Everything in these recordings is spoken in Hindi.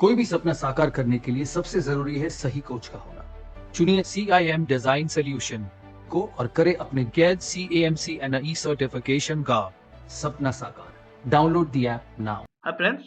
कोई भी सपना साकार करने के लिए सबसे जरूरी है सही कोच का होना। चुनिए CIM डिजाइन सोल्यूशन को और करें अपने गैद CAMC NE सर्टिफिकेशन का सपना साकार। Download the app now. Hi friends,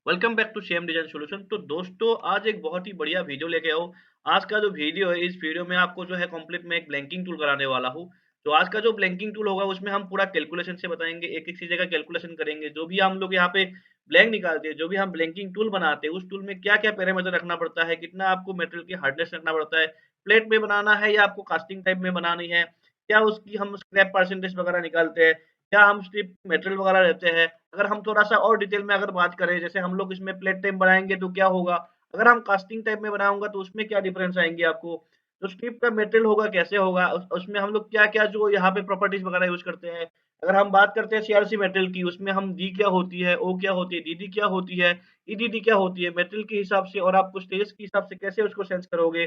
welcome back to same design solution. तो दोस्तों, आज एक बहुत ही बढ़िया वीडियो लेके आओ। आज का जो वीडियो है, इस वीडियो में आपको जो है कंप्लीट मैं एक ब्लैंकिंग टूल कराने वाला हूँ। तो आज का जो ब्लैंकिंग टूल होगा उसमें हम पूरा कैलकुलेशन से बताएंगे, एक एक चीज़ का कैलकुलेशन करेंगे। जो भी हम लोग यहाँ पे ब्लैंक निकालते हैं, जो भी हम ब्लैंकिंग टूल बनाते हैं, उस टूल में क्या क्या पैरामीटर रखना पड़ता है, कितना आपको मटेरियल की हार्डनेस रखना पड़ता है, प्लेट में बनाना है या आपको कास्टिंग टाइप में बनानी है, क्या उसकी हम स्क्रैप परसेंटेज वगैरह निकालते हैं, क्या हम स्ट्रिप मटेरियल वगैरह रहते हैं। अगर हम थोड़ा-सा और डिटेल में अगर बात करें, जैसे हम लोग इसमें प्लेट टाइप बनाएँगे तो क्या होगा? अगर हम कास्टिंग टाइप में बनाऊँगा तो उसमें क्या डिफरेंस आएँगे आपको? जो स्ट्रिप का मटेरियल होगा कैसे होगा? उसमें हम लोग क्या-क्या जो यहाँ पे प्रॉपर्टीज़ वगैरह यूज़ करते हैं। अगर हम बात करते हैं सीआरसी मटेरियल की, उसमें हम डी क्या होती है, ओ क्या होती है, डीडी क्या होती है, ईडीडी क्या होती है, मटेरियल के हिसाब से और आप स्टेज के हिसाब से कैसे उसको सेंस करोगे?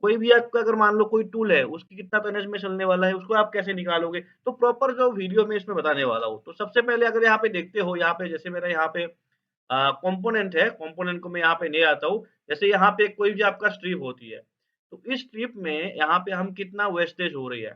कोई भी आपका अगर मान लो कोई टूल है, उसकी कितना टनेज में चलने वाला है, उसको आप कैसे निकालोगे? तो प्रॉपर जो वीडियो में इसमें बताने वाला हूँ। तो सबसे पहले अगर यहाँ पे देखते हो, यहाँ पे जैसे मेरा यहाँ पे कंपोनेंट है, कंपोनेंट को मैं यहाँ पे ले आता हूँ। जैसे यहाँ पे कोई भी आपका स्ट्रिप होती है, तो इस स्ट्रिप में यहाँ पे हम कितना वेस्टेज हो रही है,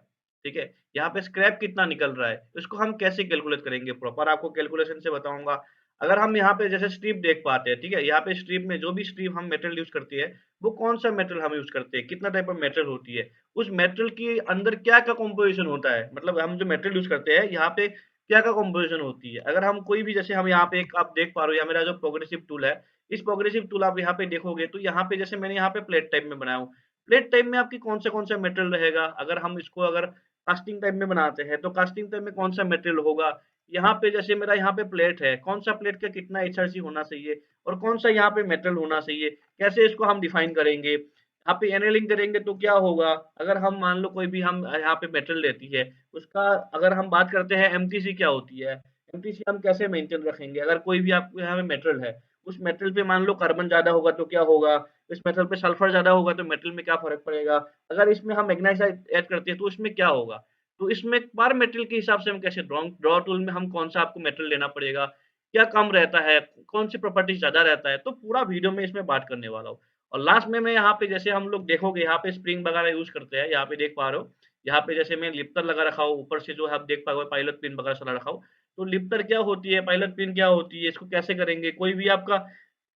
ठीक है? यहाँ पे स्क्रैप कितना निकल रहा है, इसको हम कैसे कैलकुलेट करेंगे प्रॉपर आपको कैलकुलेशन से बताऊँगा। अगर हम यहाँ पे जैसे स्ट्रिप देख पाते हैं, ठीक है? यहाँ पे स्ट्रिप में जो भी स्ट्रिप हम मटेरियल यूज़ करती है, वो कौन-सा मटेरियल हम यूज़ करते हैं, कितना टाइप ऑफ मटेरियल होती है, उस मटेरियल के अंदर क्या-क्या कंपोज़िशन होता है, मतलब हम जो मटेरियल यूज़ करते हैं, यहाँ पे क्या-क्या कंपोज़िशन होती है। अगर हम कोई भी जैसे हम यहाँ पे एक आप देख पा रहे हो, यहाँ मेरा जो प्रोग्रेसिव टूल है, इस प्रोग्रेसिव टूल आप यहाँ पे देखोगे तो यहाँ पे जैसे मैंने यहाँ पे प्लेट टाइप में बनाया हूँ। प्लेट टाइप में आपकी कौन सा मटेरियल रहेगा, अगर हम इसको अगर कास्टिंग टाइप में बनाते हैं, तो कास्टिंग टाइप में कौन-सा मटेरियल होगा। यहाँ पे जैसे मेरा यहाँ पे प्लेट है, कौन-सा प्लेट का कितना एचआरसी होना चाहिए और कौन-सा यहाँ पे मटेरियल होना चाहिए, कैसे इसको हम डिफाइन करेंगे। यहाँ पे एनेलिंग करेंगे तो क्या होगा, अगर हम मान लो कोई भी हम यहाँ पे मटेरियल लेती है, उसका अगर हम बात करते हैं एमटीसी क्या होती है, एमटीसी हम कैसे मेंटेन रखेंगे। अगर कोई भी आपको यहाँ पे मटेरियल है, उस मटेरियल पे मान लो कार्बन ज़्यादा होगा तो क्या होगा, इस मटेरियल पे सल्फर ज़्यादा होगा तो मटेरियल में क्या फ़र्क पड़ेगा। अगर इसमें हम मैग्नेसाइट ऐड करते हैं तो उसमें क्या होगा। तो इसमें पर मटेरियल के हिसाब से हम कैसे ड्रॉ टूल में हम कौन-सा आपको मटेरियल लेना पड़ेगा, क्या कम रहता है, कौन-सी प्रॉपर्टीज़ ज़्यादा रहता है, तो पूरा वीडियो में इसमें बात करने वाला हूँ। और लास्ट में मैं यहाँ पे जैसे हम लोग देखोगे यहाँ पे स्प्रिंग वगैरह यूज़ करते हैं, यहाँ पे देख पा रहे हो। यहाँ पे जैसे मैं लिप्टर लगा रखा हूँ, ऊपर से जो है आप देख पाओगे पायलट पिन वगैरह चला रखा हूँ। तो लिप्टर क्या होती है, पायलट पिन क्या होती है, इसको कैसे करेंगे? कोई भी आपका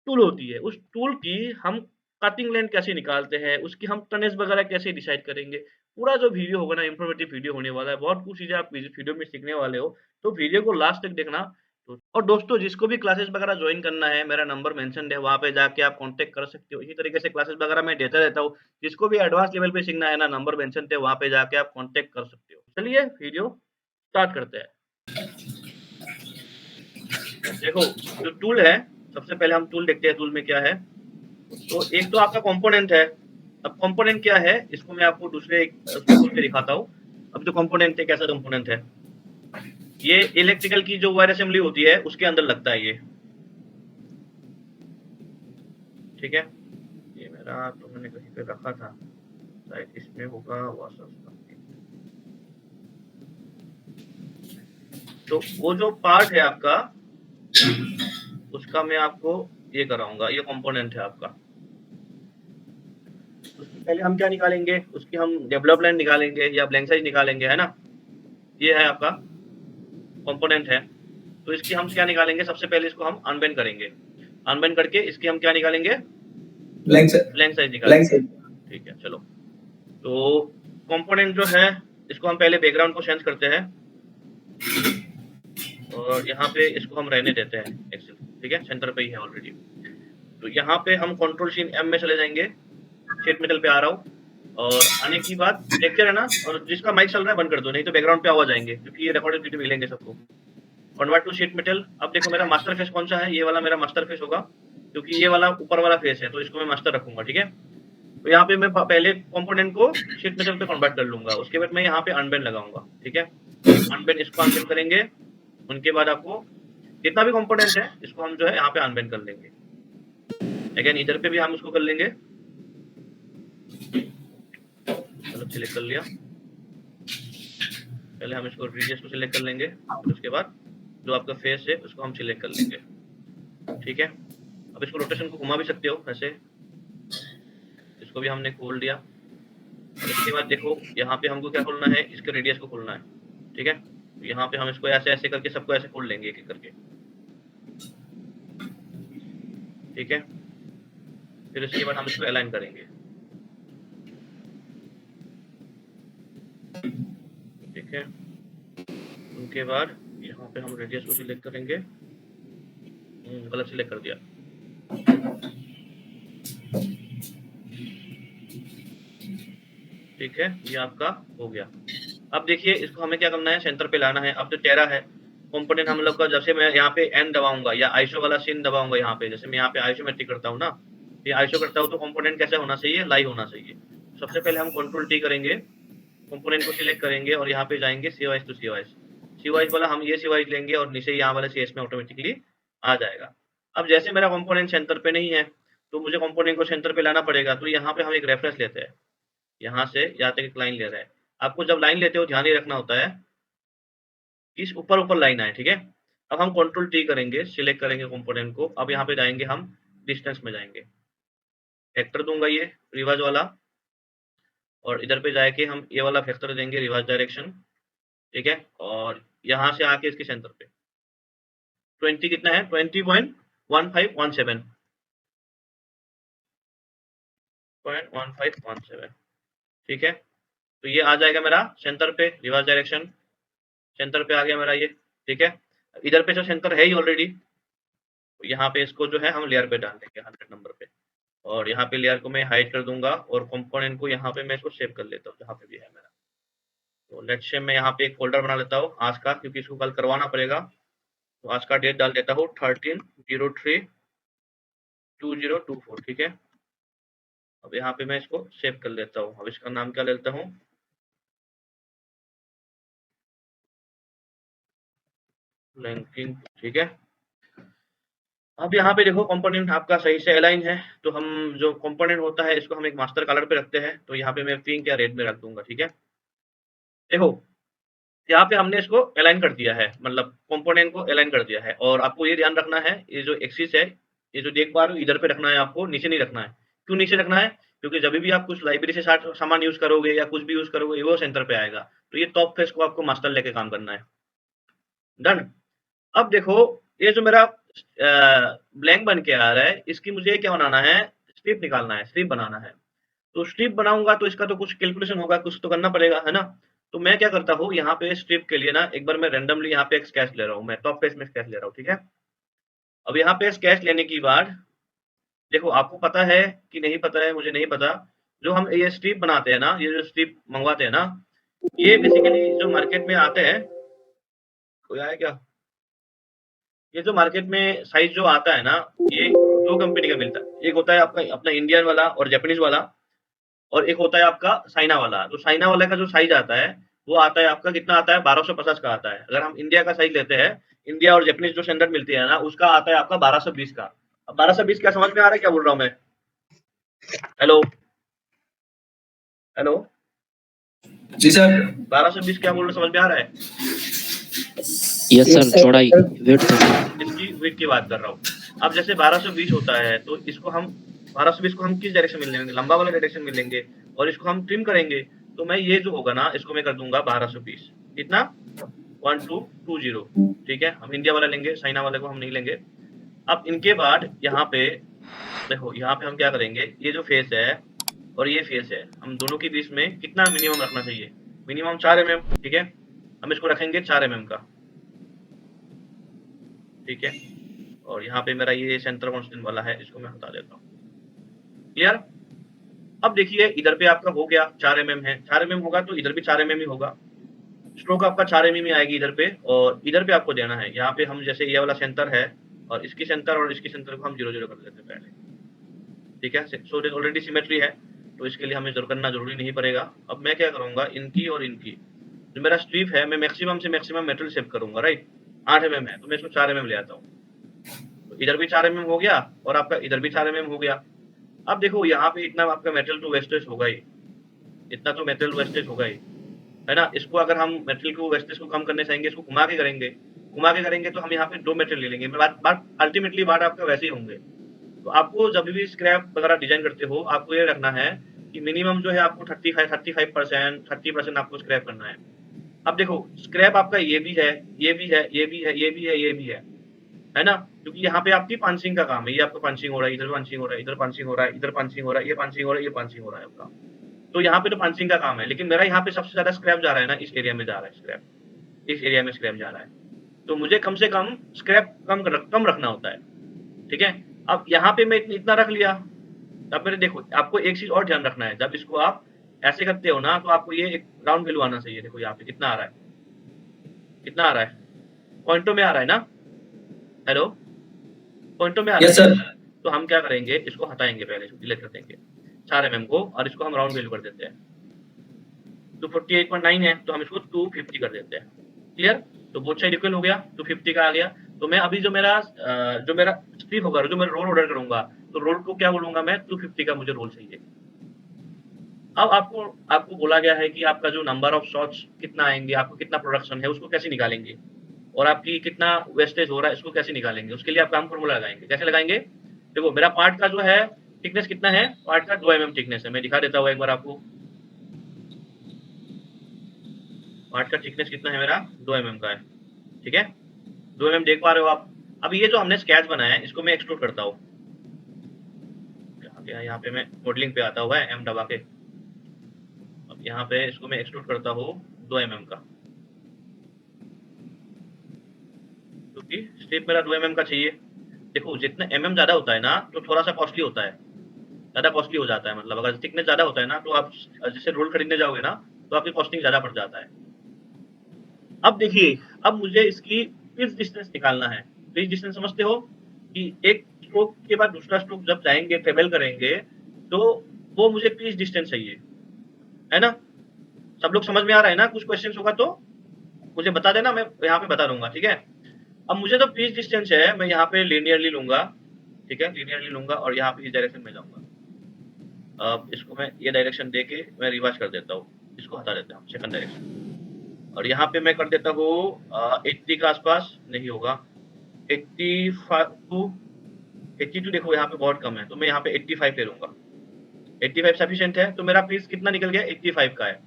टूल होती है, उस टूल की हम कटिंग लेंथ कैसे निकालते हैं, उसकी हम टनेज वगैरह कैसे डिसाइड करेंगे। पूरा जो वीडियो होगा ना इन्फॉर्मेटिव वीडियो होने वाला है, बहुत कुछ चीज़ें आप इस वीडियो में सीखने वाले हो, तो वीडियो को लास्ट तक देखना। तो और दोस्तों, जिसको भी क्लासेस वगैरह जॉइन करना है, मेरा नंबर मेंशन्ड है, वहाँ पे जाके आप कॉन्टैक्ट कर सकते हो। इसी तरीके से क्लासेस वगैरह मैं देता रहता हूँ, जिसको भी एडवांस लेवल पे सीखना है ना, नंबर मेंशन्ड है, वहाँ पे जाके आप कॉन्टैक्ट कर सकते हो। चलिए वीडियो स्टार्ट करते हैं। देखो, जो टूल है, सबसे पहले हम टूल देखते हैं, टूल में क्या है। तो एक तो आपका कंपोनेंट है। अब कंपोनेंट क्या है, इसको मैं आपको दूसरे उसमें खोल के दिखाता हूँ। अब जो कंपोनेंट है, कैसा कंपोनेंट है, ये इलेक्ट्रिकल की जो वायर असेंबली होती है उसके अंदर लगता है ये, ठीक है। ये मेरा तो मैंने कहीं पे रखा था, शायद इसमें होगा वाशर। तो वो जो पार्ट है आपका, उसका मैं आपको ये कराऊंगा, ये कंपोनेंट है आपका। उसके पहले हम क्या निकालेंगे, उसकी हम डेवलप लाइन निकालेंगे या ब्लैंक साइज निकालेंगे, है ना। ये है आपका कंपोनेंट है। तो इसकी हम क्या निकालेंगे, सबसे पहले इसको हम अनबेंड करेंगे। अनबेंड करके इसकी हम क्या निकालेंगे, ब्लैंक साइज निकालेंगे। ठीक है, चलो। तो कंपोनेंट जो है, इसको हम पहले बैकग्राउंड को चेंज करते हैं और यहाँ पे इसको हम रहने देते हैं एक्सेल, ठीक है, सेंटर पे ही है ऑलरेडी। तो यहाँ पे हम कंट्रोल शीट एम में चले जाएंगे, शीट मेटल पे आ रहा हूँ और आने की बाद लेक्चर है ना, और जिसका माइक चल रहा है बंद कर दो, नहीं तो बैकग्राउंड पे आवाज आएंगे, क्योंकि ये रिकॉर्डेड वीडियो मिलेंगे सबको। Convert to sheet metal. अब देखो मेरा मास्टर फेस कौन सा है, ये वाला मेरा मास्टर फेस होगा, क्योंकि ये वाला ऊपर वाला फेस है, तो इसको मैं मास्टर रखूंगा, ठीक है। तो यहाँ पे मैं पहले कंपोनेंट को शीट मेटल पे कन्वर्ट कर लूंगा, उसके बाद मैं यहाँ पे अनबेंड लगाऊंगा, ठीक है। अनबेंड, इसको अनबेंड करेंगे, उनके बाद आपको जितना भी कंपोनेंट है इसको हम जो है यहाँ पे अनबेंड कर लेंगे। अगेन इधर पे भी हम इसको कर लेंगे। चलो, सिलेक्ट कर लिया। पहले हम इसको रेडियस को सिलेक्ट कर लेंगे, फिर उसके बाद जो आपका फेस है उसको हम सिलेक्ट कर लेंगे, ठीक है। अब इसको रोटेशन को घुमा भी सकते हो ऐसे, इसको भी हमने खोल दिया। इसके बाद देखो यहाँ पे हमको क्या खोलना है, इसके रेडियस को खोलना है, ठीक है। यहाँ पे हम इसको ऐसे ऐसे करके सबको ऐसे खोल लेंगे एक एक करके, ठीक है। फिर इसके बाद हम इसको अलाइन करेंगे, ठीक है। उनके बाद यहाँ पे हम रेडियस को सिलेक्ट करेंगे, गलत सिलेक्ट कर दिया, ठीक है। ये आपका हो गया। अब देखिए इसको हमें क्या करना है, सेंटर पे लाना है। अब जो चेहरा है कंपोनेंट हम लोग का, जैसे मैं यहाँ पे एन दबाऊंगा या आइसो वाला सीन दबाऊंगा, यहाँ पे जैसे मैं यहाँ पे आइसोमेट्रिक करता हूँ ना, ये आइसो करता हूँ तो कंपोनेंट कैसे होना चाहिए, लाइव होना चाहिए। सबसे पहले हम कंट्रोल टी करेंगे, कंपोनेंट को सिलेक्ट करेंगे और यहाँ पे जाएंगे COS टू COS वाला हम ये COS लेंगे और नीचे यहाँ वाले CS में ऑटोमेटिकली आ जाएगा। अब जैसे मेरा कंपोनेंट सेंटर पे नहीं है तो मुझे कंपोनेंट को सेंटर पे लाना पड़ेगा, तो यहाँ पे हम एक रेफरेंस लेते हैं, यहाँ से यहाँ तक एक लाइन ले रहे हैं। आपको जब लाइन लेते हो ध्यान ही रखना होता है इस ऊपर ऊपर लाइन आए, ठीक है। अब हम कंट्रोल टी करेंगे, सिलेक्ट करेंगे कंपोनेंट को। अब यहाँ पे जाएंगे हम डिस्टेंस में जाएंगे, फैक्टर दूंगा ये रिवर्स वाला, और इधर पे जाके हम ये वाला फैक्टर देंगे रिवर्स डायरेक्शन, ठीक है। और यहाँ से आके इसके सेंटर पे 20 कितना है, 20.1517, ठीक है। तो ये आ जाएगा मेरा सेंटर पे रिवर्स डायरेक्शन, सेंटर पे आ गया मेरा ये, ठीक है। इधर पे जो सेंटर है ही ऑलरेडी, तो यहाँ पे इसको जो है हम लेयर पे डाल देंगे 100 नंबर पे, और यहाँ पे लेयर को मैं हाइड कर दूंगा और कंपोनेंट को यहाँ पे मैं इसको सेव कर लेता हूँ जहाँ पे भी है मेरा। तो लेट्स से मैं यहाँ पे एक फोल्डर बना लेता हूँ आज का, क्योंकि इसको कल करवाना पड़ेगा। तो आज का डेट डाल देता हूँ 13/03/2024, ठीक है। अब यहाँ पे मैं इसको सेव कर लेता हूँ। अब इसका नाम क्या लेता हूँ, ब्लैंकिंग, ठीक है। अब यहाँ पे देखो कंपोनेंट आपका सही से अलाइन है, तो हम जो कंपोनेंट होता है इसको हम एक मास्टर कलर पे रखते हैं। तो यहाँ पे मैं पिंक या रेड में रख दूंगा, ठीक है। देखो यहाँ पे हमने इसको अलाइन कर दिया है, मतलब कंपोनेंट को अलाइन कर दिया है। और आपको ये ध्यान रखना है ये जो एक्सिस है, ये जो देख पा रहे हो इधर पे रखना है आपको, नीचे नहीं रखना है। क्यों नीचे रखना है, क्योंकि जब भी आप कुछ लाइब्रेरी से सामान यूज करोगे या कुछ भी यूज करोगे वो सेंटर पे आएगा। तो ये टॉप फेस को आपको मास्टर लेके काम करना है। डन। अब देखो ये जो मेरा ब्लैंक बन के आ रहा है, इसकी मुझे क्या बनाना है, स्ट्रिप निकालना है, स्ट्रिप बनाना है। तो स्ट्रिप बनाऊंगा तो इसका तो कुछ कैलकुलेशन होगा, कुछ तो करना पड़ेगा, है ना। तो मैं क्या करता हूँ यहाँ पे स्ट्रिप के लिए ना, एक बार मैं रैंडमली यहाँ पे एक स्केच ले रहा हूँ, मैं टॉप फेस में स्केच ले रहा हूँ, ठीक है। अब यहाँ पे स्केच लेने के बाद देखो आपको पता है कि नहीं पता है, मुझे नहीं पता। जो हम ये स्ट्रिप बनाते हैं ना, ये जो स्ट्रिप मंगवाते हैं ना, ये बेसिकली जो मार्केट में आते हैं, कोई आया क्या, ये जो मार्केट में साइज जो आता है ना, ये दो कंपनी का मिलता है। एक होता है आपका अपना इंडियन वाला और जापानीज वाला, और एक होता है आपका चाइना वाला। तो चाइना वाले का जो साइज आता है वो आता है आपका, कितना आता है, 1250 का आता है। अगर हम इंडिया का साइज लेते हैं, इंडिया और जापानीज जो स्टैंडर्ड मिलती है ना, उसका आता है आपका 1220 का। अब 1220 क्या समझ में आ रहा है क्या बोल रहा हूँ मैं, हेलो हेलो, जी सर। 1220 क्या बोल रहे, समझ में आ रहा है। यस सर, चौड़ाई विड्थ इसकी विड्थ की बात कर रहा हूँ। अब जैसे 1220 होता है तो इसको हम 1220 को हम किस डायरेक्शन में लेंगे, लंबा वाला डायरेक्शन में लेंगे, और इसको हम ट्रिम करेंगे। तो मैं ये जो होगा ना इसको मैं कर दूंगा 1220, कितना 1220, ठीक है। हम इंडिया वाला लेंगे, चाइना वाले को हम नहीं लेंगे। अब इनके बाद यहाँ पे देखो, यहाँ पे हम क्या करेंगे, ये जो फेस है और ये फेस है, हम दोनों के बीच में कितना मिनिमम रखना चाहिए, मिनिमम 4 mm, ठीक है। हम इसको रखेंगे 4 mm का, ठीक है। और यहाँ पे मेरा ये सेंटर कांस्टेंट वाला है, इसको मैं हटा देता हूँ, क्लियर। अब देखिए इधर पे आपका हो गया 4 mm है, 4 mm होगा तो इधर भी 4 mm ही होगा। स्ट्रोक आपका 4 mm ही आएगी इधर पे, और इधर पे आपको देना है, यहाँ पे हम जैसे ये वाला सेंटर है और इसकी सेंटर और इसकी सेंटर को हम 0 0 कर देते हैं पहले, ठीक है। सो इट ऑलरेडी सिमेट्री है, तो इसके लिए हमें करना जरूरी नहीं पड़ेगा। अब मैं क्या करूंगा, इनकी और इनकी जो मेरा स्ट्रिप है, मैं मैक्सिमम से मैक्सिमम मेटेरियल सेव करूंगा, राइट। 8 mm है तो मैं इसको 4 mm ले आता हूँ, तो इधर भी 4 mm हो गया और आपका इधर भी 4 mm हो गया। अब देखो यहाँ पे इतना आपका मेटेरियल टू वेस्टेज होगा ही, इतना तो मेटेरियल वेस्टेज होगा ही, है ना। इसको अगर हम मेटेरियल को वेस्टेज को कम करने चाहेंगे, इसको घुमा के करेंगे, घुमा के करेंगे तो हम यहाँ पे 2 मेटेरियल ले लेंगे। बात अल्टीमेटली बात आपका वैसे ही होंगे, तो आपको जब भी स्क्रैप वगैरह डिजाइन करते हो, आपको ये रखना है कि मिनिमम जो है आपको 35% 30% आपको स्क्रैप करना है। अब देखो स्क्रैप आपका ये भी है, ये भी है, ये भी है, ये भी है, ये भी है ना? क्योंकि यहाँ पे आपकी पंचिंग का काम है, ये आपका पंचिंग हो रहा है, इधर पंचिंग हो रहा है, इधर पंचिंग हो रहा है, इधर पंचिंग हो रहा है, ये पंचिंग हो रहा है, ये पंचिंग हो रहा है आपका। तो यहाँ पे तो पंचिंग का काम है, लेकिन मेरा यहाँ पे सबसे ज़्यादा स्क्रैप जा रहा है ना, इस एरिया में जा रहा है स्क्रैप, इस एरिया में स्क्रैप जा रहा है। तो मुझे कम से कम स्क्रैप कम रखना होता है, ठीक है? अब यहाँ पे मैं इतना रख लिया, अब मेरे देखो आपको एक चीज़ और ध्यान रखना है, जब इसको आप ऐसे करते हो ना, तो आपको ये एक राउंड वैल्यू आना चाहिए। देखो यहाँ पे कितना आ रहा है, कितना आ रहा है? पॉइंटों में आ रहा है ना? हेलो, पॉइंटों में आ रहा यस है। सर। तो हम क्या करेंगे, इसको हटाएंगे, पहले इसको डिलीट कर देंगे 4 mm को, और इसको हम राउंड वैल्यू कर देते हैं। तो 48.9 है, तो हम इसको 250 कर देते हैं। क्लियर? तो बोथ साइड इक्वल हो गया, 250 का आ गया। तो मैं अभी जो मेरा स्ट्रिप होगा, जो मैं रोल ऑर्डर करूंगा, तो रोल को क्या बोलूंगा मैं, 250 का मुझे रोल चाहिए। अब आपको बोला गया है कि आपका जो नंबर ऑफ शॉट्स कितना आएंगे, आपको कितना प्रोडक्शन है, उसको कैसे निकालेंगे, और आपकी कितना वेस्टेज हो रहा है, इसको कैसे निकालेंगे। उसके लिए आप काम फॉर्मूला लगाएंगे। कैसे लगाएंगे? देखो मेरा पार्ट का जो है थिकनेस कितना है, पार्ट का 2 mm थिकनेस है। मैं दिखा देता हूँ एक बार आपको, पार्ट का थिकनेस कितना है मेरा, 2 mm का है, ठीक है? 2 mm देख पा रहे हो आप? अब ये जो हमने स्केच बनाया है, इसको मैं एक्सट्रूड करता हूँ। यहाँ पे मैं मॉडलिंग पे आता हुआ है, एम दबा के। अब यहाँ पे इसको मैं एक्सट्रूड करता हूँ 2 mm का, क्योंकि स्ट्रिप मेरा 2 mm का चाहिए। देखो जितना mm ज्यादा होता है ना, तो थोड़ा सा कॉस्टली होता है, ज्यादा कॉस्टली हो जाता है। मतलब अगर थिकनेस ज्यादा होता है ना, तो आप जैसे रोल खरीदने जाओगे ना, तो आपकी कॉस्टिंग ज्यादा पड़ जाता है। अब देखिए, अब मुझे इसकी पिच डिस्टेंस निकालना है। पिच डिस्टेंस समझते हो कि एक स्ट्रोक के बाद दूसरा स्ट्रोक जब जाएंगे, ट्रेवल करेंगे, तो वो मुझे पिच डिस्टेंस चाहिए, है ना? सब लोग समझ में आ रहा है ना? कुछ क्वेश्चन होगा तो मुझे बता देना, मैं यहाँ पे बता दूंगा, ठीक है? अब मुझे जो पिच डिस्टेंस है, मैं यहाँ पे लीनियरली लूंगा, ठीक है? लीनियरली लूंगा और यहाँ पे इस डायरेक्शन में जाऊंगा। अब इसको मैं ये डायरेक्शन दे के मैं रिवर्स कर देता हूँ, इसको हटा देता हूँ सेकंड डायरेक्शन, और यहाँ पे मैं कर देता हूँ 80 के आसपास, नहीं होगा 82। देखो यहाँ पे बहुत कम है, तो मैं यहाँ पे 85 ले लूंगा। 85 सफिशिएंट है, तो मेरा पीस कितना निकल गया, 85 का है।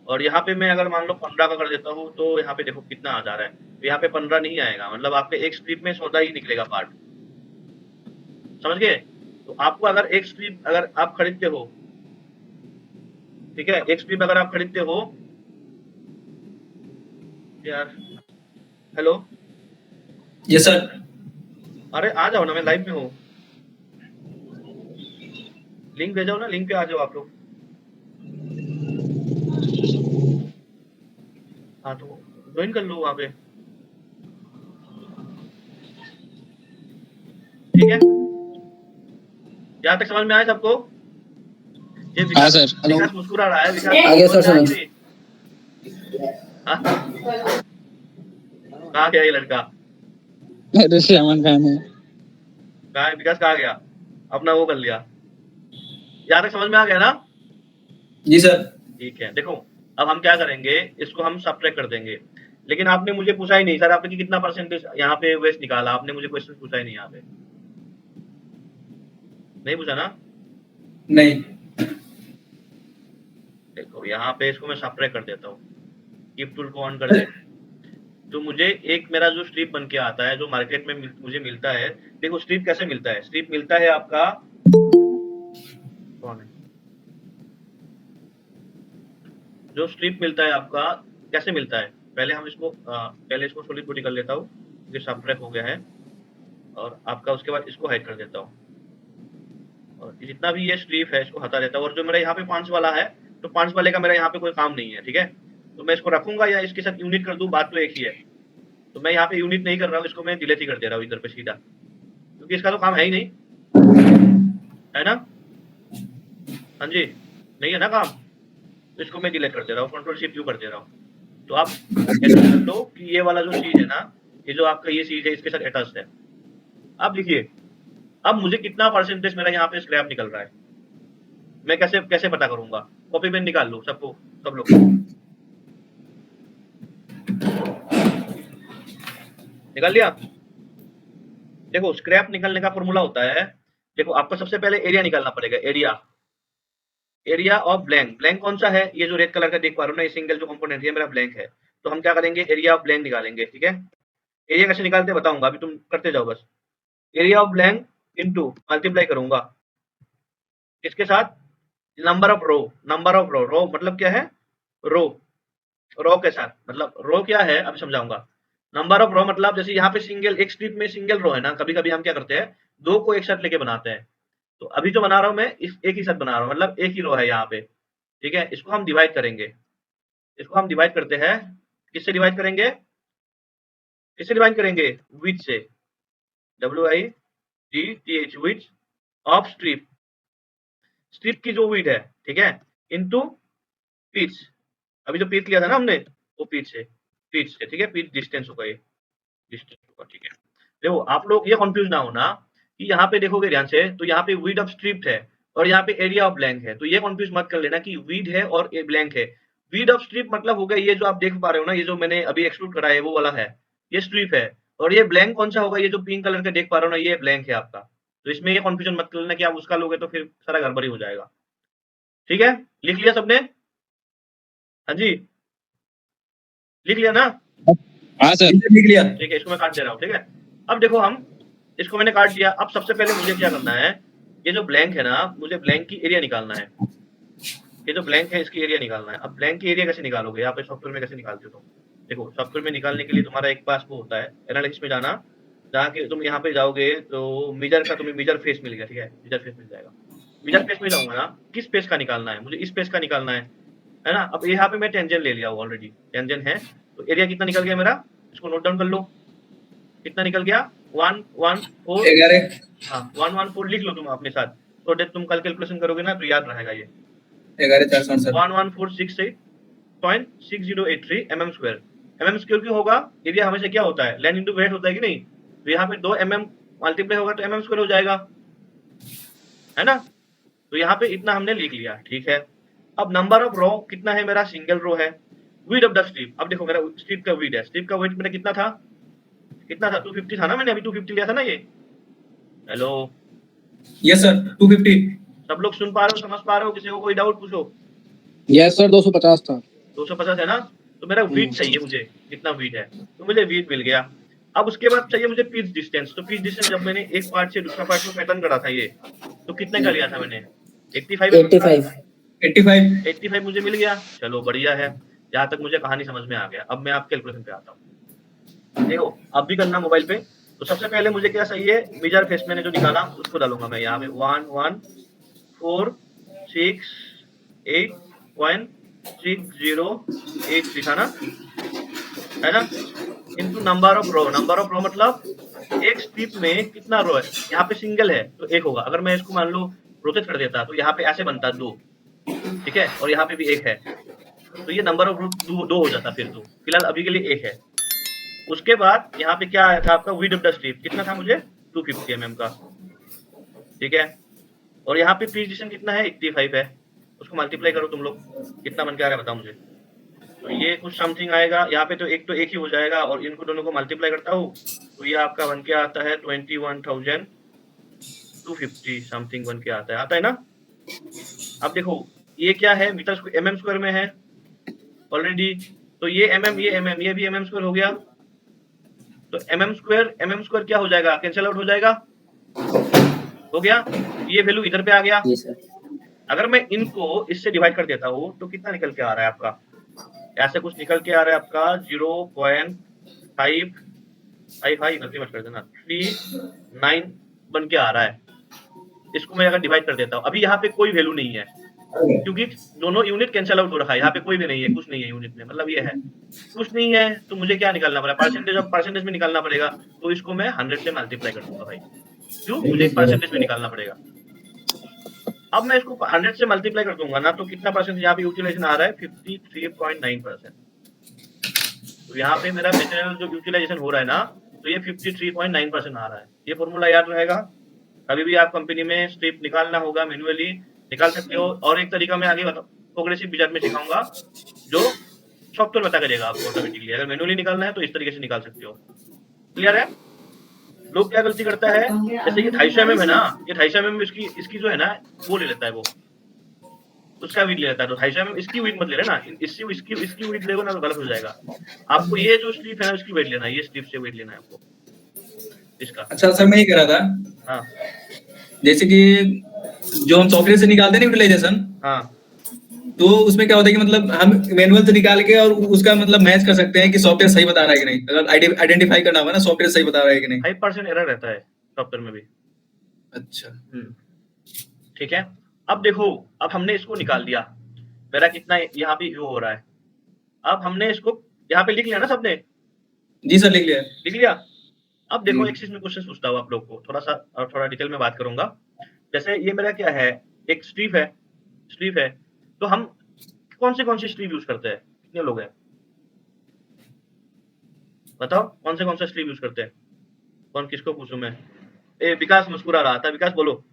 और यहाँ पे मैं अगर मान लो 15 का कर देता हूँ, तो यहाँ पे देखो कितना आ जा रहा है, तो यहाँ पे 15 नहीं आएगा, मतलब आपके एक स्ट्रिप में 14 ही निकलेगा पार्ट, समझ गए? तो आपको अगर एक स्ट्रिप अगर आप खरीदते हो, ठीक है, एक स्ट्रिप अगर आप खरीदते हो यार, हेलो, यस सर। अरे आ जाओ ना, मैं लाइव में हूँ, लिंक भेजाओ ना, लिंक पे आ जाओ आप लोग। हाँ तो ज्वाइन कर लो वहाँ पे, ठीक है? यहाँ तक समझ में आया सबको? ये हाँ सर। विकास मुस्कुरा रहा है, विकास आ गया सर समझ में आया समझ। कि नहीं? हाँ? कहाँ गया ये लड़का? अरे श्यामन खान है। कहाँ है विकास, कहाँ गया? अपना वो कर लिया। यहाँ तक समझ में आ गया ना? जी सर। ठीक है, देखो अब हम क्या करेंगे, इसको हम सब्ट्रैक्ट कर देंगे। लेकिन आपने मुझे पूछा ही नहीं सर, आपने कितना परसेंटेज यहाँ पे वेस्ट निकाला, आपने मुझे क्वेश्चन पूछा ही नहीं, यहाँ पे नहीं पूछा ना? नहीं। देखो यहाँ पे इसको मैं सब्ट्रैक्ट कर देता हूँ, कीप टूल को ऑन कर दे, तो मुझे एक मेरा जो स्ट्रिप बन के आता है, जो मार्केट में मुझे मिलता है। देखो स्ट्रिप कैसे मिलता है, स्ट्रिप मिलता है आपका, कौन है जो स्ट्रिप मिलता है आपका, कैसे मिलता है? पहले हम इसको पहले इसको सॉलिड बॉडी कर लेता हूँ, क्योंकि सब्ट्रैक्ट हो गया है, और आपका उसके बाद इसको हाइड कर देता हूँ, और जितना भी ये स्ट्रिप है इसको हटा देता हूँ। और जो मेरा यहाँ पे 5 वाला है, तो 5 वाले का मेरा यहाँ पे कोई काम नहीं है, ठीक है? तो मैं इसको रखूंगा या इसके साथ यूनिट कर दूं, बात तो एक ही है। तो मैं यहाँ पे यूनिट नहीं कर रहा हूँ, इसको मैं डिलीट ही कर दे रहा हूँ इधर पे सीधा, क्योंकि इसका तो काम है ही नहीं, है ना? हाँ जी, नहीं है ना काम, तो इसको मैं डिलीट कर दे रहा हूँ, कंट्रोल शिफ्ट यू कर दे रहा हूँ। तो आप ऐसे कर लो कि ये वाला जो चीज है ना, ये जो आपका ये चीज है, इसके साथ अटैच है। अब देखिए, अब मुझे कितना परसेंटेज मेरा यहाँ पे स्क्रैप निकल रहा है, मैं कैसे पता करूंगा? कॉपी पेन निकाल लो सबको, सब लोग निकाल लिया? देखो स्क्रैप निकलने का फॉर्मूला होता है देखो आपको सबसे पहले एरिया निकालना पड़ेगा, एरिया ऑफ ब्लैंक। ब्लैंक कौन सा है, ये जो रेड कलर का देख पा रहे हो ना, ये सिंगल जो कंपोनेंट है मेरा ब्लैंक है। तो हम क्या करेंगे, एरिया ऑफ ब्लैंक निकालेंगे, ठीक है। एरिया कैसे निकालते बताऊंगा, अभी तुम करते जाओ बस। Area of blank into multiply करूंगा इसके साथ number of row. Number of row मतलब क्या है, रो रो के साथ, मतलब रो क्या है अब समझाऊंगा। नंबर ऑफ रो मतलब जैसे यहाँ पे सिंगल, एक स्ट्रिप में सिंगल रो है ना, कभी कभी हम क्या करते हैं, दो को एक साथ लेके बनाते हैं। तो अभी जो बना रहा हूँ मैं, इस एक ही साथ बना रहा हूँ, मतलब एक ही रो है यहाँ पे, ठीक है। इसको हम डिवाइड करेंगे, इसको हम डिवाइड करते हैं, किससे डिवाइड करेंगे, किससे डिवाइड करेंगे, विथ से, WIDTH, width of strip, strip की जो विथ है, ठीक है, इनटू पिच। अभी जो पिच लिया था ना हमने, वो पिच से, ठीक है, पिच डिस्टेंस होगा, ये डिस्टेंस होगा, ठीक है। देखो आप लोग ये कंफ्यूज ना होना कि यहाँ पे देखोगे ध्यान से, तो यहाँ पे विड ऑफ स्ट्रिप है और यहाँ पे एरिया ऑफ ब्लैंक है, तो ये कंफ्यूज मत कर लेना कि विड है और ये ब्लैंक है। विड ऑफ स्ट्रिप मतलब होगा ये जो आप देख पा रहे हो ना, ये जो मैंने अभी एक्सक्लूड करा है वो वाला है, ये स्ट्रिप है। और ये ब्लैंक कौन सा होगा, ये जो पिंक कलर का देख पा रहे हो ना, ये ब्लैंक है आपका। तो इसमें ये कंफ्यूजन मत कर लेना कि आप उसका लोगे तो फिर सारा गड़बड़ी हो जाएगा, ठीक है। लिख लिया सबने, हाँ जी, लिख लिया ना, हाँ सर। लिख लिया। ठीक है, इसको मैं काट दे रहा हूँ, ठीक है। अब देखो हम, इसको मैंने काट दिया। अब सबसे पहले मुझे क्या करना है, ये जो ब्लैंक है ना, मुझे ब्लैंक की एरिया निकालना है। ये जो ब्लैंक है इसकी एरिया निकालना है। अब ब्लैंक की एरिया कैसे निकालोगे, यहाँ पे सॉफ्टवेयर में कैसे निकालते हो तुम, देखो सॉफ्टवेयर में निकालने के लिए तुम्हारा एक पास वो होता है, एनालिटिक्स में जाना, जहाँ के तुम यहाँ पे जाओगे तो मेजर का तुम्हें मेजर फेस मिल गया, ठीक है, मेजर फेस मिल जाएगा। मेजर फेस में जाऊंगा ना, किस फेस का निकालना है मुझे, इस फेस का निकालना है ना। अब यहाँ पे मैं टेंजेंट ले लिया हूँ, ऑलरेडी टेंजेंट है, तो एरिया कितना निकल गया मेरा, इसको नोट डाउन कर लो, कितना निकल गया, 114, 11 हाँ 114 लिख लो तुम अपने साथ, तो डेट तुम कल कैलकुलेशन करोगे ना तो याद रहेगा ये, 11,467 11468.6083 mm स्क्वायर। mm स्क्वायर क्यों होगा, एरिया हमेशा क्या होता है, लेंथ इंटू वेट होता है कि नहीं, तो यहाँ पे 2 mm मल्टीप्लाई होगा तो mm स्क्वायर हो जाएगा, है ना। तो यहाँ पे इतना हमने लिख लिया, ठीक है। अब नंबर ऑफ रो कितना है मेरा, सिंगल रो है। विड्थ ऑफ द स्ट्रिप, अब देखो मेरा स्ट्रिप का विड्थ है, स्ट्रिप का वेट मेरा कितना था, 250 था ना, मैंने अभी 250 लिया था ना ये। हेलो, यस सर 250 सब लोग सुन पा रहे हो, समझ पा रहे हो, किसी को कोई डाउट पूछो। यस सर 250 था। 250 है ना, तो मेरा वीट चाहिए मुझे, कितना वीट है, तो मुझे वीट मिल गया। अब उसके बाद चाहिए मुझे पिच डिस्टेंस, तो पिच डिस्टेंस जब मैंने एक पार्ट से दूसरा पार्ट में पैटर्न करा था ये, तो कितने का लिया था मैंने, 85 मुझे मिल गया, चलो बढ़िया है। यहाँ तक मुझे कहानी समझ में आ गया। अब मैं आप कैलकुलेशन पे आता हूँ, देखो अब भी करना मोबाइल पे। तो सबसे पहले मुझे क्या चाहिए, मेजर फेस मैंने जो निकाला उसको डालूंगा मैं यहाँ पे, 11468.6083 था ना, है ना, into number of row. Number of row मतलब एक स्ट्रिप में कितना रो है, यहाँ पे सिंगल है तो एक होगा, अगर मैं इसको मान लो रोटेट कर देता तो यहाँ पे ऐसे बनता 2, ठीक है, और यहाँ पे भी 1 है, तो ये नंबर ऑफ रो 2 हो जाता फिर। तो फिलहाल अभी के लिए 1 है। उसके बाद यहाँ पे क्या आया था आपका, विड्थ ऑफ द स्ट्रिप कितना था मुझे, 250 mm का, ठीक है। और यहाँ पे पिच डिस्टेंस कितना है, 85 है, उसको मल्टीप्लाई करो तुम लोग, कितना बन के आ रहा है बताओ मुझे। तो ये कुछ समथिंग आएगा, यहाँ पे तो एक ही हो जाएगा, और इनको दोनों को मल्टीप्लाई करता हूँ तो ये आपका बन के आता है 21,250 समथिंग बन के आता है ना। अब देखो ये क्या है, मीटर स्क्वायर mm स्क्वायर में है ऑलरेडी, तो ये mm ये mm ये भी mm स्क्वायर हो गया, तो mm स्क्वायर क्या हो जाएगा, कैंसिल आउट हो जाएगा, हो गया। ये वैल्यू इधर पे आ गया। अगर मैं इनको इससे डिवाइड कर देता हूँ तो कितना निकल के आ रहा है आपका, ऐसे कुछ निकल के आ रहा है आपका 0.555 गलती मत कर देना, 39 बन के आ रहा है। इसको मैं अगर डिवाइड कर देता हूँ, अभी यहाँ पे कोई वैल्यू नहीं है क्योंकि दोनों यूनिट कैंसिल आउट हो रखा है, यहाँ पे कोई भी नहीं है, कुछ नहीं है यूनिट में, मतलब ये है कुछ नहीं है। तो मुझे क्या निकालना पड़ेगा, परसेंटेज में निकालना पड़ेगा, तो इसको मैं 100 से मल्टीप्लाई कर दूंगा भाई, क्यों, मुझे परसेंटेज में निकालना पड़ेगा। अब मैं इसको 100 से मल्टीप्लाई कर दूंगा ना, तो कितना परसेंट यहाँ पे यूटिलाइजेशन आ रहा है, 53.9%। तो यहाँ पे मेरा मटेरियल जो यूटिलाइजेशन हो रहा है ना, तो ये 53.9% आ रहा है। ये फॉर्मूला याद रहेगा, कभी भी आप कंपनी में स्ट्रिप निकालना होगा मैन्युअली निकाल सकते हो। और एक तरीका मैं आगे प्रोग्रेसिव विजार्ड में सिखाऊंगा जो सॉफ्टवेयर बता करेगा आपको ऑटोमेटिकली, अगर मैन्युअली निकालना है तो इस तरीके से निकाल सकते हो। क्लियर है, लोग क्या गलती करता है, जैसे ये 250 mm है ना, ये 250 mm इसकी जो है ना वो ले लेता है, वो उसका वीट ले लेता है। तो 250 mm इसकी वीट मत ले लेना, इसकी वीट लेगा ना तो गलत हो जाएगा। आपको ये जो स्ट्रिप है ना इसकी वेट लेना है, ये स्ट्रिप से वेट लेना है आपको इसका। अच्छा सर, मैं ये कह रहा था, हाँ जैसे कि जो हम सॉफ्टवेयर से निकालते हैं ना यूटिलाइजेशन, हाँ तो उसमें क्या होता है कि मतलब हम मैनुअल से निकाल के और उसका मतलब मैच कर सकते हैं कि सॉफ्टवेयर सही बता रहा है कि नहीं। अगर आइडेंटिफाई करना होगा ना सॉफ्टवेयर सही बता रहा है कि नहीं। 5% एरर रहता है सॉफ्टवेयर में भी। अच्छा, ठीक है। अब देखो, अब हमने इसको निकाल दिया, मेरा कितना यहाँ पे व्यू हो रहा है। अब हमने इसको यहाँ पे लिख लिया ना सबने, जी सर लिख लिया। लिख लिया। अब देखो जी। एक चीज में क्वेश्चन पूछता हूँ आप लोग को, थोड़ा डिटेल में बात करूंगा। जैसे ये मेरा क्या है, एक स्ट्रिप है, तो हम कौन सी स्ट्रिप यूज करते हैं, कितने लोग हैं बताओ, कौन सा स्ट्रिप यूज करते हैं? कौन, किसको पूछूं मैं? विकास मुस्कुरा रहा था, विकास बोलो।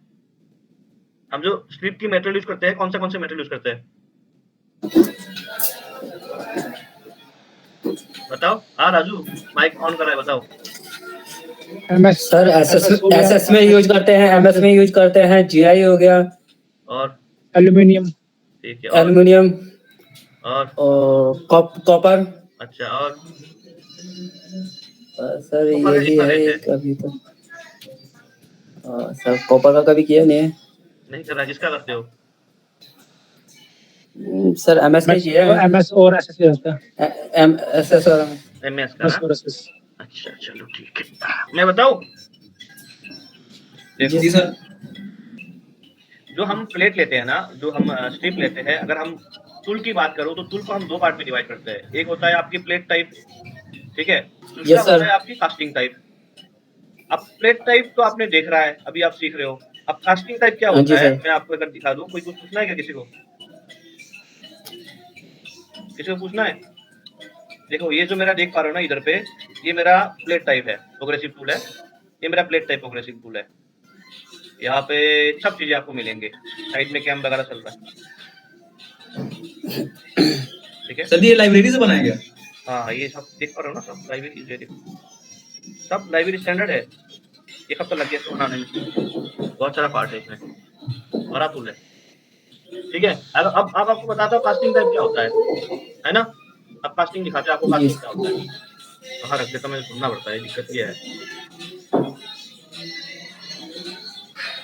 हम जो स्ट्रिप की मेटेरियल यूज करते हैं, कौन से मेटेरियल यूज करते हैं बताओ। हाँ राजू, माइक ऑन करा है, बताओ। सर एसएस में यूज करते हैं, एमएस में यूज करते हैं, जीआई हो गया, और एल्यूमिनियम, ठीक है, और एल्युमिनियम और कॉपर। अच्छा, और सर कॉपर का यही कितना है रेट है? एक अभी तो। सर कॉपर का कभी किया नहीं है। नहीं कर रहा, किसका करते हो? सर एमएस का किया है, एमएस और एसएस रहता है। एसएस और एमएस का ना? और एसएस। अच्छा चलो ठीक है, मैं बताऊं। देखो जी सर। जो हम प्लेट लेते हैं ना, जो हम स्ट्रिप लेते हैं, अगर हम टूल की बात करूं तो टूल को हम दो पार्ट में डिवाइड करते हैं। एक होता है आपकी प्लेट टाइप, ठीक है, दूसरा Yes, sir. होता है आपकी कास्टिंग टाइप। अब प्लेट टाइप तो आपने देख रहा है, अभी आप सीख रहे हो। अब कास्टिंग टाइप क्या हाँ जी होता है, सर। मैं आपको अगर दिखा दूं, कोई कुछ पूछना है क्या किसी को? किसी को पूछना है? देखो ये जो मेरा देख पा रहे हो ना इधर पे, ये मेरा प्लेट टाइप है, प्रोग्रेसिव टूल है। ये मेरा प्लेट टाइप प्रोग्रेसिव टूल है। यहाँ पे सब चीजें आपको मिलेंगे, साइड में कैम वगैरह चल रहा है, ठीक है। सर ये लाइब्रेरी से बनाया गया? हाँ ये सब देख पा रहे हो ना, सब लाइब्रेरी, ये देखो सब लाइब्रेरी स्टैंडर्ड है। एक हफ्ता लग गया इसको बनाने में, बहुत सारा पार्ट है इसमें, बड़ा टूल है, ठीक है। अब आपको बताता हूँ कास्टिंग टाइप क्या होता है ना। अब कास्टिंग दिखाते हैं आपको, कास्टिंग क्या होता है। कहाँ रख देता, मुझे सुनना पड़ता है, दिक्कत ये है।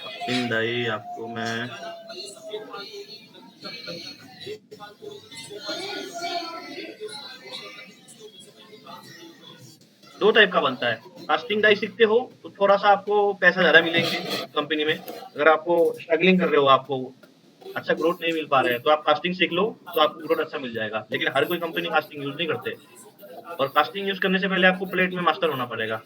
कास्टिंग डाई आपको मैं दो टाइप का बनता है। कास्टिंग डाई सीखते हो तो थोड़ा सा आपको पैसा ज्यादा मिलेंगे कंपनी में। अगर आपको स्ट्रगलिंग कर रहे हो, आपको अच्छा ग्रोथ नहीं मिल पा रहा है, तो आप कास्टिंग सीख लो तो आपको ग्रोथ अच्छा मिल जाएगा। लेकिन हर कोई कंपनी कास्टिंग यूज नहीं करते, और कास्टिंग यूज करने से पहले आपको प्लेट में मास्टर होना पड़ेगा,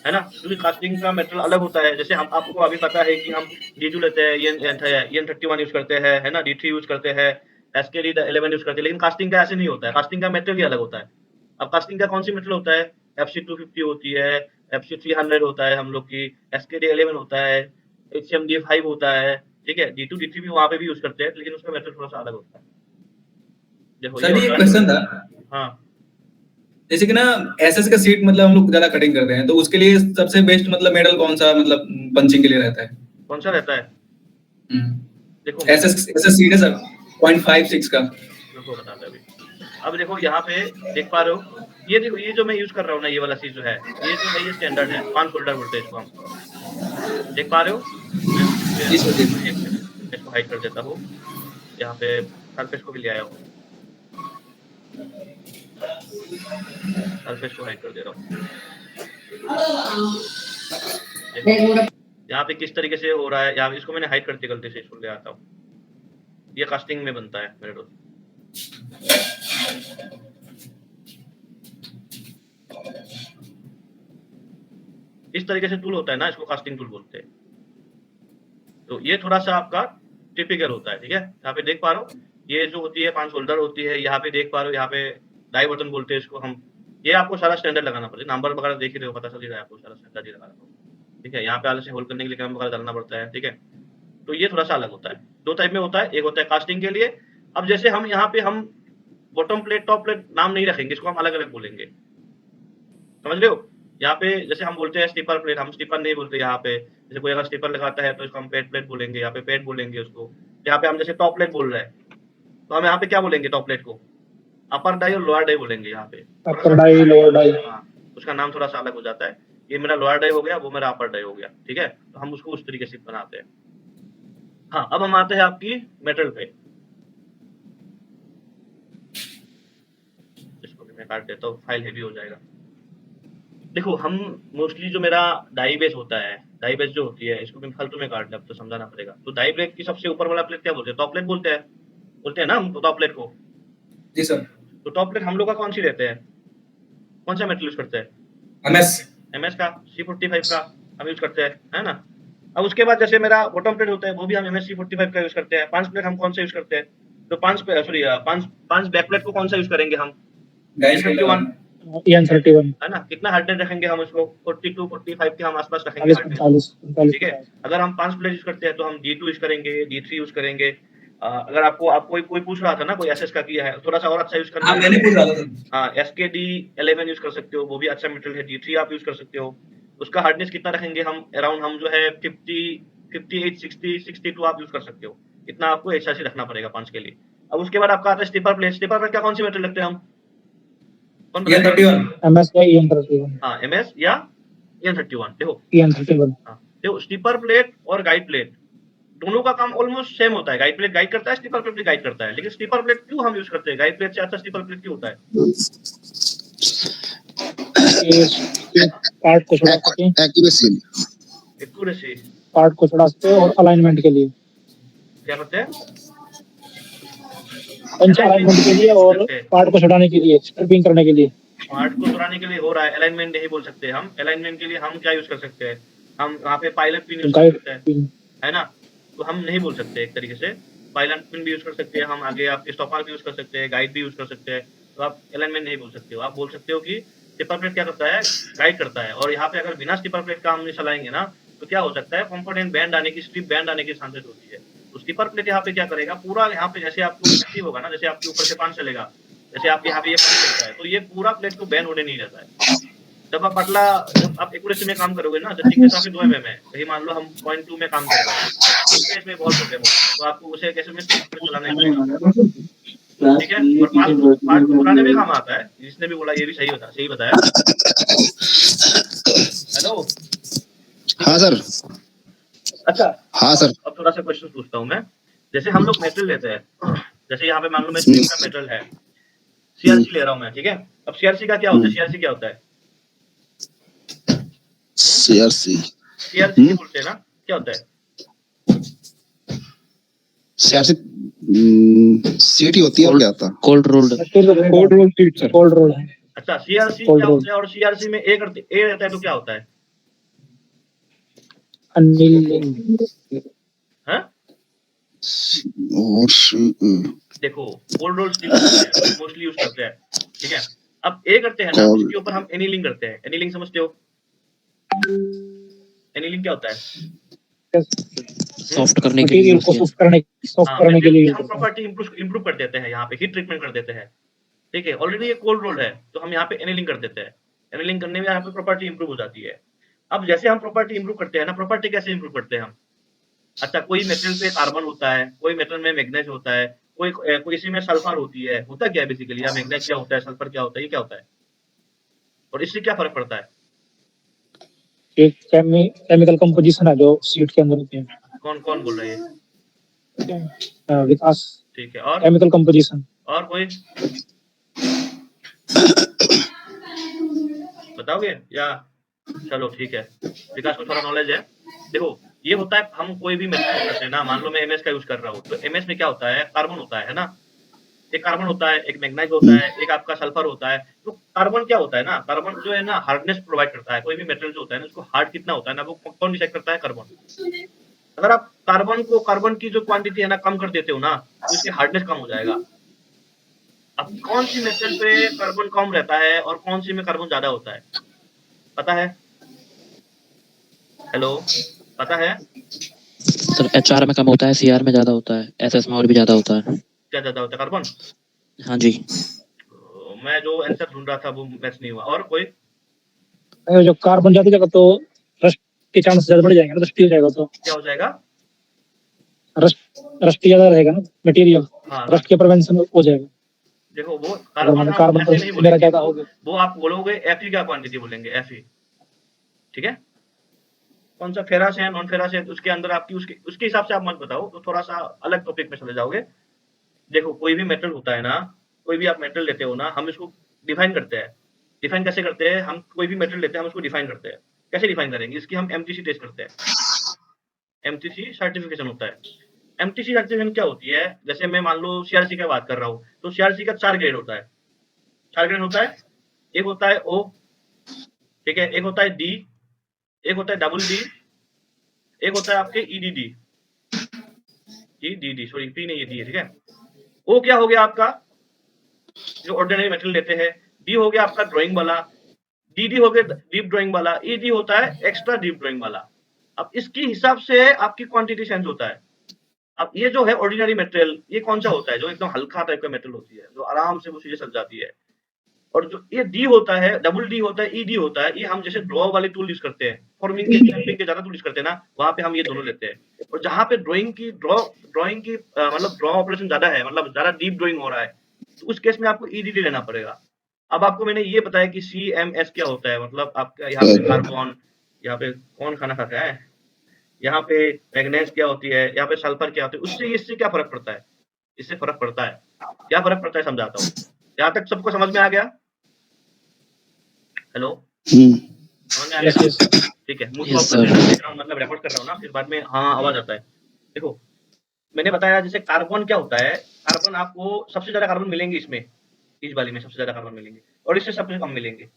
है ना, क्योंकि कास्टिंग का मेटेरियल अलग होता है। जैसे हम आपको अभी पता है कि हम D2 लेते हैं, EN31 यूज करते हैं, है ना, D3 यूज करते हैं, SKD11 यूज करते हैं, लेकिन कास्टिंग का ऐसे नहीं होता है। कास्टिंग का मेटेरियल ही अलग होता है। अब कास्टिंग का कौन सी मेटेरियल होता है? FC250 होती है, FC300 होता है हम लोग की, SKD11 होता है, HMD5 होता है, ठीक है। D2 D3 भी वहाँ पे भी यूज करते हैं, लेकिन उसका मेटेरियल थोड़ा सा अलग होता है। देखो ये सर ये होता है, क्वेश्चन था, हाँ जैसे कि ना एसएस का सीट मतलब हम लोग ज्यादा कटिंग करते हैं, तो उसके लिए सबसे बेस्ट मतलब मेटल कौन सा मतलब पंचिंग के लिए रहता है? कौन सा रहता है? देखो एसएस एसएस सीट है सर 0.56 का। देखो बताते अभी। अब देखो यहाँ पे देख पा रहे हो, ये देखो, ये जो मैं यूज कर रहा हूँ ना, ये वाला चीज जो है, ये जो है ये स्टैंडर्ड है, 5 फोल्डर बोलते हैं इसको हम, देख पा रहे हो। जी सर जी। एक मिनट इसको हाइड कर देता हूँ, यहाँ पे सरफेस को भी ले आया हूँ, सरफेस को हाइड कर दे रहा हूँ। देखो यहाँ पे किस तरीके से हो रहा है, यहाँ पे इसको मैंने हाइड करती गलती से, इसको ले आता हूँ। ये कास्टिंग में बनता है मेरे दोस्त। इस तरीके से टूल होता है ना, इसको कास्टिंग टूल बोलते हैं। तो ये थोड़ा सा आपका टिपिकल होता है, ठीक है। यहाँ पे देख पा रहे हो, ये जो होती है 5 होल्डर होती है, यहाँ पे देख पा रहे हो, यहाँ पे डाई बटन बोलते हैं इसको हम। ये आपको सारा स्टैंडर्ड लगाना पड़ेगा, नंबर वगैरह देख ही रहे हो, पता चल ही रहा है आपको, सारा स्टैंडर्ड ही लगाना पड़ेगा, ठीक है। यहाँ पे आगे से होल्ड करने के लिए कैम वगैरह डालना पड़ता है, ठीक है। तो ये थोड़ा सा अलग होता है, दो टाइप में होता है। एक होता है कास्टिंग के लिए। अब जैसे हम यहाँ पे हम बॉटम प्लेट टॉप प्लेट नाम नहीं रखेंगे, इसको हम अलग अलग बोलेंगे, समझ रहे हो। यहाँ पे जैसे हम बोलते हैं स्टिपर प्लेट, हम स्टिपर नहीं बोलते यहाँ पे। जैसे कोई अगर स्टिपर लगाता है तो इसको हम पेड प्लेट बोलेंगे, यहाँ पे पेड बोलेंगे उसको। यहाँ पे हम जैसे टॉप प्लेट बोल रहे हैं, तो हम यहाँ पे क्या बोलेंगे टॉप प्लेट को? अपर डाई और लोअर डाई बोलेंगे यहाँ पे। अपर डाई लोअर डाई। हाँ, उसका नाम थोड़ा सा अलग हो जाता है। ये मेरा लोअर डाई हो गया, वो मेरा अपर डाई हो गया, ठीक है? तो हम उसको उस तरीके से बनाते हैं। हाँ, अब हम आते हैं आपकी मेटल पे। इसको भी मैं काट देता हूँ, फाइल हेवी हो जाएगा। देखो, हम मोस्टली जो मेरा डाई बेस होता है, डाई बेस जो होती है, इसको भी फालतू में काट ले, अब तो समझाना पड़ेगा। तो डाई प्लेट की सबसे ऊपर वाला प्लेट क्या बोलते हैं? टॉप प्लेट बोलते हैं ना हम टॉप प्लेट को। जी सर। तो टॉप प्लेट हम लोग का कौन सी रहते हैं? कौन सा मेटल यूज करते हैं? एमएस का C45 का हम यूज करते हैं, है ना? अब उसके बाद जैसे मेरा बॉटम प्लेट होता है, वो भी हम MS C45 का यूज करते हैं। 5 प्लेट हम कौन सा यूज करते हैं? तो 5 बैक प्लेट को कौन सा यूज करेंगे हम? E51, EN31 है ना? कितना हार्डनेस रखेंगे हम उसको? 42 45 के हम आसपास रखेंगे 40 हार्डनेस, 45 ठीक है? अगर हम 5 प्लेट यूज करते हैं तो हम D2 यूज करेंगे, D3 यूज करेंगे। अगर आपको कोई पूछ रहा था ना, कोई SS का किया है, थोड़ा सा और अच्छा यूज करना हाँ, है, मैंने पूछ रहा था सर। हाँ, SKD11 यूज कर सकते हो, वो भी अच्छा मेटल है। D3 आप यूज कर सकते हो। उसका हार्डनेस कितना रखेंगे हम? अराउंड हम जो है 50 58 60 62 आप यूज कर सकते हो। इतना आपको HRC रखना पड़ेगा 5 के लिए। अब उसके बाद आपका आता है स्टिपर प्लेट। स्टिपर प्लेट का कौन सी मेटल रखते हैं हम? कौन बताएगा? EN31 MS या EN31 हाँ, MS या EN31। देखो, EN31 हाँ, देखो स्टिपर प्लेट और गाइड प्लेट दोनों का काम ऑलमोस्ट सेम होता है। गाइड प्लेट गाइड करता है, स्टिपर प्लेट भी गाइड करता है। लेकिन स्टिपर प्लेट क्यों हम यूज करते हैं? गाइड प्लेट से अच्छा स्टिपर प्लेट क्यों होता है? ये पार्ट को छुड़ा सके, एक्यूरेसी। एक्यूरेसी पार्ट को छुड़ा सके और अलाइनमेंट के लिए, क्या करते हैं? पंच अलाइनमेंट के लिए और पार्ट को छुड़ाने के लिए, स्ट्रिपिंग करने के लिए। पार्ट को चुराने के लिए हो रहा है, अलाइनमेंट नहीं बोल सकते हम। अलाइनमेंट के लिए हम क्या यूज कर सकते हैं? हम वहाँ पे पायलट पिन यूज कर गाइड सकते हैं, पिन। है ना? तो हम नहीं बोल सकते एक तरीके से। पायलट पिन भी यूज कर सकते हैं हम, आगे आपके स्टॉपर भी यूज कर सकते हैं, गाइड भी यूज कर सकते हैं। तो आप अलाइनमेंट नहीं बोल सकते हो। आप बोल सकते हो कि स्टिपर प्लेट क्या करता है? गाइड करता है। और यहाँ पे अगर बिना स्टिपर प्लेट का हम चलाएंगे ना, तो क्या हो सकता है? कंपोनेंट बैंड आने की, स्ट्रिप बैंड आने की चांसेस होती है। तो स्टिपर प्लेट यहाँ पे क्या करेगा? पूरा यहाँ पे जैसे आपको एक्टिव होगा ना, जैसे आपके ऊपर से पान चलेगा, जैसे आपके यहाँ पे ये पान चलता है, तो ये पूरा प्लेट को बैन होने नहीं देता है। जब आप एक्यूरेसी में काम करोगे ना, जब थिकनेस आपकी 2 mm है, कहीं मान लो हम 0.2 में काम कर रहे हैं, तो उस केस में बहुत प्रॉब्लम हो, तो आपको उसे कैसे में चलाना ही पड़ेगा, ठीक है? और पार्ट को चलाने में काम आता है। जिसने भी बोला ये भी सही बताया। हेलो, हाँ सर। अच्छा, हाँ सर। अब थोड़ा सा क्वेश्चन पूछता हूँ मैं। जैसे हम लोग मेटल लेते हैं, जैसे यहाँ पे मान लो मैं स्टील का मेटल है, CRC ले रहा हूँ मैं, ठीक है? अब CRC का क्या होता है? CRC क्या होता है? CRC CRC बोलते हैं ना, क्या होता है? CRC सीटी होती है और क्या होता है? Cold rolled cold roll sheet sir, cold roll है। अच्छा, CRC Cold क्या roll। होता है? और CRC में A रहता है तो क्या होता है? अनिलिंग। हाँ? और देखो, cold role steel mostly use करते हैं, ठीक है? अब A करते हैं ना, Cold- उसके ऊपर हम एनीलिंग करते हैं। एनीलिंग समझते हो? एनीलिंग क्या होता है? सॉफ्ट करने के लिए मटेरियल को सॉफ्ट करने हाँ, के लिए यूज हम करते हैं। प्रॉपर्टी इंप्रूव कर देते हैं, यहाँ पे हीट ट्रीटमेंट कर देते हैं, ठीक है? ऑलरेडी ये कोल्ड रोल है, तो हम यहाँ पे एनीलिंग कर देते हैं। एनीलिंग करने में यहाँ पे प्रॉपर्टी इंप्रूव हो जाती है। अब जैसे हम प्रॉपर्टी इंप्रूव करते हैं ना, प्रॉपर्टी कैसे इंप्रूव करते हैं हम? अच्छा, कोई मेटल पे कार्बन होता है, कोई मेटल में मैग्नेज होता है, कोई इसी में सल्फर होती है। होता क्या है बेसिकली? या मैग्नेज क्या होता है, सल्फर क्या होता है, ये क्या होता है? और इससे क्या फर्क पड़ता है? एक केमिकल कंपोजिशन है जो शीट के अंदर होती है। कौन बोल रहा है ये? विकास, ठीक है, और केमिकल कंपोजिशन। और कोई बताओगे या? चलो ठीक है, विकास को थोड़ा नॉलेज है। देखो, ये होता है, हम कोई भी मेटल यूज करते हैं ना, मान लो मैं MS का यूज कर रहा हूँ, तो MS में क्या होता है? कार्बन होता है ना? एक कार्बन होता है, एक मैग्नेज होता है, एक आपका सल्फर होता है। तो कार्बन क्या होता है ना, कार्बन जो है ना हार्डनेस प्रोवाइड करता है। कोई भी मेटल जो होता है ना, उसको हार्ड कितना होता है ना, वो कौन डिसाइड करता है? कार्बन। अगर आप कार्बन की जो क्वांटिटी है ना कम कर देते हो ना, तो इसकी हार्डनेस कम हो जाएगा। अब कौन सी मेटल पे कार्बन कम रहता है और कौन सी में कार्बन ज्यादा होता है, पता है? हेलो, पता है? सर HR में कम होता है, CR में ज्यादा होता है, SS में और भी ज्यादा होता है। क्या ज्यादा होता है? कार्बन। हाँ जी। मैं जो आंसर ढूंढ रहा था वो मैच नहीं हुआ। और कोई? अगर जो कार्बन जाती जगह तो रस्ट के चांस ज्यादा बढ़ जाएंगे ना, रस्टी हो जाएगा तो क्या हो जाएगा? रस्टी ज्यादा रहेगा ना मटेरियल, हाँ, रस्ट के प्रिवेंशन हो जाएगा। देखो वो अगर कार्बन मान आप कार्बन ऐसे नहीं मेरा बोलेंगे, ज्यादा हो गया वो आप बोलोगे Fe का क्वांटिटी बोलेंगे, Fe, ठीक है? कौन सा फेरस है, नॉन फेरस है, उसके अंदर आपकी उसके हिसाब से आप मत बताओ, तो थोड़ा सा अलग टॉपिक में चले जाओगे। देखो कोई भी मेटल होता है ना, कोई भी आप मेटल लेते हो ना, हम इसको डिफाइन करते हैं। डिफाइन कैसे करते हैं? हम कोई भी मेटल लेते हैं, हम उसको डिफाइन करते हैं। कैसे डिफाइन करेंगे? इसकी हम एमटीसी टेस्ट करते हैं। एमटीसी सर्टिफिकेशन होता है। एमटीसी सर्टिफिकेशन क्या होती है? जैसे मैं मान लो सीआरसी की बात कर रहा हूँ, तो सीआरसी का 4 ग्रेड होता है। 4 ग्रेड होता है। एक होता है ओ, ठीक है, एक होता है डी, एक होता है डबल डी, एक होता है आपके ईडीडी, डी सॉरी पी नहीं है, डी है, ठीक है। ओ क्या हो गया आपका, जो ऑर्डिनरी मेटेरियल लेते हैं। डी हो गया आपका ड्राइंग वाला, डीडी हो गया डीप ड्राइंग वाला, ईडी होता है एक्स्ट्रा डीप ड्राइंग वाला। अब इसकी हिसाब से आपकी क्वांटिटी चेंज होता है। अब ये जो है ऑर्डिनरी मटेरियल, ये कौन सा होता है? जो एकदम हल्का टाइप का मेटल होती है, जो आराम से वो चीजें चल जाती है। और जो ये डी होता है, डबल डी होता है, ईडी होता है, ये हम जैसे ड्रॉ वाले टूल यूज करते हैं, फॉर्मिंग के स्टैंपिंग के ज्यादा टूल यूज करते हैं ना, वहां पे हम ये दोनों लेते हैं। और जहां पे ड्राइंग की मतलब ड्रॉ ऑपरेशन ज्यादा है, मतलब ज्यादा डीप ड्राइंग हो रहा है, तो उस केस में आपको ईडीडी लेना पड़ेगा। अब आपको मैंने ये बताया कि CMS क्या होता है, मतलब आपका यहाँ पे कार्बन, यहाँ पे कौन खाना खाता है, यहाँ पे मैग्नीज क्या होती है, यहाँ पे सल्फर क्या होती है, उससे इससे क्या फर्क पड़ता है? इससे फर्क पड़ता है, क्या फर्क पड़ता है समझाता हूँ। यहाँ तक सबको समझ में आ गया? हेलो, समझ में आ यस गया? यस ठीक है, मुझ Yes, को sir. बैकग्राउंड मतलब रिकॉर्ड कर रहा हूँ ना, फिर बाद में हाँ आवाज आता है। देखो मैंने बताया जैसे कार्बन क्या होता है, कार्बन आपको सबसे ज्यादा कार्बन मिलेंगे इसमें, इस वाली में सबसे ज्यादा कार्बन मिलेंगे, और इससे सबसे कम मिलेंगे।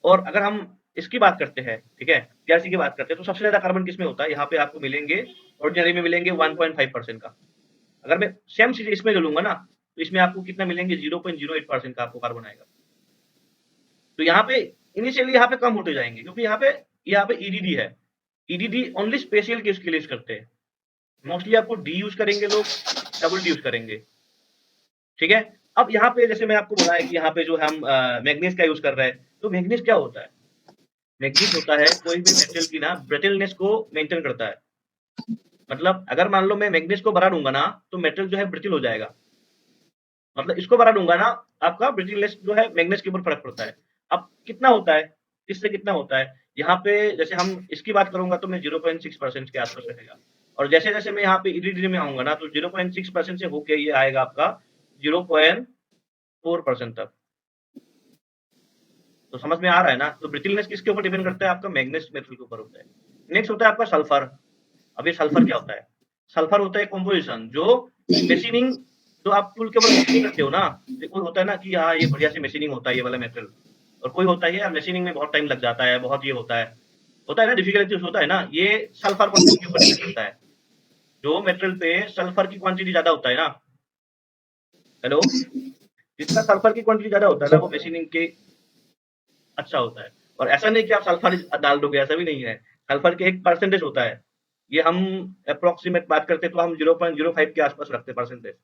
और अगर हम इसकी बात करते हैं, ठीक है, सीआरसी की बात करते हैं, तो सबसे ज्यादा कार्बन किसमें होता है? यहाँ पे आपको मिलेंगे, ऑर्डिनरी में मिलेंगे 1.5% का। अगर मैं सेम चीज इसमें ले लूंगा ना, तो इसमें आपको कितना मिलेंगे? 0.08% का आपको कार्बन आएगा। तो यहाँ पे इनिशियली यहाँ पे कम होते जाएंगे, क्योंकि यहाँ पे ईडीडी है। ईडीडी ओनली स्पेशल केस के लिए यूज करते हैं। मोस्टली आपको डी यूज करेंगे लोग, डबल डी यूज करेंगे, ठीक है। अब यहाँ पे जैसे मैं आपको बोला है कि यहाँ पे जो हम मैग्नीज का यूज कर रहे हैं, तो मैग्नीज क्या होता है? मैग्नीज होता है कोई भी मेटल की ना ब्रिटलनेस को मेंटेन करता है। मतलब अगर मान लो मैं मैग्नीज को बढ़ा दूंगा ना, तो मेटल जो है ब्रिटल हो जाएगा। मतलब इसको बढ़ा दूंगा ना, आपका ब्रिटलनेस जो है मैग्नीज के ऊपर फर्क पड़ता है। अब कितना होता है, इससे कितना होता है? यहाँ पे जैसे हम इसकी बात करूंगा तो मैं 0.6% के आसपास रहेगा। और जैसे जैसे मैं यहाँ पे ईडीडी में आऊंगा ना, तो 0.6% से होके ये आएगा आपका 0.4% तक। तो समझ में आ रहा है ना? तो ब्रिटलनेस किसके ऊपर डिपेंड करता है? आपका मैग्नीज मेटल के ऊपर होता है। नेक्स्ट होता है आपका सल्फर। अब ये सल्फर क्या होता है? सल्फर होता है कंपोजिशन, जो मशीनिंग, जो आप टूल के ऊपर मशीनिंग करते हो ना, कोई होता है ना कि हाँ ये बढ़िया से मशीनिंग होता है ये वाला मेटल, और कोई होता है यार मशीनिंग में बहुत टाइम लग जाता है, बहुत ये होता है ना, डिफिकल्टीज होता है ना, ये सल्फर क्वांटिटी के ऊपर डिपेंड करता है। जो मेटल पे सल्फर की क्वांटिटी ज्यादा होता है ना, हेलो, जितना सल्फर की क्वांटिटी ज्यादा होता है ना, वो मशीनिंग के अच्छा होता है। और ऐसा नहीं कि आप सल्फर डाल दोगे, ऐसा भी नहीं है। सल्फर के एक परसेंटेज होता है, ये हम अप्रोक्सीमेट बात करते हैं तो हम 0.05 के आसपास रखते हैं परसेंटेज।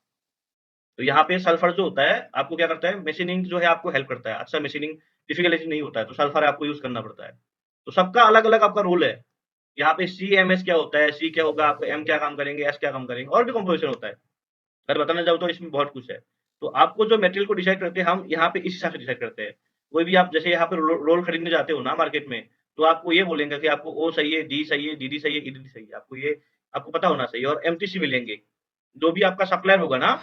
तो यहाँ पे सल्फर जो होता है आपको क्या करता है, मशीनिंग जो है आपको हेल्प करता है। अच्छा मशीनिंग डिफिकल्टी नहीं होता है, तो सल्फर आपको यूज करना पड़ता है। तो सबका अलग अलग आपका रोल है। यहाँ पे CMS क्या होता है, सी क्या होगा, आपको M क्या काम करेंगे, S क्या काम करेंगे, और भी कंपोजिशन होता है। अगर बताना चाहूँ तो इसमें बहुत कुछ है। तो आपको जो मटेरियल को डिसाइड करते हैं हम यहाँ पे इस हिसाब से डिसाइड करते हैं। कोई भी आप जैसे यहाँ पे रोल खरीदने जाते हो ना मार्केट में, तो आपको ये बोलेंगे कि आपको O सही है, D सही है, DD सही है, EDD सही है। आपको ये आपको पता होना चाहिए। और MTC मिलेंगे, जो भी आपका सप्लायर होगा ना,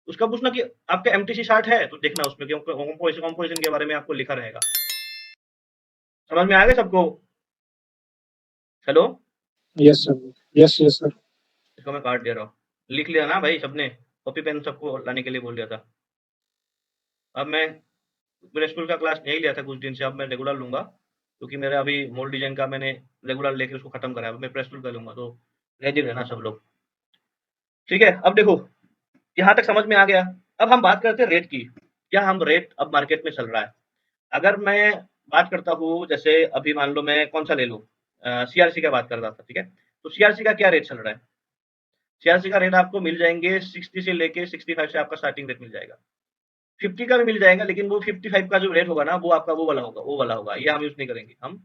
उसका पूछना कि आपका MTC चार्ट है, तो देखना उसमें कंपोजिशन के बारे में आपको लिखा रहेगा। समझ में आ गया सबको? Hello, yes sir, yes yes sir. इसको मैं काट दे रहा हूँ। लिख लिया ना भाई सबने? कॉपी पेन सबको लाने के लिए बोल दिया था। अब मैं मेरे स्कूल का क्लास नहीं लिया था कुछ दिन से, अब मैं रेगुलर लूंगा, क्योंकि मेरा अभी मोल्ड डिजाइन का मैंने रेगुलर लेके उसको खत्म करा है। अब मैं प्रेस टूल का लूंगा, तो रेडी रहना सब लोग, ठीक है। अब देखो यहाँ तक समझ में आ गया। अब हम बात करते हैं रेट की। क्या हम रेट अब मार्केट में चल रहा है? अगर मैं बात करता हूँ, जैसे अभी मान लो मैं कौन सा ले लूँ, CRC का बात कर रहा था, ठीक है। तो CRC का क्या रेट चल रहा है? CRC का रेट आपको मिल जाएंगे 60 से लेके 65 से आपका स्टार्टिंग रेट मिल जाएगा। 50 का भी मिल जाएगा, लेकिन वो 55 का जो रेट होगा ना, वो आपका वो वाला होगा। ये हम यूज़ नहीं करेंगे। हम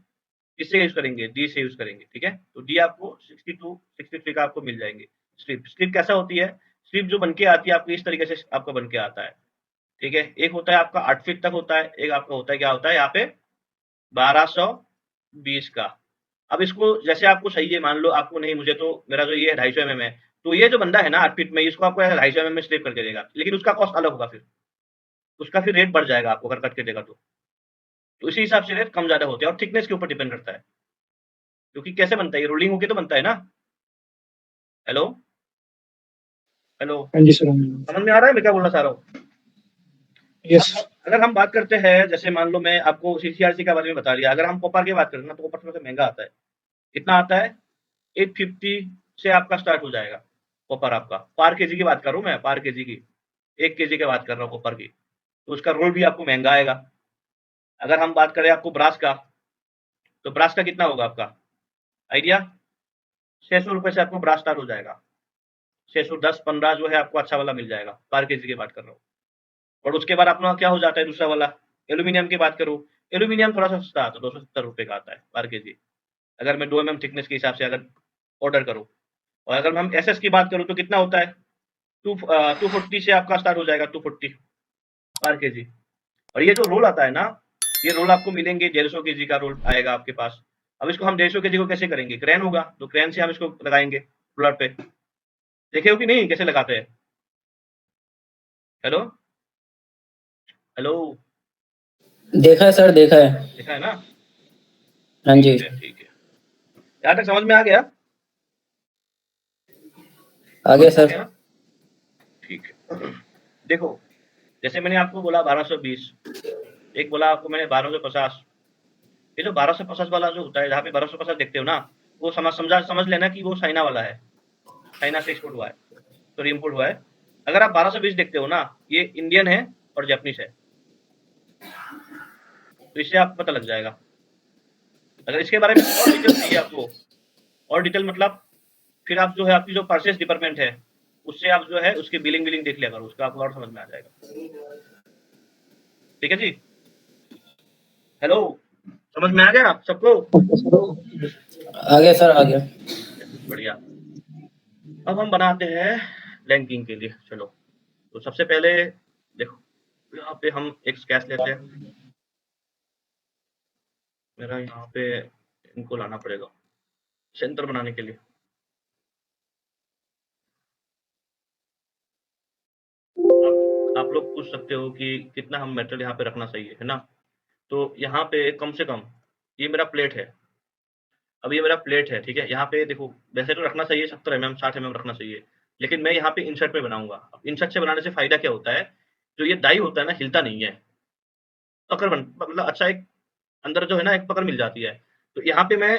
किससे यूज़ करेंगे? डी से यूज़ करेंगे, ठीक है? तो डी आपको 62, 63 का आपको मिल जाएंगे। स्ट्रिप कैसा होती है? स्ट्रिप जो बन के आती है आपकी, इस तरीके से आपका बन के आता है, ठीक है? एक होता है आपका 8 फीट तक होता है, एक आपका होता है, क्या होता है यहाँ पे, 1220 का। अब इसको जैसे आपको चाहिए, मान लो आपको नहीं, मुझे तो मेरा जो ये 250 mm है, तो ये जो बंदा है ना 8 फीट में, इसको आपको 250 mm में स्लिप करके देगा, लेकिन उसका कॉस्ट अलग होगा, फिर उसका फिर रेट बढ़ जाएगा आपको अगर कट के देगा तो इसी हिसाब से रेट कम ज्यादा होते हैं, और थिकनेस के ऊपर डिपेंड करता है, क्योंकि कैसे बनता है ये, रोलिंग होके तो बनता है ना। हेलो हेलो, हाँ जी सर, हाँ जी। समझ में आ रहा है मैं क्या बोलना चाह रहा हूँ? यस। अगर हम बात करते हैं, जैसे मान लो मैं आपको सीसीआरसी के बारे में बता दिया, अगर हम कॉपर की बात करें ना, तो कॉपर थोड़ा सा महंगा आता है। कितना आता है? 850 से आपका स्टार्ट हो जाएगा कॉपर आपका। पार केजी की बात कर रहा हूँ मैं, पार केजी की, 1 केजी की बात कर रहा हूँ कॉपर की, तो उसका रोल भी आपको महंगा आएगा। अगर हम बात करें आपको ब्रास का, तो ब्रास का कितना होगा आपका आइडिया? 600 रुपए से आपको ब्रास स्टार्ट हो जाएगा। 610-15 जो है आपको अच्छा वाला मिल जाएगा, पार केजी की बात कर रहा हूँ। और उसके बाद अपना क्या हो जाता है दूसरा वाला, एल्यूमिनियम की बात करूँ, एल्यूमिनियम थोड़ा सा सस्ता आता है, 270 रुपए का आता है पार केजी, अगर मैं 2 mm थिकनेस के हिसाब से अगर ऑर्डर करूँ। और अगर हम एसएस की बात करूँ तो कितना होता है, 240 से आपका स्टार्ट हो जाएगा, 240 पर केजी। और ये जो रोल आता है ना, ये रोल आपको मिलेंगे 150 केजी का रोल आएगा आपके पास। अब इसको हम 150 केजी को कैसे करेंगे? क्रेन होगा, तो क्रेन से हम इसको लगाएंगे रोलर पे। देखे हो कि नहीं कैसे लगाते हैं? हेलो हेलो, देखा है सर, देखा है। देखा है ना? हाँ जी। ठीक है, यहाँ तक समझ में आ गया? आगे समझ में आ सर। गया? ठीक है। देखो, जैसे मैंने आपको बोला 1220, एक बोला आपको मैंने 1250। ये जो 1250 वाला जो होता है, जहाँ पे 1250 देखते हो ना, वो समझ लेना कि वो चाइना वाला है, चाइना से एक्सपोर्ट हुआ है, तो इम्पोर्ट हुआ है। अगर आप 1220 देखते हो ना, ये इंडियन है और जापानीज है, तो इससे आपको पता लग जाएगा। अगर इसके बारे में और डिटेल चाहिए आपको, और डिटेल मतलब, फिर आप जो है आपकी जो परचेस डिपार्टमेंट है, उससे आप जो है उसकी बिलिंग देख लिया करो, उसका आपको और समझ में आ जाएगा। ठीक है जी? हेलो, समझ में आ गया आप सबको? Okay sir. आगे सर, आगे। बढ़िया। अब हम बनाते हैं लैंकिंग के लिए। चलो, तो सबसे पहले देखो, यहाँ पे हम एक स्केच लेते हैं। मेरा यहाँ पे इनको लाना पड़ेगा सेंटर बनाने के लिए। आप लोग पूछ सकते हो कि कितना हम मेटल यहाँ पे रखना चाहिए, है ना? तो यहाँ पे कम से कम, ये मेरा प्लेट है, अब ये मेरा प्लेट है, ठीक है? यहाँ पे देखो, वैसे तो रखना चाहिए 70 mm 60 mm रखना चाहिए, लेकिन मैं यहाँ पे इंसर्ट में बनाऊंगा। अब इंसर्ट से बनाने से फायदा क्या होता है, जो ये डाई होता है ना, हिलता नहीं है, पकड़ मतलब अच्छा एक अंदर जो है ना एक पकड़ मिल जाती है। तो यहाँ पे मैं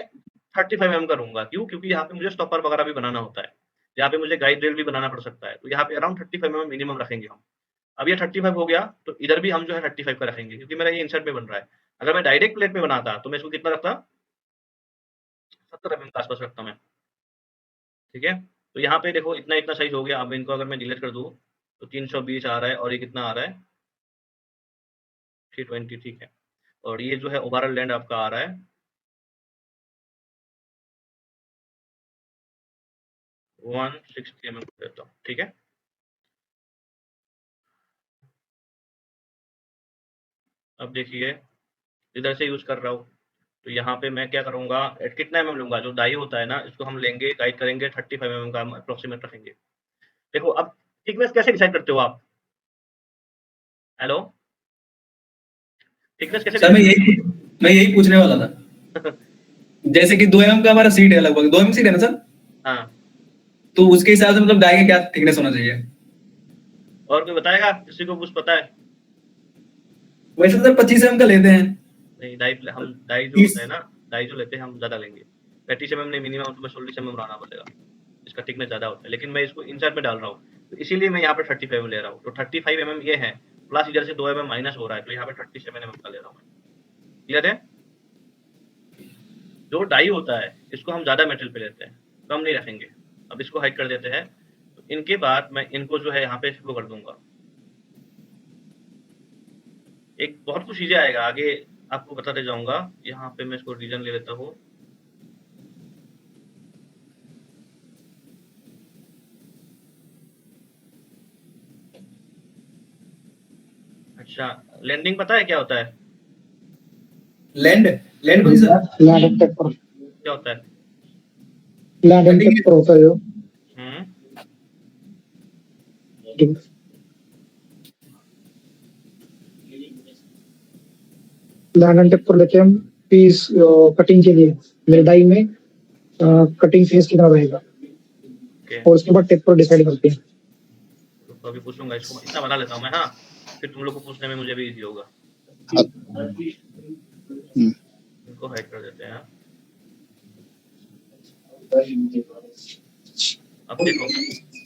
35 mm करूंगा, क्यों? क्योंकि यहाँ पे मुझे स्टॉपर वगैरह भी बनाना होता है, यहाँ पे मुझे गाइड रेल भी बनाना पड़ सकता है, तो यहाँ पे अराउंड 35 mm मिनिमम रखेंगे हम। अब ये 35 हो गया, तो इधर भी हम जो है 35 का रखेंगे, क्योंकि मेरा ये इंसर्ट में बन रहा है। अगर मैं डायरेक्ट प्लेट में बनाता तो मैं इसको कितना रखता, 70 mm के आसपास रखता मैं, ठीक है? तो यहाँ पे देखो इतना इतना साइज हो गया। अब इनको अगर मैं डिलीट कर दूँ, तो 320 आ रहा है, और ये कितना आ रहा है, 320, ठीक है। और ये जो है ओवरऑल लेंथ आपका आ रहा है 160 mm देता हूँ, ठीक है? अब देखिए, इधर से यूज कर रहा हूँ, तो यहाँ पे मैं क्या करूँगा, कितना mm लूंगा, जो डाई होता है ना, इसको हम लेंगे, गाइड करेंगे 35 mm का हम अप्रोक्सीमेट रखेंगे। देखो, अब थिकनेस कैसे डिसाइड करते हो आप? हेलो, थिकनेस कैसे सर डिसाइड मैं यही पूछने वाला था। करते हो? जैसे कि 2 mm का हमारा सीट है, लगभग 2 mm सीट है ना सर, हाँ, तो उसके हिसाब से मतलब डाई का क्या थिकनेस होना चाहिए? और कोई बताएगा? किसी को कुछ पता है? वैसे सर 25 mm का लेते हैं। नहीं, हम डाई जो 30। होता है ना, डाई जो लेते हैं हम ज्यादा लेंगे, 35 mm नहीं, मिनिमम तुम्हें 40 mm बनाना पड़ेगा, इसका थिकनेस ज्यादा होता है, लेकिन मैं इसको इंसर्ट में डाल रहा हूँ, तो इसीलिए मैं यहाँ पे 35 mm ले रहा हूँ। तो 35 mm ये है, प्लस इधर से 2 mm माइनस हो रहा है, तो यहाँ पे 37 mm का ले रहा हूँ मैं। क्लियर है? जो डाई होता है इसको हम ज्यादा मेटल पे लेते हैं, कम नहीं रखेंगे। अब इसको हाइड कर देते हैं, तो इनके बाद मैं इनको जो है यहाँ पे वो कर दूंगा, एक बहुत कुछ चीजें आएगा आगे, आपको बताते जाऊंगा। यहाँ पे मैं इसको रीजन ले लेता हूँ। अच्छा, लैंडिंग पता है क्या होता है? लैंड लैंड को सर लैंड एंड टेक पर क्या होता है? लैंड एंड टेक पर होता है जो हम्म, लैंड एंड टेक पर लेके हम पीस कटिंग के लिए मेरे डाई में कटिंग फेस कितना रहेगा ओके। और उसके बाद टेक पर डिसाइड करते हैं। तो अभी पूछूंगा, इसको इतना बना लेता हूँ मैं। हाँ, फिर तुम लोग को पूछने में मुझे भी इजी होगा। इनको हाइड कर देते हैं। अब देखो,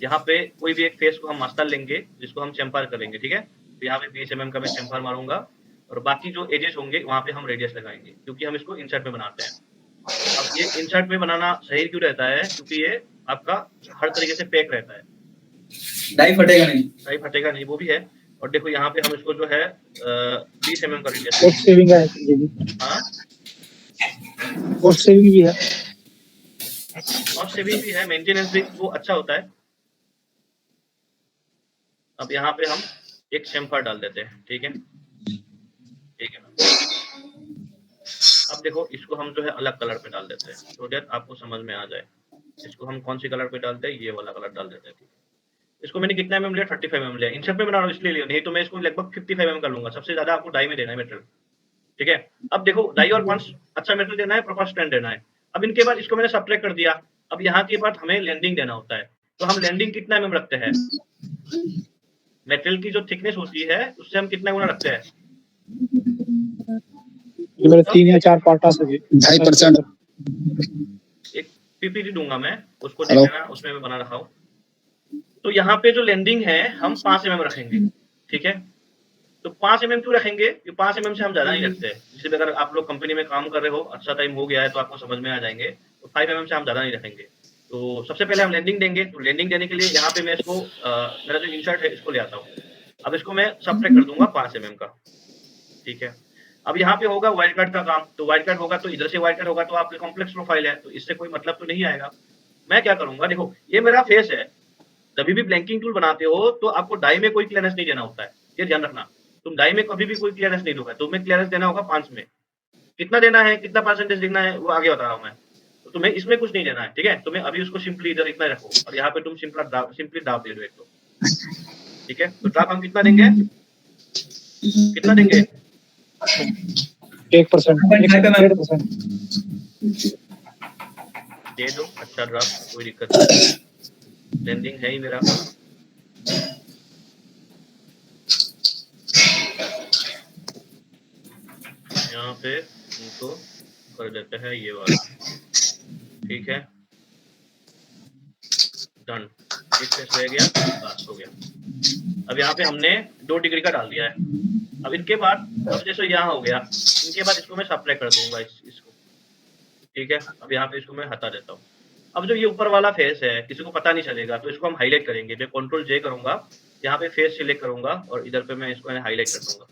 यहाँ पे कोई भी एक फेस को हम मास्टर लेंगे जिसको हम चैम्फर करेंगे, ठीक है। तो यहाँ पे 20 mm का मैं चैम्फर मारूंगा और बाकी जो एजेस होंगे वहां पे हम रेडियस लगाएंगे, क्योंकि हम इसको इंसर्ट में बनाते हैं। अब ये इंसर्ट में बनाना सही क्यों रहता है? क्योंकि ये आपका हर तरीके से पैक रहता है, डाई फटेगा नहीं। डाई फटेगा नहीं, वो भी है। और देखो यहाँ पे हम इसको जो है 20 mm का रेडियस कॉस्ट सेविंग है ये भी, हाँ, कॉस्ट सेविंग भी है। कॉस्ट सेविंग भी है, मेंटेनेंस भी वो अच्छा होता है। अब यहाँ पे हम एक चैम्फर डाल देते हैं, ठीक है, ठीक है। अब देखो, इसको हम जो है अलग कलर पे डाल देते हैं, सो दैट आपको समझ में आ जाए। इसको हम कौन सी कलर पे डालते हैं? ये वाला कलर डाल देते हैं, ठीक है। इसको मैंने कितना mm लिया? 35 mm लिया। इंसर्ट में बना रहा हूँ इसलिए लिया, नहीं तो मैं इसको लगभग 55 mm का लूंगा। सबसे ज्यादा आपको डाई में देना है मेटेरियल, ठीक है। अब देखो, डाई और पंच अच्छा मेटेरियल देना है, प्रॉपर स्ट्रेंथ देना है। अब इनके बाद इसको मैंने सब्ट्रैक्ट कर दिया। अब यहाँ के बाद हमें लैंडिंग देना होता है। तो हम लैंडिंग कितना mm रखते हैं? मेटेरियल की जो थिकनेस होती है उससे हम कितना गुना रखते हैं? ये मेरे 3 या 4 पार्ट आ सके 2.5%। एक पीपीटी दूंगा मैं, उसको देख हेलो। लेना, उसमें मैं बना रखा हूँ। तो यहाँ पे जो लैंडिंग है हम 5 mm रखेंगे, ठीक है। तो 5 mm क्यों रखेंगे? 5 mm से हम ज्यादा नहीं रखते। जैसे अगर आप लोग कंपनी में काम कर रहे हो, अच्छा टाइम हो गया है तो आपको समझ में आ जाएंगे, तो 5 mm से हम ज्यादा नहीं रखेंगे। तो सबसे पहले हम लैंडिंग देंगे। तो लैंडिंग देने के लिए यहाँ पे मैं इसको मेरा जो इंसर्ट है इसको ले आता हूँ। अब इसको मैं सब्ट्रैक्ट कर दूंगा 5 mm का, ठीक है। अब यहाँ पे होगा वाइल्ड कार्ड का काम। तो वाइल्ड कार्ड होगा तो इधर से वाइल्ड कार्ड होगा तो आपकी कॉम्प्लेक्स प्रोफाइल है, तो इससे कोई मतलब तो नहीं आएगा। मैं क्या करूंगा, देखो ये मेरा फेस है। कभी भी ब्लैंकिंग टूल बनाते हो तो आपको डाई में कोई क्लियरेंस नहीं देना होता है, ये ध्यान रखना। तुम डाई में कभी भी कोई क्लियरेंस नहीं दोगे, तुम्हें क्लियरेंस देना होगा 5 में। कितना देना है, कितना परसेंटेज देना है, वो आगे बता रहा हूँ मैं। तो तुम्हें इसमें कुछ नहीं देना है, ठीक है। तुम्हें अभी उसको सिंपली इधर इतना रखो और यहाँ पे तुम सिंपली दाब दे दो एक, तो ठीक है। तो ड्राप हम कितना देंगे, कितना देंगे? 1%, 1% दे दो, अच्छा ड्राप, कोई दिक्कत नहीं। लैंडिंग है ही मेरा। यहाँ पे इनको कर देते हैं ये वाला, ठीक है, डन। एक फेस रह गया, बस हो गया। अब यहाँ पे हमने 2 डिग्री का डाल दिया है। अब इनके बाद, अब जैसे यहाँ हो गया, इनके बाद इसको मैं सप्लाई कर दूंगा इसको, ठीक है। अब यहाँ पे इसको मैं हटा देता हूँ। अब जो ये ऊपर वाला फेस है किसी को पता नहीं चलेगा, तो इसको हम हाईलाइट करेंगे। मैं कंट्रोल जे करूंगा, यहाँ पे फेस सिलेक्ट करूंगा और इधर पे मैं इसको हाईलाइट कर दूंगा,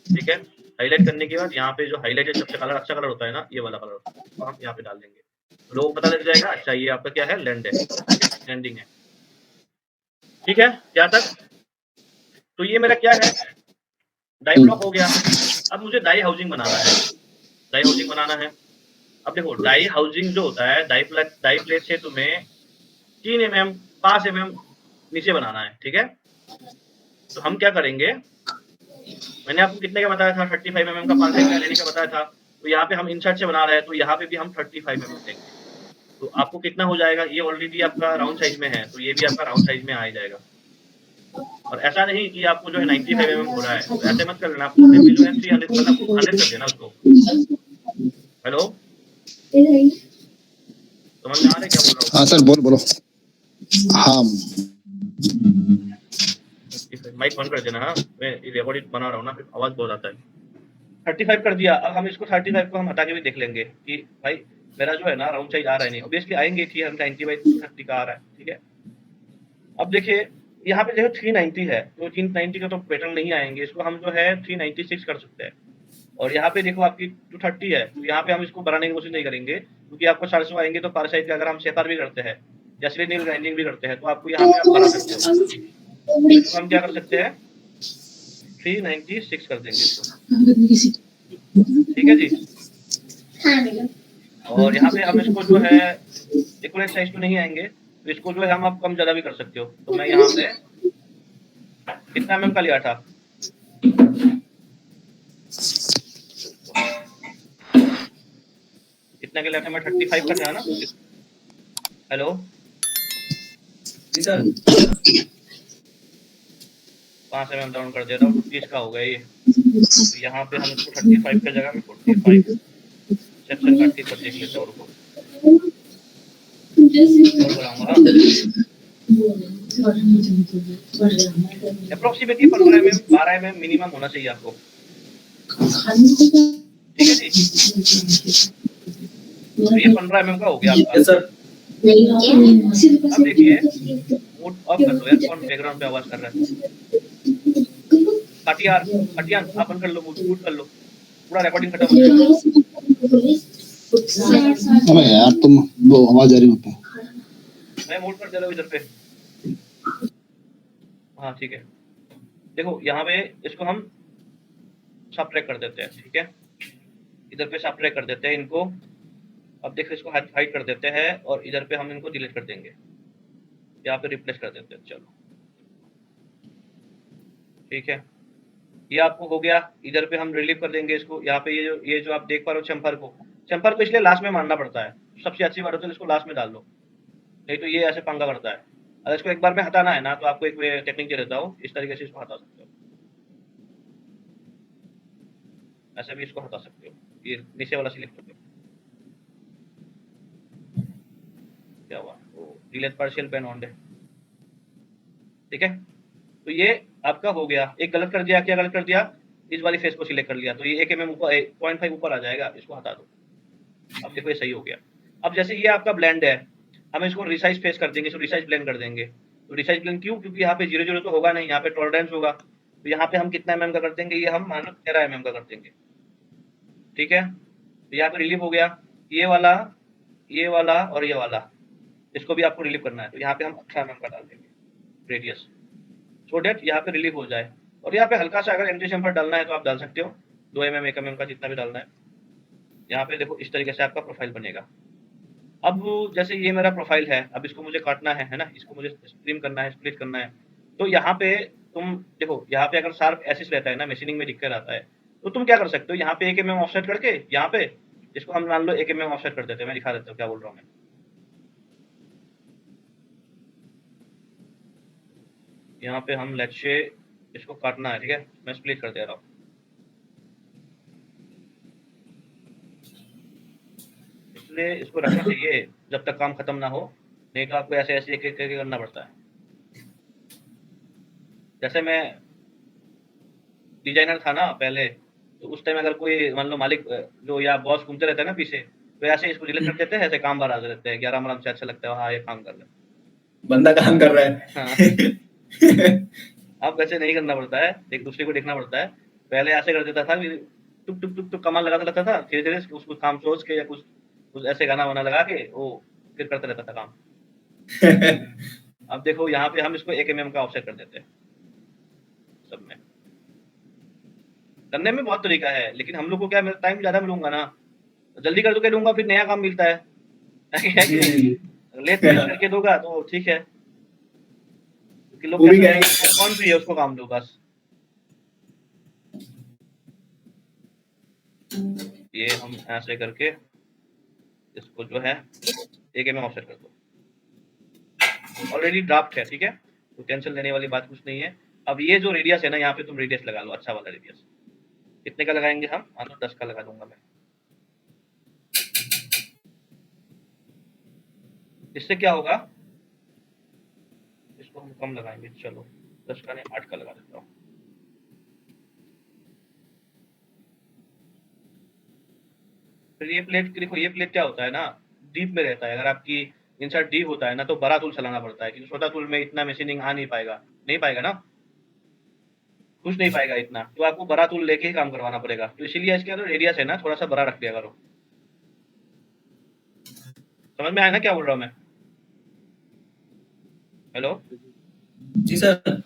ठीक है। हाईलाइट करने के बाद यहाँ पे जो हाईलाइटेड सबसे कलर अच्छा कलर होता है ना, ये वाला कलर, तो हम यहाँ पे डाल देंगे। लोगों को पता लग जाएगा, अच्छा ये आपका क्या है, लैंड है, लैंडिंग है, ठीक है। यहाँ तक तो ये मेरा क्या है, डाई ब्लॉक हो गया। अब मुझे डाई हाउसिंग बनाना है, डाई हाउसिंग बनाना है। अब देखो, डाई हाउसिंग जो होता है, डाई प्लेट से तुम्हें 3 mm 5 mm नीचे बनाना है, ठीक है। तो हम क्या करेंगे, मैंने आपको कितने का बताया था, 35 mm का 5 mm लेने का बताया था। तो यहाँ पे हम इंसर्ट से बना रहे हैं, तो यहाँ पे भी हम 35 mm लेंगे। तो आपको कितना हो जाएगा, ये ऑलरेडी आपका राउंड साइज में है, तो ये भी आपका राउंड साइज में आ जाएगा। और ऐसा नहीं कि आपको जो है 95 mm हो रहा है, तो ऐसे मत कर लेना, आपको जो है 300 मतलब 100 कर देना उसको। हेलो, समझ में आ रहा है क्या बोल रहा हूँ? हाँ सर, बोलो। हाँ, माइक बंद कर देना। हाँ, मैं रिकॉर्डिंग बना रहा हूँ ना, फिर आवाज बहुत आता है। 35 कर दिया। अब हम इसको 35 को हम हटा के भी देख लेंगे कि भाई मेरा जो है ना राउंड साइज आ रहा है नहीं। ऑब्वियसली आएंगे कि हम 90/30 का आ रहा है, ठीक है। अब देखिए, यहाँ पे जो है 390 है, तो 390 का तो पैटर्न नहीं आएंगे, इसको हम जो है 396 कर सकते हैं। और यहाँ पे देखो आपकी 230 है, तो यहाँ पे हम इसको बढ़ाने की कोशिश नहीं करेंगे, क्योंकि आपको 400 आएंगे तो पार साइड का अगर हम शेपर भी करते हैं या स्लिनिल ग्राइंडिंग भी करते हैं तो आपको यहाँ पे आप बढ़ा सकते हो। तो हम क्या कर सकते हैं, 396 कर देंगे इसको, ठीक है जी। और यहाँ पे हम इसको जो है एक्यूरेट साइज तो नहीं आएंगे, तो इसको जो है हम आप कम ज़्यादा भी कर सकते हो। तो मैं यहाँ पे कितना mm का लिया था, कितना का लिया था मैं, 35 का था ना। हेलो जी सर। 5 mm डाउन कर देता हूँ, 30 का हो गया ये। तो यहाँ पे हम इसको 35 की जगह में 45 सेक्शन काट के कर देख लेते हैं और को अप्रोक्सीमेटली 15 mm 12 mm मिनिमम होना चाहिए आपको, ठीक है जी। तो ये 15 mm का हो गया आपका। Yes sir. अब देखिए मोड ऑफ कर लो यार, कौन बैकग्राउंड पे आवाज कर रहा है। काटियान अपन कर लो, मूड कर लो, पूरा रिकॉर्डिंग खत्म हो जाएगा। अबे यार तुम वो आवाज आ रही होता है। मैं मूड कर दे रहा हूँ इधर पे। हाँ ठीक है, देखो यहाँ पे इसको हम सबट्रैक्ट कर देते हैं, ठीक है। इधर पे सबट्रैक्ट कर देते हैं इनको। अब देखो इसको हाइड कर देते हैं और इधर पे हम इनको डिलीट कर देंगे, यहाँ पे रिप्लेस कर देते हैं। चलो ठीक है, ये आपको हो गया। इधर पे हम रिलीव कर देंगे इसको। यहाँ पे ये जो आप देख पा रहे हो चैम्फर को इसलिए लास्ट में मारना पड़ता है। सबसे अच्छी बात होती है इसको लास्ट में डाल दो, नहीं तो ये ऐसे पंगा करता है। अगर इसको एक बार में हटाना है ना तो आपको एक टेक्निक दे देता हूँ, इस तरीके से इसको हटा सकते हो, ऐसे भी इसको हटा सकते हो। ये नीचे वाला सिलेक्ट कर दो, क्या हुआ, डिलीट पार्शियल बैन ऑन है, ठीक है। तो ये आपका हो गया। एक गलत कर दिया, क्या गलत कर दिया, इस वाली फेस को सिलेक्ट कर लिया, तो ये 1 mm ऊपर 0.5 ऊपर आ जाएगा, इसको हटा दो। अब देखो ये सही हो गया। अब जैसे ये आपका ब्लेंड है, हम इसको रिसाइज फेस कर देंगे, इसको रिसाइज ब्लेंड कर देंगे। तो रिसाइज ब्लेंड क्यों, क्योंकि यहाँ पे 0 तो होगा नहीं, यहाँ पे टॉलरेंस होगा। तो यहाँ पे हम कितना mm का कर देंगे, ये हम मान लो 13 mm का कर देंगे, ठीक है। तो यहाँ पे रिलीव हो गया, ये वाला और ये वाला, इसको भी आपको रिलीव करना है। तो यहाँ पे हम 18 mm का डाल देंगे रेडियस, सो डेट यहाँ पे रिलीव हो जाए। और यहाँ पे हल्का सा अगर एंटी चैम्फर डालना है तो आप डाल सकते हो, 2 mm 1 mm का जितना भी डालना है। यहाँ पे देखो इस तरीके से आपका प्रोफाइल बनेगा। अब जैसे ये मेरा प्रोफाइल है, अब इसको मुझे काटना है ना, इसको मुझे स्ट्रीम करना है, स्प्लिट करना है। तो यहाँ पे तुम देखो, यहाँ पे अगर शार्प एसिस रहता है ना, मशीनिंग में दिक्कत आता है, तो तुम क्या कर सकते हो, यहाँ पे 1 mm ऑफसेट करके यहाँ पे इसको हम मान लो 1 mm ऑफसेट कर देते हैं। मैं दिखा देता हूँ क्या बोल रहा हूँ मैं। यहाँ पे हम लेट्स से इसको काटना है, ठीक है, मैं स्प्लिट कर दे रहा हूँ। इसलिए इसको रखना चाहिए जब तक काम खत्म ना हो, नहीं तो आपको ऐसे ऐसे एक एक करके करना पड़ता है। जैसे मैं डिजाइनर था ना पहले, तो उस टाइम अगर कोई मान लो मालिक जो या बॉस घूमते रहते हैं ना पीछे, तो ऐसे इसको डिलीट कर देते हैं, ऐसे काम बढ़ा देते हैं कि आराम से अच्छा लगता है, हाँ ये काम कर रहे हैं, बंदा काम कर रहा है। हाँ। अब वैसे नहीं करना पड़ता है, एक दूसरे को देखना पड़ता है। पहले ऐसे कर देता था कि टुक टुक टुक टुक कमाल लगाता रहता था, धीरे धीरे उसको काम सोच के या कुछ कुछ ऐसे गाना वाना लगा के वो फिर करता रहता था काम। अब देखो यहाँ पे हम इसको 1 mm का ऑफसेट कर देते हैं। सब में करने में बहुत तरीका है, लेकिन हम लोग को क्या, मेरा टाइम ज्यादा मिलूंगा ना, जल्दी कर के दूंगा, फिर नया काम मिलता है, है कि नहीं? लेट करके दूंगा तो ठीक है, क्योंकि लोग वो भी कहते हैं, कहेंगे कौन सी है उसको काम दो बस। ये हम ऐसे करके इसको जो है 1 mm ऑफसेट कर दो, ऑलरेडी ड्राफ्ट है, ठीक है, तो टेंशन लेने वाली बात कुछ नहीं है। अब ये जो रेडियस है ना, यहाँ पे तुम रेडियस लगा लो, अच्छा वाला रेडियस। कितने का लगाएंगे हम, मान लो 10 का लगा दूंगा मैं। इससे क्या होगा, इसको हम कम लगाएंगे, चलो 10 का नहीं 8 का लगा देता हूँ। फिर ये प्लेट देखो, ये प्लेट क्या होता है ना, डीप में रहता है। अगर आपकी इंसर्ट डी होता है ना, तो बड़ा टूल चलाना पड़ता है, क्योंकि छोटा टूल में इतना मशीनिंग आ नहीं पाएगा ना, कुछ नहीं पाएगा इतना, तो आपको बड़ा टूल लेके ही काम करवाना पड़ेगा। तो इसीलिए इसके अंदर रेडियस है ना, थोड़ा सा बड़ा रख दिया करो। समझ में आया ना क्या बोल रहा हूँ मैं? हेलो, जी सर।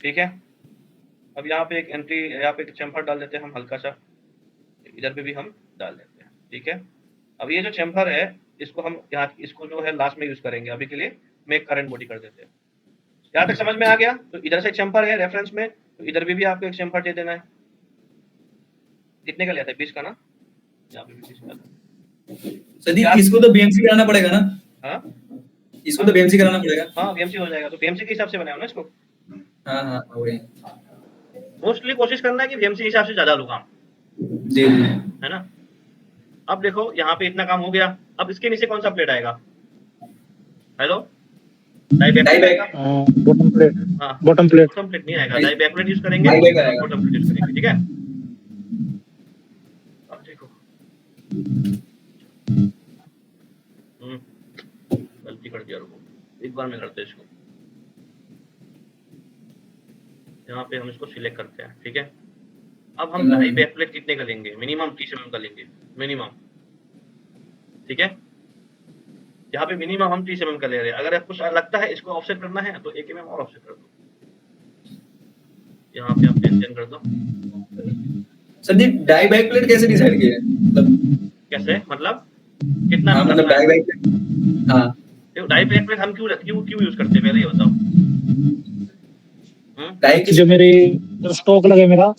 ठीक है। अब यहाँ पे एक एंट्री, यहाँ पे एक चैम्फर डाल देते हैं हम हल्का सा, इधर पे भी हम डाल देते हैं, ठीक है। अब ये जो चैम्फर है, इसको हम यहाँ, इसको जो है लास्ट में यूज करेंगे, अभी के लिए मेक करंट बॉडी कर देते हैं। यहाँ तक समझ में आ गया? तो इधर से चैम्फर है रेफरेंस में, तो इधर भी आपको एक चैम्फर दे देना है। कितने का लिया था? 20 का ना, यहाँ पे भी 20 का था। सर जी इसको तो बीएमसी कराना पड़ेगा ना? हाँ, इसको तो बीएमसी कराना पड़ेगा। हाँ बीएमसी हो जाएगा, तो बीएमसी के हिसाब से बनाया ना इसको। हाँ वही। मोस्टली कोशिश करना है कि बीएमसी के हिसाब से ज्यादा लो काम, जी है ना। अब देखो यहाँ पे इतना काम हो गया, अब इसके नीचे कौन सा प्लेट आएगा? हेलो, डाई बैक आएगा। बॉटम प्लेट, हाँ, बॉटम प्लेट बॉटम प्लेट नहीं आएगा, डाई बैक प्लेट यूज करेंगे, डाई बैक आएगा। बॉटम प्लेट यूज करेंगे, ठीक है। अब देखो, गलती कर दिया, रुको एक बार में करते हैं इसको। यहाँ पे हम इसको सिलेक्ट करते हैं, ठीक है। अब हम डाई बैक प्लेट कितने का लेंगे? मिनिमम 30 mm का लेंगे, मिनिमम, ठीक है। यहाँ पे मिनिमम हम 30 mm का ले रहे हैं। अगर आपको लगता है इसको ऑफसेट करना है तो 1 mm और ऑफसेट कर दो, यहाँ पे आप 10 कर दो। सर जी डाई बैक प्लेट कैसे डिसाइड किया है? मतलब कैसे? मतलब कितना? हाँ, मतलब डाई बैक प्लेट। हाँ, देखो डाई बैक प्लेट हम क्यों यूज करते हैं, पहले ये बताओ। डाई की जो मेरे जो स्टॉक लगे मेरा,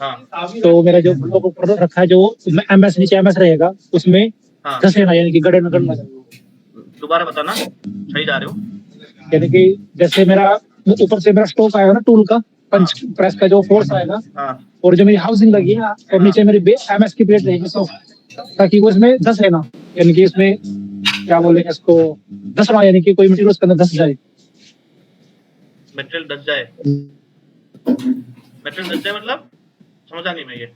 हाँ तो मेरा जो ब्लॉक ऊपर रखा है, जो एमएस नीचे एमएस रहेगा, उसमें हाँ, 10 लेना, यानी कि गड़े न गड़ना, दोबारा बताना, सही जा रहे हो। यानी कि जैसे मेरा ऊपर से मेरा स्टॉक आएगा ना टूल का, पंच प्रेस का जो फोर्स आएगा, हाँ और जो मेरी हाउसिंग लगी है ना, और नीचे मेरी एमएस की प्लेट रहेगी, तो ताकि वो इसमें 10 लेना, यानी कि इसमें क्या बोलेंगे इसको, 10 ना, यानी कि कोई मटेरियल उसके अंदर 10 जाए, मटेरियल 10 जाए। मटेरियल 10 जाए मतलब समझा नहीं मैं ये।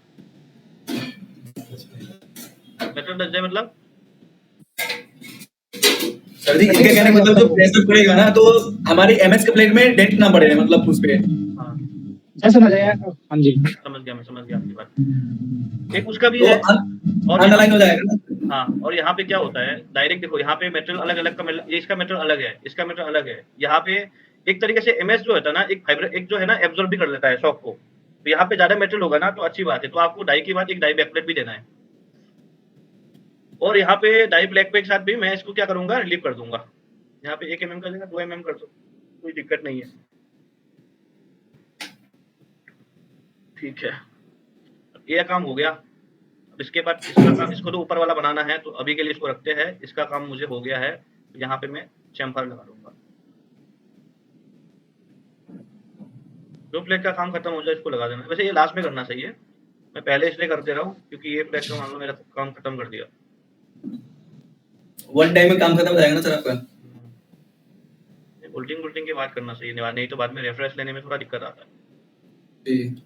मटेरियल 10 जाए मतलब? सर जी इनके कहने का मतलब जो प्रेशर पड़ेगा ना, तो हमारी एमएस के प्लेट में डेंट ना पड़े, मतलब उस पे हाँ जैसे ना जाए। हाँ जी, समझ गया, मैं समझ गया आपकी बात। एक उसका भी तो है, और अनलाइन हो जाएगा ना। हाँ, और यहाँ पे क्या होता है, डायरेक्ट देखो यहाँ पे मटेरियल अलग अलग का, ये इसका मटेरियल अलग है, इसका मटेरियल अलग है। यहाँ पे एक तरीके से एमएस जो होता है ना, एक फाइबर, एक जो है ना एब्जॉर्ब भी कर लेता है शॉक को, तो यहाँ पे ज्यादा मटेरियल होगा ना, तो अच्छी बात है। तो आपको डाई की बात, एक डाई बैकप्लेट भी देना है, और यहाँ पे डाई ब्लैक पे के साथ भी मैं इसको क्या करूंगा, रिलीव कर दूंगा। यहाँ पे 1 mm का जगह 2 mm कर दो, कोई दिक्कत नहीं है, ठीक है। ये काम हो गया। अब इसके बाद इसका काम, इसको तो ऊपर वाला बनाना है, तो अभी के लिए इसको रखते हैं, इसका काम मुझे हो गया है। यहाँ पे मैं चैम्फर लगा दूंगा, जो प्लेट का काम खत्म हो जाए इसको लगा देना। वैसे ये लास्ट में करना सही है, मैं पहले इसलिए कर दे रहा हूँ क्योंकि ये प्लेट का मान लो मेरा काम खत्म कर दिया। वन टाइम में काम खत्म हो जाएगा ना सर आपका। उल्टिंग की बात करना सही नहीं, तो बाद में रेफरेंस लेने में थोड़ा दिक्कत आता है। जी।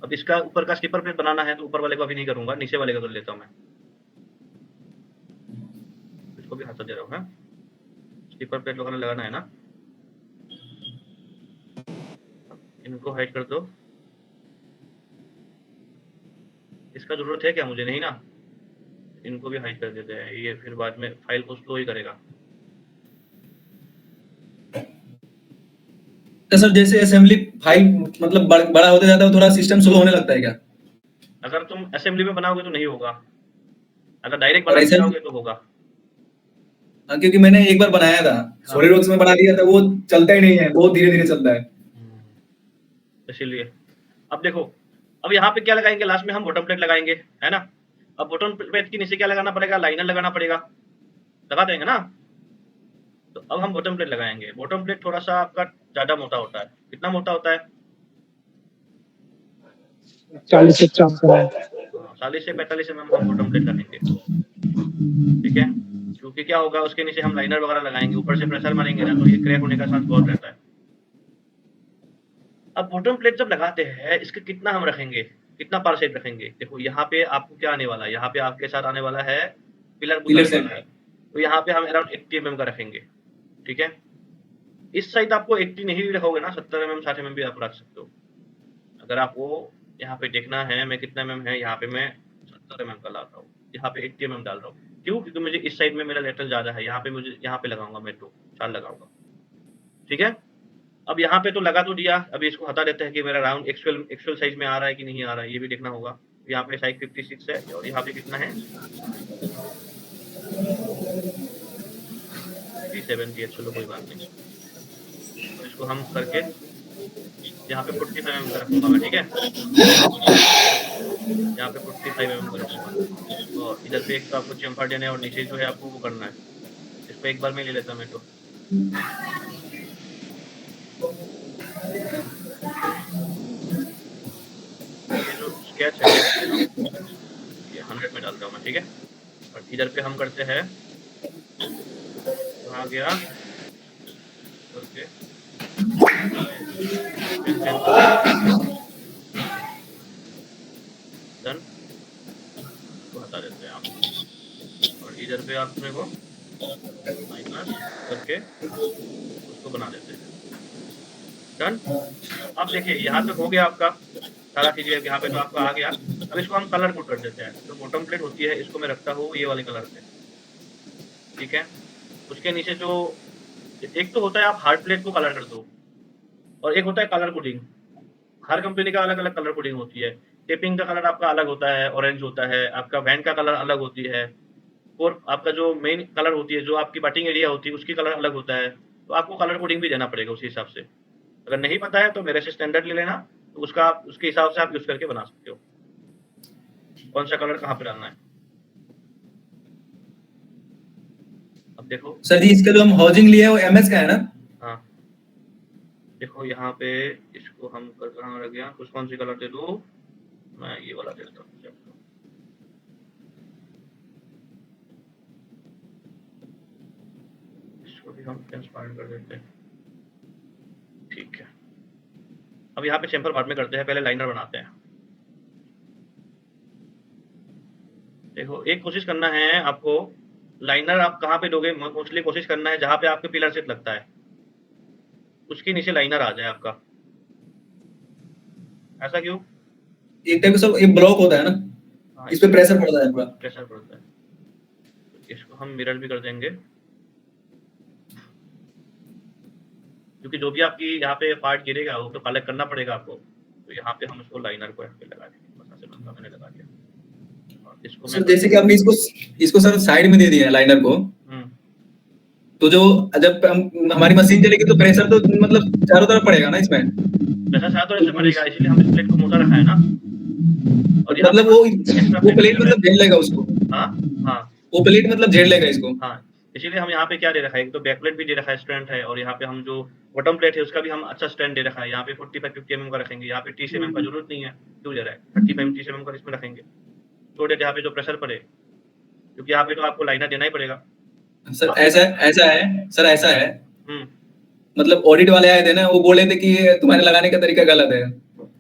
अब इसका ऊपर का स्टिपर प्लेट बनाना है, तो ऊपर वाले को अभी नहीं करूंगा, नीचे वाले का कर लेता हूँ मैं। इसको भी हाथ दे रहा हूँ, स्टिपर प्लेट लगाना है ना। इनको हाइड कर दो, इसका जरूरत है क्या मुझे? नहीं ना, इनको भी हाइड कर देते हैं, ये फिर बाद में फाइल को स्लो ही करेगा। तो सर जैसे असेंबली फाइल मतलब बड़ा होते जाता है, थोड़ा सिस्टम स्लो होने लगता है क्या? अगर तुम असेंबली में बनाओगे तो नहीं होगा, अगर डायरेक्ट और ऐसा बनाओगे तो होगा। हाँ, क्योंकि मैंने एक बार बनाया था, सॉलिडवर्क्स में बना दिया था, वो चलता ही नहीं है, बहुत धीरे धीरे चलता है, इसीलिए। अब देखो, अब यहाँ पे क्या लगाएंगे, लास्ट में हम बॉटम प्लेट लगाएंगे, है ना। अब बॉटम प्लेट के नीचे क्या लगाना पड़ेगा, लाइनर लगाना पड़ेगा, लगा देंगे ना। तो अब हम बॉटम प्लेट लगाएंगे। बॉटम प्लेट थोड़ा सा आपका ज्यादा मोटा होता है, कितना मोटा होता है? 40 से 50 40 से 45 mm हम बॉटम प्लेट लगाएंगे, ठीक है। क्योंकि क्या होगा, उसके नीचे हम लाइनर वगैरह लगाएंगे, ऊपर से प्रेशर मारेंगे ना, तो ये क्रैक होने का चांस बहुत रहता है। अब बॉटम प्लेट जब लगाते हैं, इसका कितना हम रखेंगे, कितना परसेंट रखेंगे? देखो यहाँ पे आपको क्या आने वाला है, यहाँ पे आपके साथ आने वाला है पिलर पिलर बुलर से वाला है, तो यहाँ पे हम अराउंड 80 mm का रखेंगे। ठीक है, इस साइड आपको 80 नहीं भी रखोगे ना, 70 mm 60 mm भी आप रख सकते हो। अगर आपको यहाँ पे देखना है मैं कितना mm है, यहाँ पे मैं 70 mm का लाता हूँ, यहाँ पे 80 mm डाल रहा हूँ। क्यों? क्योंकि मुझे इस साइड में मेरा लेटरल ज्यादा है, यहाँ पे मुझे यहाँ पे लगाऊंगा मैं तो चाल लगाऊंगा। ठीक है, अब यहाँ पे तो लगा तो दिया, अभी इसको हटा देते हैं कि मेरा राउंड एक्चुअल साइज में आ रहा है कि नहीं आ रहा है, ये भी देखना होगा। यहाँ पे साइज 56 है और यहाँ पे कितना है 370 है। चलो कोई बात नहीं, तो इसको हम करके यहाँ पे 45 mm का रखूंगा मैं। ठीक है, यहाँ पे 45 mm का रखूंगा और इधर पे एक तो आपको चेम्फर देना है और नीचे जो है आपको वो करना है। इसको एक बार में ले लेता मैं तो। ये जो स्केच है ये 100 में डालता हूँ मैं। ठीक है, और इधर पे हम करते हैं आ गया ओके डन, तो हटा देते हैं आप और इधर पे आप मेरे को माइनस करके उसको बना देते हैं। डन, अब देखिए यहाँ तक हो गया आपका सारा चीज़, यहाँ पे तो आपका आ गया। अब इसको हम कलर कोड कर देते हैं। जो बॉटम प्लेट होती है इसको मैं रखता हूँ ये वाले कलर पे। ठीक है, उसके नीचे जो एक तो होता है आप हार्ड प्लेट को कलर कर दो और एक होता है कलर कोडिंग। हर कंपनी का अलग अलग कलर कोडिंग होती है। टेपिंग का कलर आपका अलग होता है, ऑरेंज होता है, आपका वैन का कलर अलग होती है, और आपका जो मेन कलर होती है जो आपकी बटिंग एरिया होती है उसकी कलर अलग होता है। तो आपको कलर कोडिंग भी देना पड़ेगा उसी हिसाब से। अगर नहीं पता है तो मेरे से स्टैंडर्ड ले लेना, तो उसका उसके हिसाब से आप यूज करके बना सकते हो कौन सा कलर कहाँ पे डालना है। अब देखो सर जी, इसका जो हम हाउसिंग लिए है वो एमएस का है ना? हाँ, देखो यहाँ पे इसको हम कहाँ रख गया, कुछ कौन सी कलर दे दो, मैं ये वाला दे देता हूँ। इसको भी हम ट्रांसपेरेंट कर देते हैं। ठीक है, अब यहाँ पे चैम्फर बाद में करते हैं, पहले लाइनर बनाते हैं। देखो एक कोशिश करना है आपको, लाइनर आप कहाँ पे दोगे, मोस्टली कोशिश करना है जहाँ पे आपके पिलर सेट लगता है उसके नीचे लाइनर आ जाए आपका। ऐसा क्यों? एक टाइप का सर एक ब्लॉक होता है ना, हाँ, इस पे प्रेशर पड़ता है पूरा। प्रेशर पड़ता है। इसको हम मिरर भी कर देंगे, क्योंकि जो भी आपकी यहाँ पे पार्ट गिरेगा वो तो कलेक्ट करना पड़ेगा आपको। तो यहाँ पे हम उसको लाइनर को यहाँ पे लगा देंगे, बस ऐसे बनता मैंने लगा दिया। और इसको सर जैसे कि आपने इसको सर साइड में दे दिया है लाइनर को, तो जो जब हमारी मशीन चलेगी तो प्रेशर तो मतलब चारों तरफ पड़ेगा ना इसमें? प्रेशर चारों तरफ से पड़ेगा, इसीलिए हम इस प्लेट को मोटा रखा है ना। और यहाँ मतलब वो प्लेट मतलब झेल लेगा उसको। हाँ हाँ, वो प्लेट मतलब झेल लेगा इसको। हाँ, इसीलिए हम यहाँ पे क्या दे रखा है, एक तो बैक प्लेट भी दे रखा है स्ट्रेंथ है, और यहाँ पे हम जो बॉटम प्लेट है उसका भी हम अच्छा स्ट्रेंथ दे रखा है। यहाँ पे 45-50 mm का रखेंगे, यहाँ पे 30 mm का जरूरत नहीं है, क्यों दे रहा है 35-30 mm का इसमें रखेंगे तो यहाँ पे जो प्रेशर पड़े, क्योंकि यहाँ पे तो आपको लाइनर देना ही पड़ेगा। सर ऐसा है सर, ऐसा है मतलब ऑडिट वाले आए थे ना, वो बोले थे कि तुम्हारे लगाने का तरीका गलत है।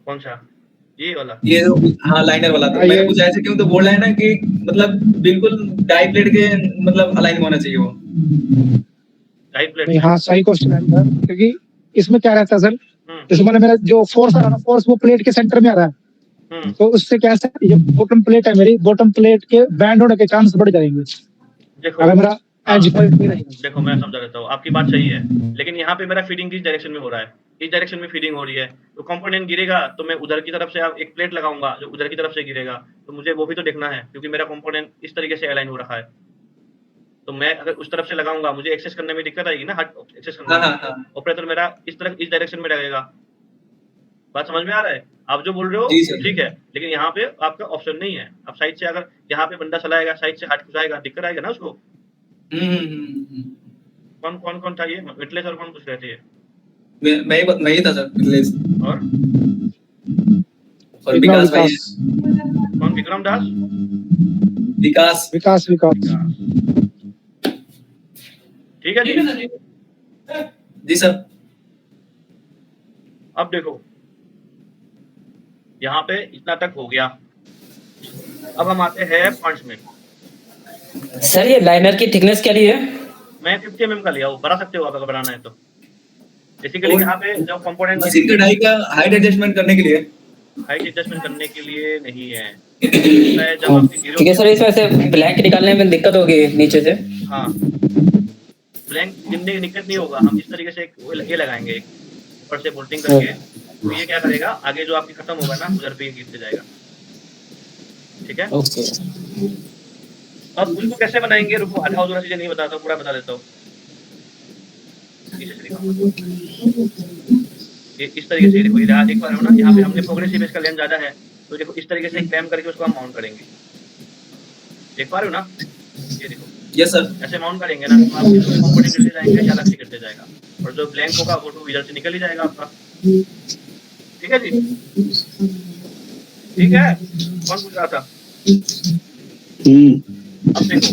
कौन सा? ये वाला? ये हाँ लाइनर वाला। तो मैंने पूछा ऐसे क्यों, तो बोल रहा है ना कि मतलब बिल्कुल डाई प्लेट के मतलब अलाइन होना चाहिए वो। Die plate? हाँ सही क्वेश्चन है, क्योंकि इसमें क्या रहता है सर, जैसे मैंने मेरा जो फोर्स आ रहा है, फोर्स वो प्लेट के सेंटर में आ रहा है, तो उससे क्या है, ये बॉटम प्लेट है मेरी, बॉटम प्लेट के बैंड होने के चांस बढ़ जाएंगे अगर मेरा एज पॉइंट नहीं रहेगा। देखो मैं समझा देता हूँ, आपकी बात सही है, लेकिन यहाँ पे मेरा फीडिंग किस डायरेक्शन में हो रहा है, इस डायरेक्शन में फीडिंग हो रही है, तो कंपोनेंट गिरेगा तो मैं उधर की तरफ से एक प्लेट लगाऊंगा जो उधर की तरफ से गिरेगा, तो मुझे वो भी तो देखना है, क्योंकि मेरा कंपोनेंट इस तरीके से अलाइन हो रखा है। तो मैं अगर उस तरफ से लगाऊंगा मुझे एक्सेस करने में दिक्कत आएगी ना, हार्ड एक्सेस करने में। ऑपरेटर मेरा इस तरफ इस डायरेक्शन में लगेगा। बात समझ में आ रहा है? आप जो बोल रहे हो ठीक है, लेकिन यहाँ पे आपका ऑप्शन नहीं है। आप साइड से अगर यहाँ पे बंदा चलाएगा, साइड से हाथ घुसाएगा, दिक्कत आएगा ना उसको। कौन था ये? मिथलेश और कौन पूछ रहे थे? मैं ही था सर, मिथलेश और विकास भाई। कौन? विक्रम दास? विकास ठीक है जी। जी सर। अब देखो यहाँ पे इतना तक हो गया, अब हम आते हैं पॉइंट्स में। सर ये लाइनर की थिकनेस क्या ली है? मैं 50 mm का लिया हूँ, बढ़ा सकते हो आप अगर बढ़ाना है तो। बेसिकली और यहाँ पे जो कंपोनेंट मशीन कढ़ाई का हाइट एडजस्टमेंट करने के लिए। हाइट एडजस्टमेंट करने के लिए नहीं है, होता है जब आपकी जीरो ठीक है सर, इसमें से ब्लैंक निकालने में दिक्कत होगी नीचे से। हाँ ब्लैंक गिनने की दिक्कत नहीं होगा, हम इस तरीके से एक ये लगाएंगे एक ऊपर से बोल्टिंग करके, तो ये क्या करेगा आगे जो आपकी खत्म होगा ना उधर पे ये गिरते जाएगा। ठीक है, ओके अब उसको कैसे बनाएंगे, रुको आधा अधूरा चीजें नहीं बताता हूँ, पूरा बता देता हूँ। ये इस तरीके से देखो, यहाँ देख पा रहे हो ना, यहाँ पे हमने प्रोग्रेसिव इसका लेंथ ज्यादा है, तो देखो इस तरीके से क्लैम्प करके उसको हम माउंट करेंगे। देख पा रहे हो ना, ये देखो यस सर। ऐसे माउंट करेंगे ना, तो आपके जो कंपोनेंट गिरते जाएंगे या अलग से गिरते जाएगा, और जो ब्लैंक होगा वो तो इधर से निकल ही जाएगा आपका। ठीक है जी, ठीक है, कौन पूछ रहा था? अब देखो,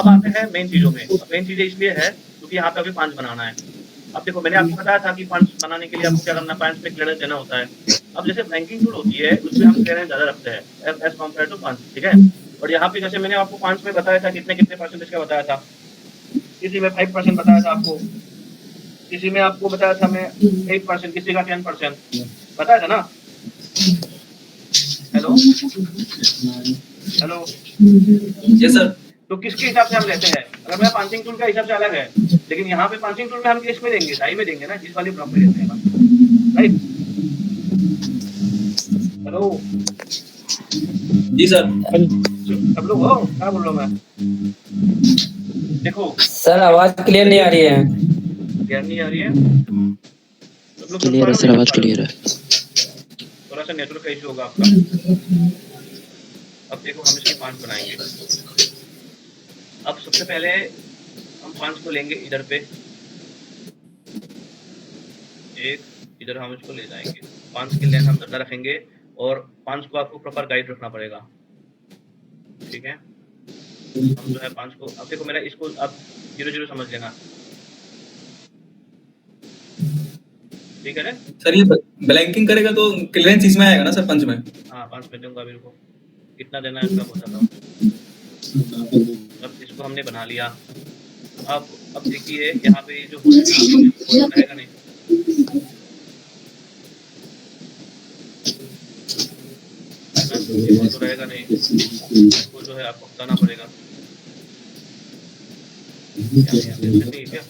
अब आते हैं मेन चीजों में। मेन चीजें इसलिए है क्योंकि यहाँ पे अभी 5 बनाना है। अब देखो मैंने आपको बताया था कि 5 बनाने के लिए आपको क्या करना है, 5 पे क्लियरेंस देना होता है। अब जैसे ब्लैंकिंग टूल होती है उसमें हम क्लियरेंस ज्यादा रखते हैं एज कम्पेयर टू 5, ठीक है। और यहाँ पे जैसे मैंने आपको 5 में बताया था, कितने कितने परसेंटेज का बताया था, किसी में 5% बताया था आपको, किसी में आपको बताया था मैं 8%, किसी का 10% बताया था ना। Hello hello, yes sir. तो किसके हिसाब से हम लेते हैं, अगर मैं पंचिंग टूल का हिसाब से अलग है, लेकिन यहाँ पे पंचिंग टूल में हम किस में देंगे, डाई में देंगे ना, इस वाली ब्लॉक में देते हैं, राइट। हेलो जी सर। सब लोग हो, क्या बोल रहा हूँ मैं? देखो सर आवाज क्लियर नहीं आ रही है। क्लियर नहीं आ रही है, सब लोग सुन क्लियर पा है रहे हो सर, नहीं आवाज सुन पा रहे क्लियर हो? है। थोड़ा सा नेटवर्क का इशू होगा आपका। अब देखो हम इसकी 5 बनाएंगे। अब सबसे पहले हम 5 को लेंगे इधर पे, एक इधर हम इसको ले जाएंगे, 5 की लेंथ हम ज्यादा रखेंगे, और 5 को आपको प्रॉपर गाइड रखना पड़ेगा। ठीक है, हम जो है 5 को, अब देखो मेरा इसको आप 0 समझ लेना, ठीक है ना। सर ये ब्लैंकिंग करेगा तो क्लियरेंस इसमें आएगा ना सर, 5 में? हाँ 5 में दूंगा, मेरे को कितना देना है उसका बताता हूँ। अब इसको हमने बना लिया। अब देखिए यहाँ पे जो रहेगा नहीं, तो रहेगा नहीं, इसको जो है आपको बताना पड़ेगा। नहीं क्या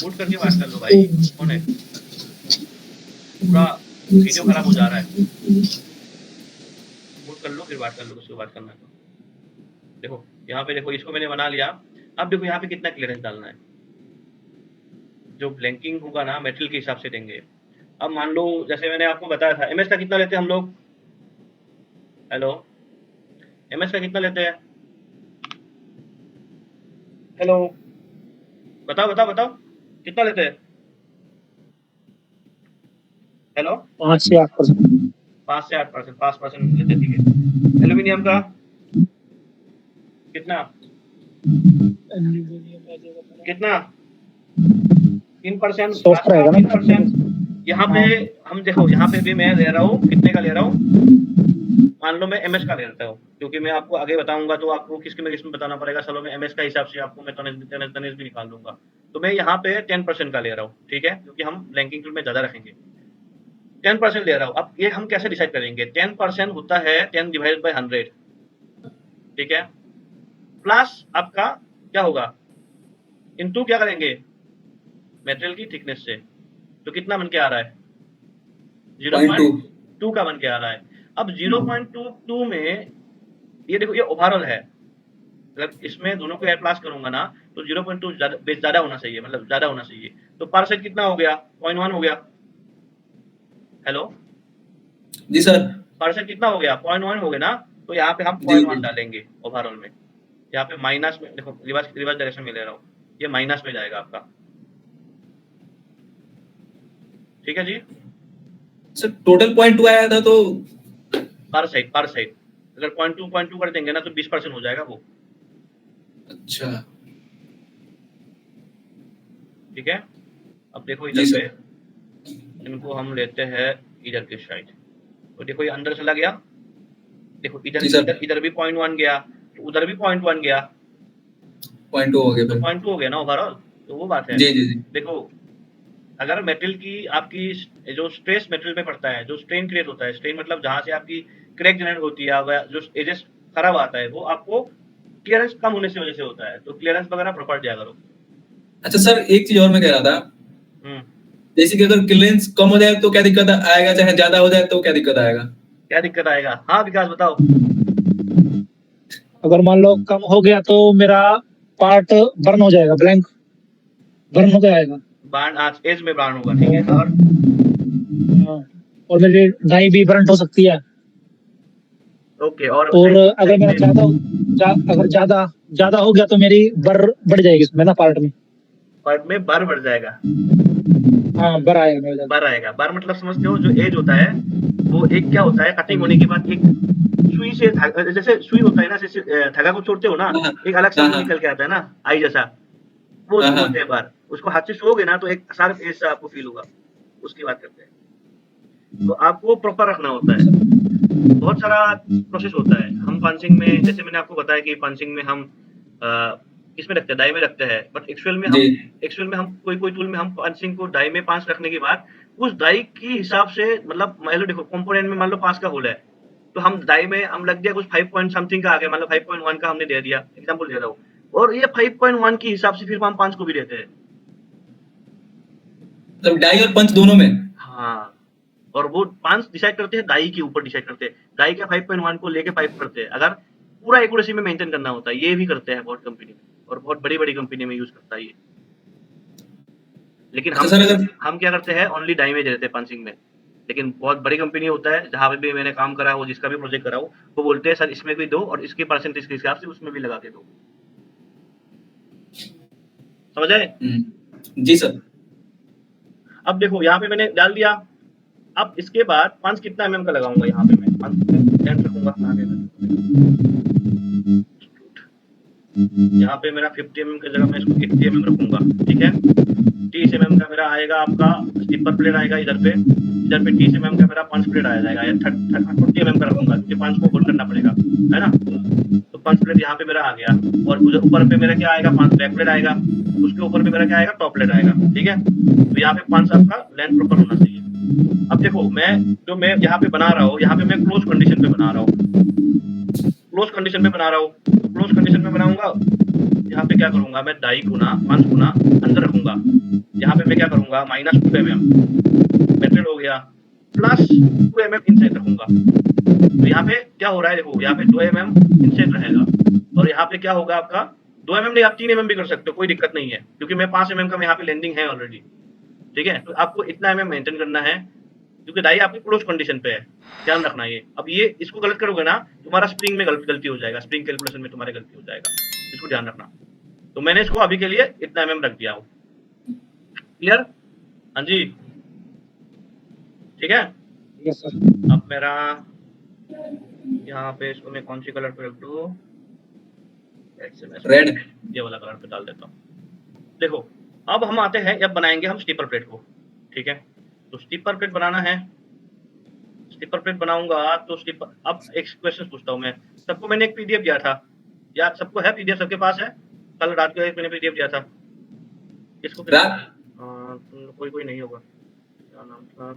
मूड करके बात कर लो भाई, कौन है, पूरा वीडियो खराब हो जा रहा है। मूड कर लो फिर बात कर लो, उसको बात करना है तो। देखो यहाँ पे देखो, इसको मैंने बना लिया। अब देखो यहाँ पे कितना क्लियरेंस डालना है, जो ब्लैंकिंग होगा ना मेटेरियल के हिसाब से देंगे। अब मान लो जैसे मैंने आपको बताया था, एमएस का कितना लेते हैं हम लोग, हेलो एमएस का कितना लेते हैं, हेलो बताओ बताओ बताओ कितना लेते हैं, हेलो 5 से 8%। 5 से 8%, 5% लेते हैं, ठीक है। एल्यूमिनियम का कितना कितना 3%, सॉफ्ट रहेगा ना। 3%। यहाँ पे हम देखो, यहाँ पे भी मैं ले रहा हूँ, कितने का ले रहा हूँ, मान लो मैं एमएस का ले लेता हूँ, क्योंकि मैं आपको आगे बताऊंगा तो आपको किसमें बताना पड़ेगा। चलो मैं एमएस का हिसाब से आपको मैं तनेज भी निकाल दूंगा। तो मैं यहाँ पे 10% का ले रहा हूँ, ठीक है, क्योंकि हम ब्लैंकिंग टूल में ज्यादा रखेंगे। 10% ले रहा हूँ। अब ये हम कैसे डिसाइड करेंगे, 10% होता है 10 डिवाइडेड बाई 100, ठीक है, प्लस आपका क्या होगा, इनटू क्या करेंगे मेटेरियल की थिकनेस से, तो कितना बन के आ रहा है 0.2 का बन के आ रहा है। अब 0.22 में ये देखो, ये ओवरऑल है, अगर इसमें दोनों को एड प्लस करूंगा ना तो 0.2 ज्यादा होना चाहिए, मतलब ज्यादा होना चाहिए। तो पर सेट कितना हो गया, 0.1 हो गया। हेलो जी सर। पर सेट कितना हो गया, 0.1 हो गया ना, तो यहाँ पे हम जी, 0.1 जी। डालेंगे ओवरऑल में। यहाँ पे माइनस में देखो, रिवर्स डायरेक्शन में ले रहा हूँ, ये माइनस में जाएगा आपका, ठीक है जी। सर टोटल 0.2 आया था तो पर साइड अगर 0.2 कर देंगे ना तो 20% हो जाएगा वो, अच्छा ठीक है। अब देखो जी इधर सर। पे इनको हम लेते हैं इधर के साइड, तो देखो ये अंदर चला गया, देखो इधर जी सर। इधर भी 0.1 गया, तो उधर भी 0.1 गया, 0.2 हो गया तो फिर। 0.2 हो गया ना ओवरऑल। तो वो बात है। जी जी जी। देखो अगर मेटल की आपकी जो स्ट्रेस मेटल पे पड़ता है, जो स्ट्रेन क्रिएट होता है, स्ट्रेन मतलब जहाँ से आपकी क्रैक जनरेट होती है, जो एजेस खराब आता है, वो आपको क्लियरेंस कम होने की वजह से होता है। तो क्लियरेंस वगैरह प्रॉपर दिया करो। अच्छा सर, एक चीज और मैं कह रहा था, हम्म, जैसे कि अगर क्लियरेंस कम हो जाए तो क्या दिक्कत आएगा, चाहे ज्यादा हो जाए तो क्या दिक्कत आएगा? क्या दिक्कत आएगा? हाँ विकास बताओ। अगर मान लो कम हो गया तो मेरा पार्ट बर्न हो जाएगा, ब्लैंक बर्न हो जाएगा। बार्न आज एज में बार्न होगा, ठीक है। और हाँ, और मेरी डाई भी बर्न हो सकती है। ओके, और और अगर साइड मेरा में अगर ज्यादा हो गया तो मेरी बर बढ़ जाएगी इसमें ना, पार्ट में। पार्ट में बार बढ़ जाएगा। हाँ, बर आएगा मेरा ज्यादा। बार आएगा। बार मतलब समझते हो, जो एज होता है वो एक क्या होता है, कटिंग होने के बाद एक सुई से जैसे सुई होता है ना, जैसे धागा को छोड़ते हो ना, हाँ एक अलग सा हाँ वो हाँ निकल के आता है ना, आई जैसा, वो हाँ उसको हाँ। बोलते हैं बार। उसको हाथ से छुओगे ना तो एक शार्प एज सा आपको फील होगा, उसकी बात करते हैं। तो आपको प्रॉपर रखना होता है। बहुत सारा प्रोसेस होता है। हम पंचिंग में, जैसे मैंने आपको बताया कि पंचिंग में हम किसमें रखते हैं, डाई में रखते हैं, बट जी एक्चुअल में हम कोई टूल में हम पंचिंग को डाई में पांच रखने के बाद उस डाई की हिसाब से, मतलब मान लो देखो कंपोनेंट में मान लो 5 का होल है, तो हम डाई में हम लग दिया कुछ 5 पॉइंट समथिंग का आ गया, मतलब 5.1 का हमने दे दिया, एग्जांपल दे रहा हूँ, और ये 5.1 के हिसाब से फिर हम 5 को भी देते हैं। मतलब डाई और पंच दोनों में। हाँ, और वो 5 डिसाइड करते हैं, डाई के ऊपर डिसाइड करते हैं, डाई का 5.1 को लेके 5 करते हैं। अगर पूरा एक्यूरेसी में मेंटेन करना होता है, ये भी करते हैं बहुत कंपनी में, और बहुत बड़ी-बड़ी कंपनी में यूज करता है ये। लेकिन अच्छा सर, अगर हम क्या करते हैं, ओनली डाई में दे देते हैं पंचिंग में। लेकिन बहुत बड़ी कंपनी होता है, जहाँ पे भी मैंने काम करा हो, जिसका भी प्रोजेक्ट करा हो, वो बोलते हैं सर इसमें भी दो और इसके परसेंटेज के हिसाब से उसमें भी लगा के दो। समझ आए? जी सर। अब देखो यहाँ पे मैंने डाल दिया। अब इसके बाद पंच कितना mm का लगाऊंगा, यहाँ पे मैं पंच लेंथ रखूंगा आगे में। यहाँ पे मेरा 50 mm की जगह मैं इसको 80 mm रखूंगा, ठीक है। 30 mm का मेरा आएगा आपका स्टिपर प्लेट आएगा इधर पे 30 mm का मेरा पंच प्लेट आ जाएगा, या 40 mm का रखूंगा क्योंकि पंच को होल्ड करना पड़ेगा, है ना। तो पंच प्लेट यहाँ पे मेरा आ गया, और उधर ऊपर पे मेरा क्या आएगा, पंच बैक प्लेट आएगा, उसके ऊपर पे मेरा क्या आएगा, टॉप प्लेट आएगा, ठीक है। तो यहाँ पे पंच आपका लेंथ प्रॉपर होना चाहिए। अब देखो मैं यहाँ पे बना रहा हूँ, यहाँ पे मैं क्लोज कंडीशन पे बना रहा हूँ, क्लोज कंडीशन में बना रहा हूँ। तो क्लोज कंडीशन में बनाऊंगा, यहाँ पे क्या करूंगा, मैं डाई गुना 5 गुना अंदर रखूंगा। यहाँ पे मैं क्या करूंगा, -2 mm मेटेरियल हो गया, प्लस 2 mm इनसाइड रखूंगा। तो यहाँ पे क्या हो रहा है, देखो यहाँ पे 2 mm इनसाइड रहेगा, और यहाँ पे क्या होगा आपका 2 mm नहीं, आप 3 mm भी कर सकते हो, कोई दिक्कत नहीं है, क्योंकि मैं 5 mm का यहाँ पे लैंडिंग है ऑलरेडी, ठीक है। तो आपको इतना mm मेंटेन करना है, क्योंकि डाई आपकी क्लोज कंडीशन पे है, ध्यान रखना ये। अब ये इसको गलत करोगे ना, तुम्हारा स्प्रिंग में गलती हो जाएगा, स्प्रिंग कैलकुलेशन में तुम्हारे गलती हो जाएगा, इसको ध्यान रखना। तो मैंने इसको अभी के लिए इतना mm रख दिया हूँ, क्लियर? हाँ जी, ठीक है। Yes sir. अब मेरा यहाँ पे इसको मैं कौन सी कलर पे रख दूँ, रेड। ये वाला कलर पे डाल देता हूँ। देखो अब हम आते हैं, अब बनाएंगे हम स्टिपर प्लेट को, ठीक है। तो स्टिपर प्लेट बनाना है, स्टिपर प्लेट बनाऊंगा तो स्टिपर, अब एक क्वेश्चन पूछता हूँ मैं सबको, मैंने एक पीडीएफ दिया था, याद सबको है पीडीएफ, सबके पास है? कल रात को एक मैंने पीडीएफ दिया था, किसको कोई नहीं होगा, क्या नाम था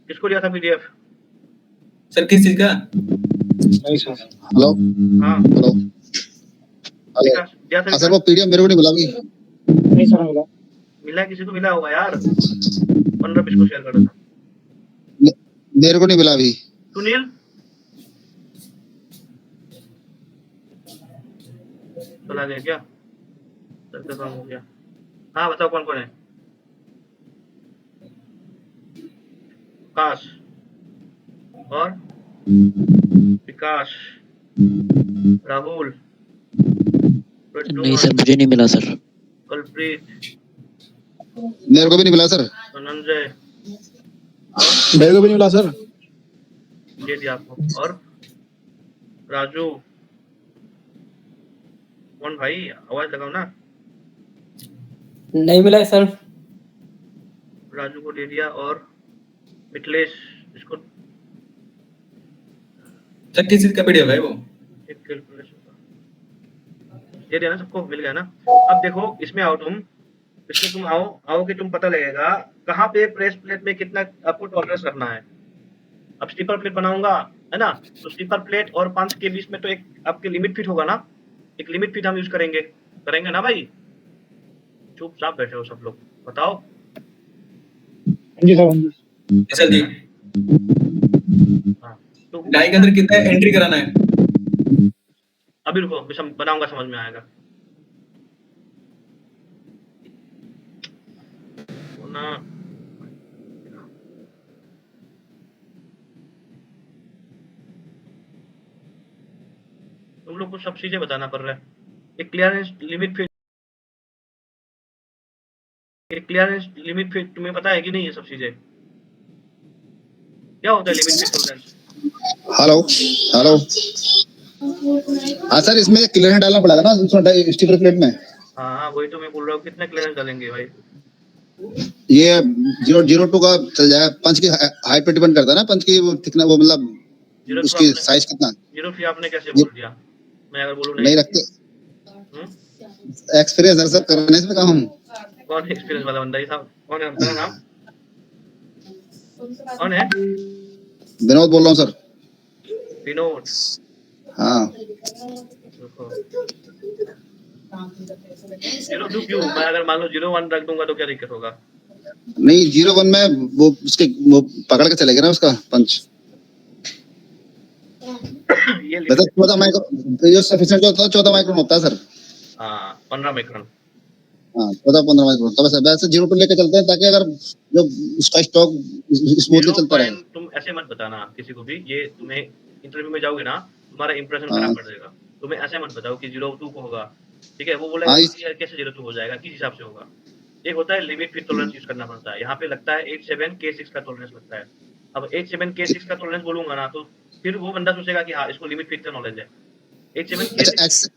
किसको दिया था पीडीएफ? सर किस चीज का? नहीं सर। हेलो हाँ हेलो हेलो। विकास दिया था, हाँ सर, वो पीडीएफ मेरे को नहीं मिला अभी। नहीं सर, मिला। मिला है, किसी को मिला होगा यार, 15-20 को शेयर कर देता। मेरे को नहीं मिला अभी। सुनील चला गया क्या, सर का काम हो गया? हाँ बताओ कौन कौन है? विकास और विकास, राहुल, नहीं सर, मुझे नहीं मिला सर। कलप्रीत, मेरे को भी नहीं मिला सर। धनंजय, मेरे को भी नहीं मिला सर। दे दिया आपको, और राजू, कौन भाई, आवाज लगाओ ना। नहीं मिला है सर। राजू को दे दिया, और मिथिलेश इसको सर किस चीज का पीडीएफ है वो? एक कैलकुलेशन ये दिया ना सबको, मिल गया ना। अब देखो इसमें आओ तुम, इसमें तुम आओ कि तुम पता लगेगा कहाँ पे प्रेस प्लेट में कितना आपको टॉलरेंस रखना है। अब स्लीपर प्लेट बनाऊंगा है ना, तो स्लीपर प्लेट और पंच के बीच में तो एक आपके लिमिट फिट होगा ना, एक लिमिट फिट हम यूज करेंगे ना भाई। चुपचाप बैठे हो सब लोग, बताओ। हाँ जी सर, हाँ जी। सर जी हाँ तो डाई के अंदर कितना एंट्री कराना है? अभी रुको, मैं बनाऊंगा, समझ में आएगा ना। तुम लोग को सब चीजें बताना पड़ रहा है। एक क्लियरेंस लिमिट फिट, एक क्लियरेंस लिमिट फिट तुम्हें पता है कि नहीं? ये सब चीजें क्या होता है limit fit tolerance? Hello hello. हाँ सर, इसमें क्लियरेंस डालना पड़ेगा ना स्टीपर प्लेट में। हाँ वही तो मैं बोल रहा हूँ, कितने क्लियरेंस डालेंगे भाई? ये 002 का चल जाएगा। पंच की हाइट पे डिपेंड करता है ना, पंच की वो थिकनेस, वो मतलब 0 उसकी आपने साइज कितना। 0 आपने कैसे ये बोल दिया? मैं अगर बोलूँ नहीं नहीं? रखते। हम्म? एक्सपीरियंस है सर, करने इसमें काम हम। कौन है एक्सपीरियंस वाला बंदा? ये साहब कौन है, बताना नाम कौन है? विनोद बोल रहा हूँ सर। विनोद। हाँ रुको 0 क्यों? मैं अगर मान लो 0 1 रख दूंगा तो क्या दिक्कत होगा? नहीं, 01 में वो उसके वो पकड़ के चलेगा ना उसका पंच। ये वैसे लिमिट 14 माइक्रो जो सफिशिएंट जो होता है 14 माइक्रोन होता है सर। हाँ 15 माइक्रोन। हाँ 14-15 माइक्रोन। तो वैसे 02 लेके चलते हैं, ताकि अगर जो उसका स्टॉक स्मूथली चलता रहे। तुम ऐसे मत बताना किसी को भी, ये तुम्हें इंटरव्यू में जाओगे ना, तुम्हारा इंप्रेशन हाँ खराब कर देगा। तुम्हें ऐसे मत बताओ कि 0 2 को होगा, ठीक है? वो बोलेगा हाँ कि यार कैसे 0 2 हो जाएगा, किस हिसाब से होगा? एक होता है लिमिट फिट टॉलरेंस यूज करना पड़ता है। यहाँ पे लगता है 87 K6 का टॉलरेंस लगता है। अब 87 K6 का टॉलरेंस बोलूंगा ना, तो फिर वो बंदा सोचेगा कि हाँ इसको लिमिट फिट का नॉलेज है। 87 अच्छा, K6।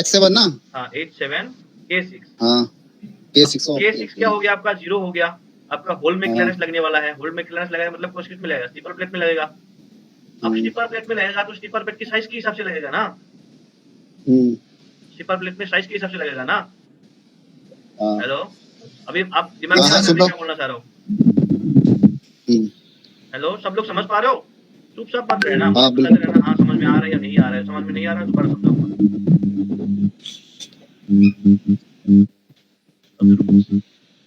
X7 ना। हाँ 87 K6। हाँ अब K6 ओके K6 ओके। क्या हो गया आपका? 0 हो गया। आपका होल में हाँ क्लियरेंस लगने वाला है। होल में क्लियरेंस लगेगा मतलब किस में लगेगा? स्लीपर प्लेट में लगेगा। अब हम्म, स्लीपर प्लेट में लगेगा तो स्लीपर प्लेट की साइज के हिसाब से लगेगा ना। हम्म, स्लीपर प्लेट में साइज के हिसाब से लगेगा ना। हाँ हेलो, अभी आप दिमाग हाँ में हाँ, आ रहा है सुन मैं रहा क्या बोलना चाह रहा हूँ? हूँ। हेलो, सब लोग समझ पा रहे हो? चुपचाप मत रहना, हाँ बस बताते बिल्कुल। रहना हाँ समझ में आ रहा है या नहीं आ रहा है। समझ में नहीं आ रहा है दोबारा समझाऊंगा। अभी रुको,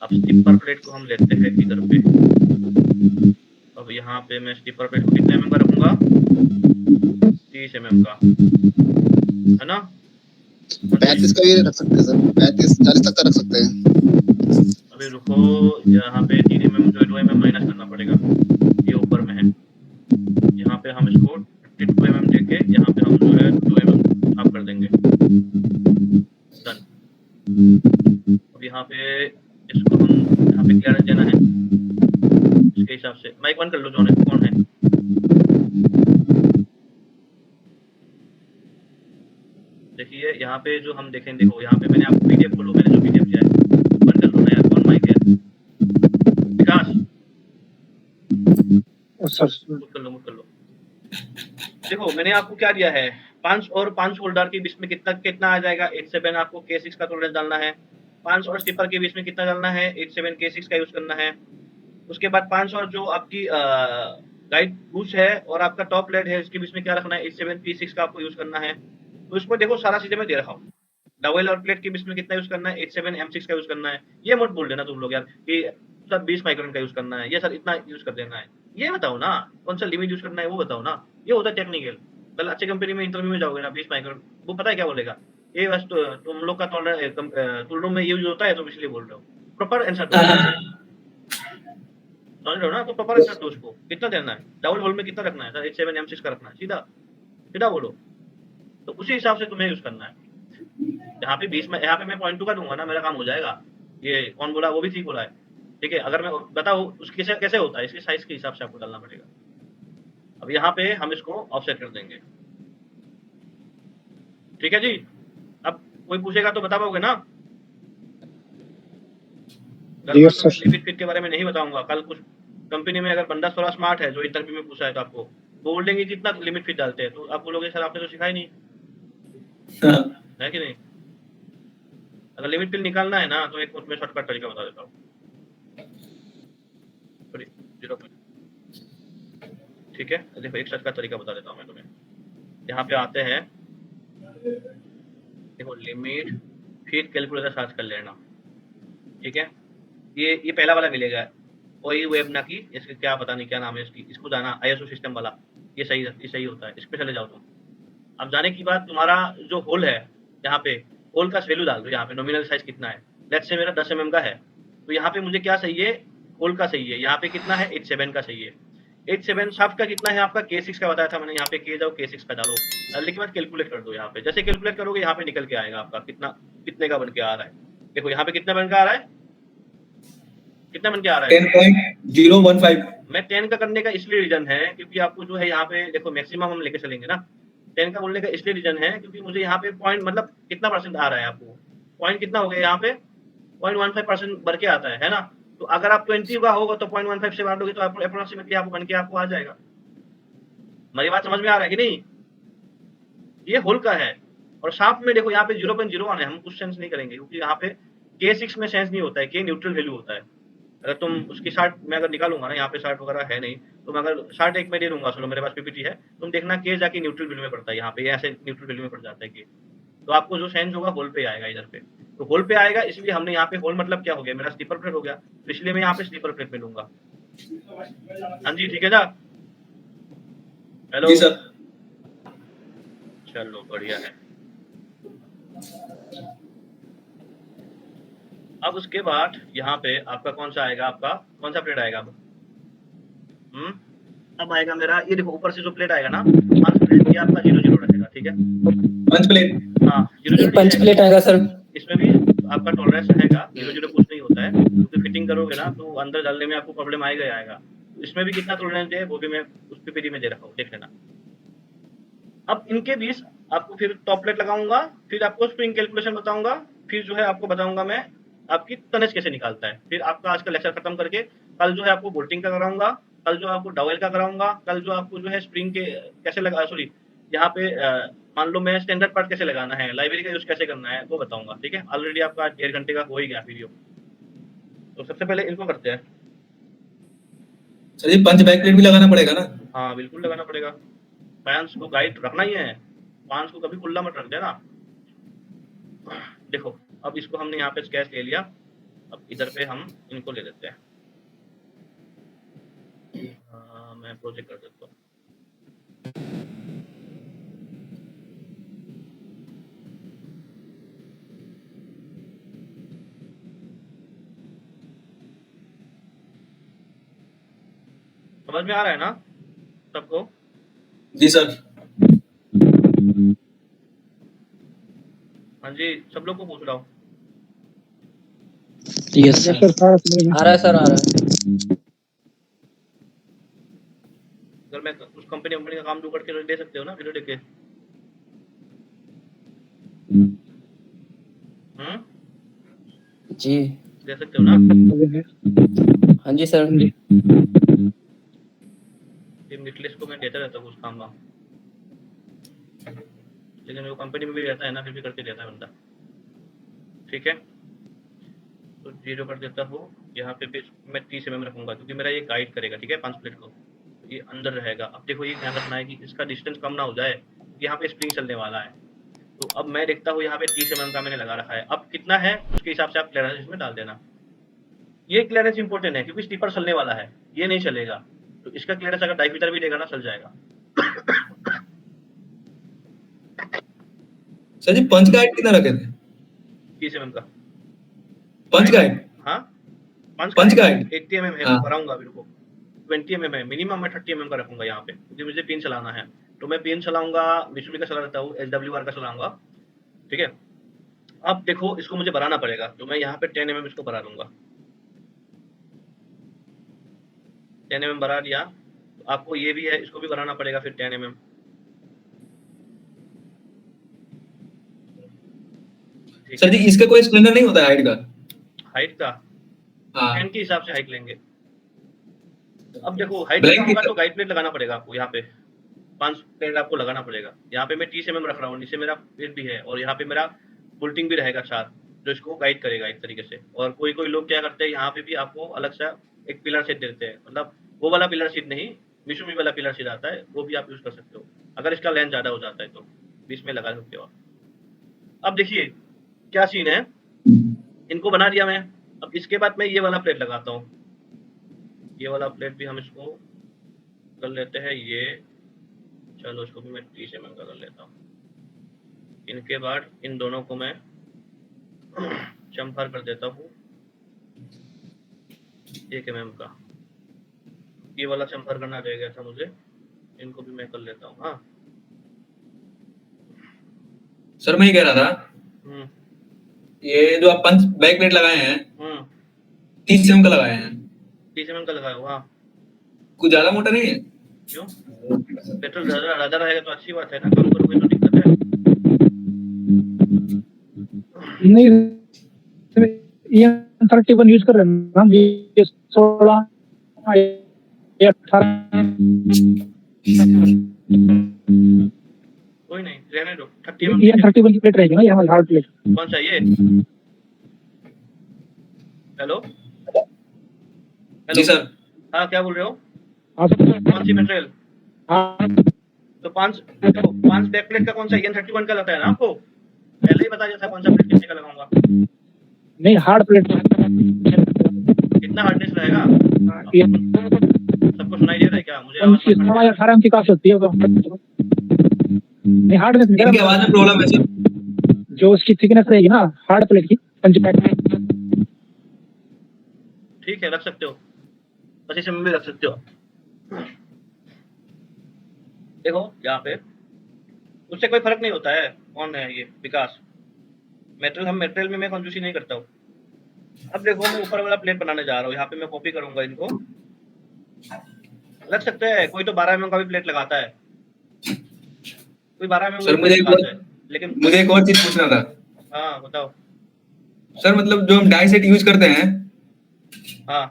अब स्लीपर प्लेट को हम लेते हैं इधर पे। अब यहाँ पे मैं स्लीपर प्लेट को कितने mm का रखूंगा? 30 mm का, है ना? कौन सा 35 का भी रख सकते हैं सर, 35-40 तक का रख सकते हैं। अभी रुको, यहाँ पे 3 mm जो है 2 mm माइनस करना पड़ेगा, ये ऊपर में है। यहाँ पे हम इसको 52 mm देके यहाँ पे हम जो है 2 mm आप कर देंगे। डन। अब यहाँ पे इसको हम यहाँ पे क्लियरेंस देना है इसके हिसाब से। माइक बंद कर लो, कौन है? देखिए यहाँ पे जो हम देखें, देखो यहाँ पे मैंने आपको पीडीएफ खोलो, मैंने जो पीडीएफ दिया है बंद कर लो ना यार। कौन माइक है? विकास सर मुझ कर लो। देखो मैंने आपको क्या दिया है, 5 और 5 होल्डर के बीच में कितना कितना आ जाएगा? 87 आपको K6 का टॉलरेंस डालना है। 5 और स्टीपर के बीच में कितना डालना है? 87 K6 का यूज करना है। उसके बाद 5 और जो आपकी गाइड बुश है और आपका टॉप लेड है, इसके बीच में क्या रखना है? 87 P6 का आपको यूज करना है। तो इसमें देखो सारा चीजें मैं दे रहा हूँ। डबल और प्लेट के बीच में कितना यूज करना है? 87 M6 का यूज करना है। ये मत बोल देना तुम लोग यार कि सर 20 माइक्रोन का यूज करना है, ये सर इतना यूज कर देना है। ये बताओ ना कौन सा लिमिट यूज करना है, वो बताओ ना। ये होता है टेक्निकल। कल अच्छी कंपनी में इंटरव्यू में जाओगे ना, 20 माइक्रोन, वो पता है क्या बोलेगा? ये बस तुम लोग का तुलनों में यूज होता है तो इसलिए बोल रहे हो। प्रॉपर आंसर दो, समझ रहे हो ना? तो प्रॉपर आंसर दो उसको, कितना देना है, डबल होल में कितना रखना है सर? 87 M6 का रखना है, सीधा सीधा बोलो। तो उसी हिसाब से तुम्हें यूज करना है। यहाँ पे 20 में, यहाँ पे मैं 0.2 का दूंगा ना, मेरा काम हो जाएगा। ये कौन बोला? वो भी ठीक बोला है, ठीक है? अगर मैं बताऊँ उसके कैसे होता है, इसके साइज के हिसाब से आपको डालना पड़ेगा। अब यहाँ पे हम इसको ऑफसेट कर देंगे, ठीक है जी? अब कोई पूछेगा तो बता पाओगे ना? जी सर। लिमिट फिट के बारे में नहीं बताऊंगा, कल कंपनी में अगर बंदा थोड़ा स्मार्ट है, जो इंटरव्यू में पूछा है तो आपको वो बोलेंगे कितना लिमिट फिट डालते हैं, तो आप बोलोगे सर आपने तो सिखाया नहीं, हाँ, है कि नहीं? अगर लिमिट फिल निकालना है ना, तो एक उसमें शॉर्टकट तरीका बता देता हूँ। सॉरी, 0 ठीक है, देखो एक शॉर्टकट तरीका बता देता हूँ मैं तुम्हें। यहाँ पे आते हैं, देखो लिमिट फिर कैलकुलेटर सर्च कर लेना, ठीक है। ये पहला वाला मिलेगा, वही वेब ना की, इसके क्या पता नहीं क्या नाम है इसकी, इसको जाना ISO सिस्टम वाला, ये सही होता है, इस पे चले जाओ तुम। अब जाने की बाद तुम्हारा जो होल है, यहाँ पे होल का वैल्यू डाल दो, यहाँ पे नॉमिनल साइज कितना है, लेट्स से मेरा 10 mm का है, तो यहाँ पे मुझे क्या चाहिए, होल का चाहिए, यहाँ पे कितना है 87 का चाहिए। 87 शाफ्ट का कितना है आपका, K6 का बताया था मैंने, यहाँ पे K जाओ K6 का डालो, डालने के बाद कैलकुलेट कर दो। यहाँ पे जैसे कैलकुलेट करोगे यहाँ पे निकल के आएगा आपका कितने का बन के आ रहा है। देखो यहाँ पे कितना बन के आ रहा है, कितना बन के आ रहा है 10.015। मैं 10 का करने का इसलिए रीजन है क्योंकि आपको जो है यहाँ पे देखो मैक्सिमम हम लेके चलेंगे ना, 10 का बोलने का इसलिए रीजन है क्योंकि मुझे यहाँ पे पॉइंट मतलब कितना परसेंट आ रहा है, आपको पॉइंट कितना हो गया यहाँ पे 0.15% बढ़ के आता है ना। तो अगर आप 20 का होगा तो 0.15 से बांटोगे तो अप्रोक्सीमेटली आपको बन के आपको आ जाएगा। मेरी बात समझ में आ रहा है कि नहीं? ये होल का है। और शाफ्ट में देखो यहाँ पे 0.01 है, हम कुछ सेंस नहीं करेंगे क्योंकि यहाँ पे K6 में सेंस नहीं होता है, K न्यूट्रल वैल्यू होता है। अगर तुम उसकी शार्ट में अगर निकालूंगा ना, यहाँ पे शार्ट वगैरह है नहीं, तो मैं अगर शार्ट एक में दे दूंगा, चलो मेरे पास PPT है, तुम देखना K जाके न्यूट्रल वैल्यू में पड़ता है, यहाँ पे ऐसे न्यूट्रल वैल्यू में पड़ जाता है K, तो आपको जो सेंस होगा होल पे आएगा, इधर पे तो होल पे आएगा। इसलिए हमने यहाँ पे होल मतलब क्या हो गया, मेरा स्लीपर प्लेट हो गया, तो इसलिए मैं यहाँ पे स्लीपर प्लेट में लूंगा। हाँ जी ठीक है ना, हेलो जी सर। चलो बढ़िया है। अब उसके बाद यहाँ पे आपका कौन सा आएगा, आपका कौन सा प्लेट आएगा अब? अब आएगा मेरा, ये देखो ऊपर से जो प्लेट आएगा ना, 5 प्लेट, ये आपका 0 रहेगा, ठीक है। पंच प्लेट, हाँ 0 पंच प्लेट आएगा सर। इसमें भी आपका टॉलरेंस रहेगा, 0 कुछ नहीं होता है, क्योंकि फिटिंग करोगे ना तो अंदर डालने में आपको प्रॉब्लम आएगा ही आएगा। इसमें भी कितना टॉलरेंस है वो भी मैं उस PPT में दे रखा हूँ, देख लेना। अब इनके बीच आपको फिर टॉप प्लेट लगाऊंगा, फिर आपको स्प्रिंग कैलकुलेशन बताऊंगा, फिर जो है आपको बताऊंगा मैं आपकी टनेज कैसे निकालता है। फिर आपका आज का लेक्चर खत्म करके कल जो है आपको बोल्टिंग का कराऊंगा, कल जो आपको डॉवेल का कराऊंगा, कल जो आपको जो है स्प्रिंग के कैसे लगा, सॉरी यहाँ पे मान लो मैं स्टैंडर्ड पार्ट कैसे लगाना है, लाइब्रेरी का यूज कैसे करना है वो बताऊंगा, ठीक है। ऑलरेडी आपका 1.5 घंटे का हो ही गया वीडियो, तो सबसे पहले इनको करते हैं। सर ये पंच बैक प्लेट भी लगाना पड़ेगा ना? हाँ बिल्कुल लगाना पड़ेगा, फैंस को गाइड रखना ही है, फैंस को कभी खुला मत रख देना। देखो अब इसको हमने यहाँ पे स्केच ले लिया, अब इधर पे हम इनको ले लेते हैं। मैं प्रोजेक्ट कर देता हूँ। समझ में आ रहा है ना सबको? जी सर। हाँ जी सब लोग को पूछ रहा हूँ। Yes sir. आ रहा है सर, आ रहा है। अगर मैं उस कंपनी का काम दू करके दे सकते हो ना वीडियो देख के? जी दे सकते हो ना? हाँ जी सर। निकलेश को मैं देता रहता हूँ उस काम का, लेकिन वो कंपनी में भी रहता है ना, फिर भी करके देता है बंदा, ठीक है। तो 0 कर देता हूँ यहाँ पे, फिर मैं 30 mm रखूंगा क्योंकि मेरा ये गाइड करेगा, ठीक है, 5 प्लेट को, ये अंदर रहेगा। अब देखो ये ध्यान रखना है कि इसका डिस्टेंस कम ना हो जाए, यहाँ पे स्प्रिंग चलने वाला है। तो अब मैं देखता हूँ यहाँ पे 30 mm का मैंने लगा रखा है, अब कितना है उसके हिसाब से आप क्लियरेंस इसमें डाल देना। ये क्लियरेंस इंपॉर्टेंट है क्योंकि स्लीपर चलने वाला है, ये नहीं चलेगा, तो इसका क्लियरेंस अगर डायमीटर भी देगा ना चल जाएगा। सर जी पंच गाइड कितना रखे थे? 30 mm का पंच गाइड? हाँ पंच गाइड 80 mm है, हाँ। मैं कराऊंगा मेरे को 20 mm है मिनिमम, मैं 30 mm का रखूंगा यहाँ पे क्योंकि मुझे पिन चलाना है। तो मैं पिन चलाऊंगा, मिशुली का चला रहता हूँ, SWR का चलाऊंगा, ठीक है। अब देखो इसको मुझे बनाना पड़ेगा, तो मैं यहाँ पे 10 mm इसको बना लूंगा। 10 mm बना दिया, तो आपको ये भी है, इसको भी बनाना पड़ेगा फिर 10 mm। सर जी इसका कोई स्टैंडर्ड नहीं होता है हाइट का? हाइट का हाँ। 10 के हिसाब से हाइट लेंगे, अब देखो हाइट ब्लैंक कम होगा कितना तो गाइड प्लेट लगाना पड़ेगा आपको यहाँ पे, 5 प्लेट आपको लगाना पड़ेगा। यहाँ पे मैं 30 mm रख रहा हूँ, नीचे मेरा प्लेट भी है और यहाँ पे मेरा बोल्टिंग भी रहेगा 4, जो इसको गाइड करेगा एक तरीके से। और कोई लोग क्या करते हैं, यहाँ पे भी आपको अलग सा एक पिलर शीट देते हैं, मतलब वो वाला पिलर शीट नहीं, मिशुमी वाला पिलर शीट आता है, वो भी आप यूज कर सकते हो अगर इसका लेंथ ज्यादा हो जाता है तो बीच में लगा सकते हो आप। अब देखिए क्या सीन है, इनको बना दिया मैं। अब इसके बाद मैं ये वाला प्लेट लगाता हूँ, ये वाला प्लेट भी हम इसको कर लेते हैं ये, चलो इसको भी मैं 30 mm का कर लेता हूँ। इनके बाद इन दोनों को मैं चम्फर कर देता हूँ 1 mm का, ये वाला चम्फर करना रह गया था मुझे, इनको भी मैं कर लेता हूँ। हाँ सर मैं ये कह रहा था, हम्म ये जो आप पंच बैक प्लेट लगाए हैं हम्म 30 mm का लगाए हैं, 30 mm का लगाया हुआ। हाँ कुछ ज्यादा मोटा नहीं है? क्यों, पेट्रोल ज्यादा रहेगा तो अच्छी बात है ना, कम करोगे तो दिक्कत है। नहीं, ये 31 यूज कर रहे हैं ना हम, ये 16 ये 18 कोई नहीं रहने दो, 30 mm ये 31 की प्लेट रहेगी ना, ये हमारी हार्ड प्लेट। कौन सा ये, हेलो जी सर। हाँ क्या बोल रहे हो, हाँ कौन सी मटेरियल, हाँ, तो 5 बैक प्लेट का कौन सा EN31 का लगता है ना आपको, पहले ही बता दिया था कौन सा प्लेट कितने का लगाऊंगा। नहीं हार्ड प्लेट कितना हार्डनेस रहेगा, ये सबको सुनाई दे रहा है क्या, मुझे आवाज कम 16 या 18 की काफी होती है वो। नहीं हार्डनेस इनकी आवाज में प्रॉब्लम है सर। जो उसकी थिकनेस रहेगी ना हार्ड प्लेट की, पंच पैक में। ठीक है रख सकते हो, 25 mm भी रख सकते हो। देखो यहाँ पे उससे कोई फर्क नहीं होता है, कौन है ये विकास, मटेरियल में मैं कंजूसी नहीं करता हूँ। अब देखो मैं ऊपर वाला प्लेट बनाने जा रहा हूँ, यहाँ पे मैं कॉपी करूंगा इनको, लग सकता है कोई तो 12 mm का भी प्लेट लगाता है, कोई 12 mm सर का मुझे प्लेट लगाता है, लेकिन मुझे एक और चीज पूछना था हाँ बताओ। सर, मतलब जो हम डाई सेट यूज करते हैं, हाँ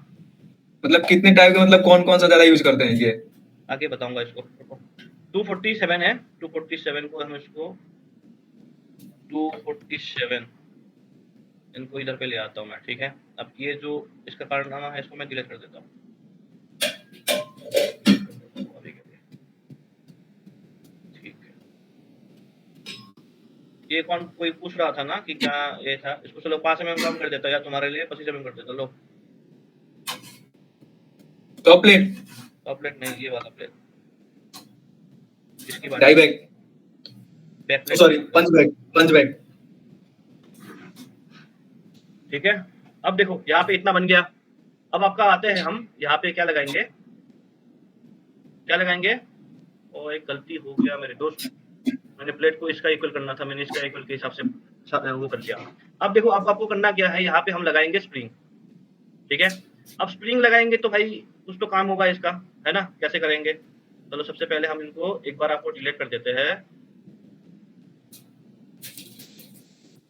मतलब कितने टाइप के, मतलब कौन कौन सा ज्यादा यूज करते हैं ये? आगे बताऊंगा इसको। 247 है, 247 को हम इसको 247 इनको इधर पे ले आता हूँ मैं, ठीक है। अब ये जो इसका कारनामा है इसको मैं डिलीट कर देता हूँ। ठीक है, ये कौन कोई पूछ रहा था ना कि क्या ये था, इसको चलो 5 mm कम कर देता या तुम्हारे लिए 25 mm कर देता। लो टॉप प्लेट, टॉप प्लेट नहीं, ये वाला प्लेट, इसकी बात, die bag, back plate, sorry punch bag. ठीक है। अब देखो यहाँ पे इतना बन गया, अब आपका आते हैं हम यहाँ पे क्या लगाएंगे, और एक गलती हो गया मेरे दोस्त, मैंने प्लेट को इसका इक्वल करना था, मैंने इसका इक्वल के हिसाब से वो कर दिया। अब देखो अब आपको करना क्या है, यहाँ पे हम लगाएंगे स्प्रिंग, ठीक है। अब स्प्रिंग लगाएंगे तो भाई कुछ तो काम होगा इसका, है ना, कैसे करेंगे। चलो सबसे पहले हम इनको एक बार आपको डिलीट कर देते हैं,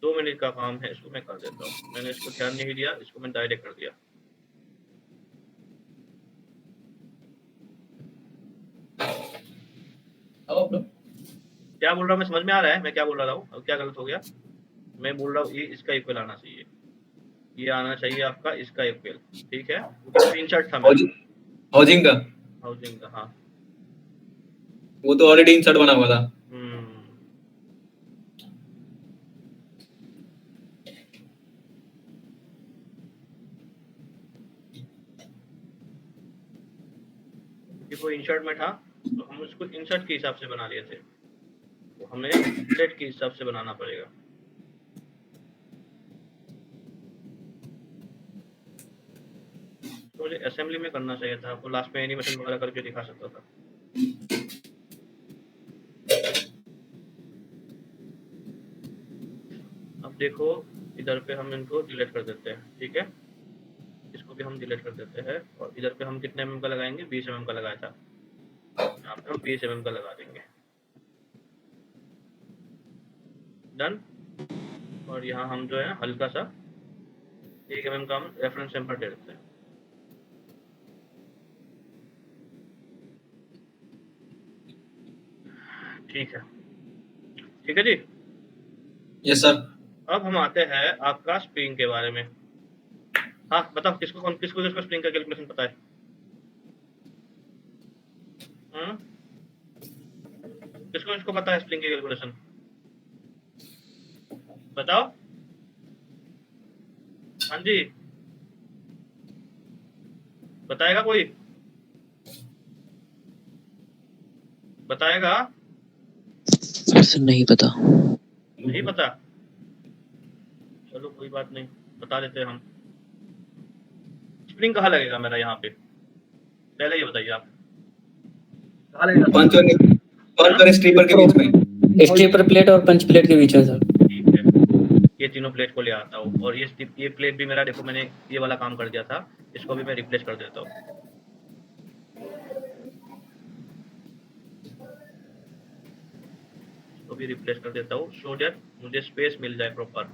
2 मिनट का काम है, इसको मैं कर देता हूँ, मैंने इसको ध्यान नहीं दिया, इसको मैं डायरेक्ट कर दिया। क्या बोल रहा हूँ मैं, समझ में आ रहा है मैं क्या बोल रहा हूँ, अब क्या गलत हो गया। मैं बोल रहा हूँ ये इसका इक्वल आना चाहिए, ये आना चाहिए आपका इसका इक्वल, ठीक है। स्क्रीनशॉट था मेरा हाउसिंग का, हाउसिंग का, हाँ वो तो ऑलरेडी इंसर्ट बना हुआ था। वो इंसर्ट में था तो हम उसको इंसर्ट के हिसाब से बना लिए थे, तो हमें प्लेट के हिसाब से बनाना पड़ेगा। तो मुझे असेंबली में करना चाहिए था, आपको लास्ट में एनिमेशन वगैरह करके दिखा सकता था। अब देखो इधर पे हम इनको डिलीट कर देते हैं, ठीक है, इसको भी हम डिलीट कर देते हैं। और इधर पे हम कितने mm का लगाएंगे, 20 mm का लगाया था, यहाँ पे हम 20 mm का लगा देंगे, डन। और यहाँ हम जो है हल्का सा 1 mm का हम रेफरेंस टेम्पर दे देते हैं। ठीक है, ठीक है जी। Yes sir. अब हम आते हैं आपका स्प्रिंग के बारे में। हाँ बताओ, किसको स्प्रिंग का कैलकुलेशन पता है? किसको पता है स्प्रिंग की कैलकुलेशन? बताओ। हाँ जी, बताएगा कोई? बताएगा? सर नहीं पता। नहीं पता? चलो कोई बात नहीं, बता देते हैं हम। स्प्रिंग कहाँ लगेगा मेरा यहाँ पे? पहले ये बताइए आप, कहाँ लगेगा? पंच और स्ट्रीपर के बीच में। स्ट्रीपर प्लेट और पंच प्लेट के बीच में सर। ठीक है, ये तीनों प्लेट को ले आता हूँ, और ये प्लेट भी मेरा, देखो मैंने ये वाला काम कर दिया था, इसको भी मैं रिप्लेस कर देता हूँ। इसको भी रिप्लेस कर देता हूँ, सो दैट मुझे स्पेस मिल जाए प्रॉपर।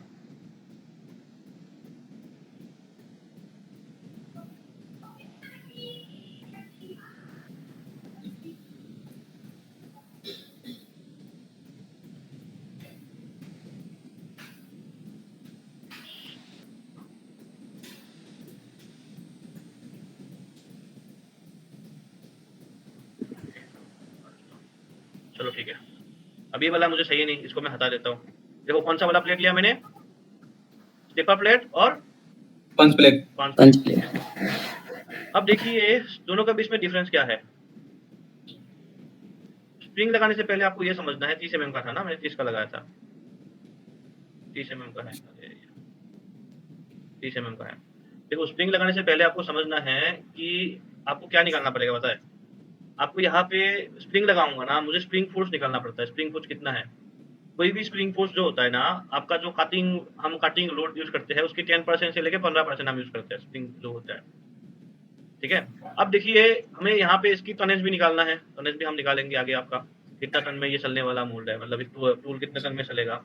चलो ठीक है, अब ये वाला मुझे चाहिए नहीं, इसको मैं हटा देता हूँ। देखो कौन सा वाला प्लेट लिया मैंने? स्लीपर प्लेट और पंच प्लेट। पंच प्लेट। अब देखिए दोनों के बीच में डिफरेंस क्या है। स्प्रिंग लगाने से पहले आपको ये समझना है, 30 mm का था ना, मैंने 30 का लगाया था, 30 mm का है, 30 mm का है। देखो स्प्रिंग लगाने से पहले आपको समझना है कि आपको क्या निकालना पड़ेगा, पता है? आपको यहाँ पे स्प्रिंग लगाऊंगा ना, मुझे स्प्रिंग फोर्स निकालना पड़ता है। स्प्रिंग फोर्स कितना है? कोई भी स्प्रिंग फोर्स जो होता है ना, आपका जो हम कटिंग लोड यूज करते हैं उसकी 10% से लेके 15% हम यूज करते हैं स्प्रिंग जो होता है, ठीक है। अब देखिए हमें यहाँ पे इसकी टनेज भी निकालना है, टनेज भी हम निकालेंगे आगे आपका, कितना टन में ये चलने वाला मोल्ड है, मतलब टूल कितने टन में चलेगा।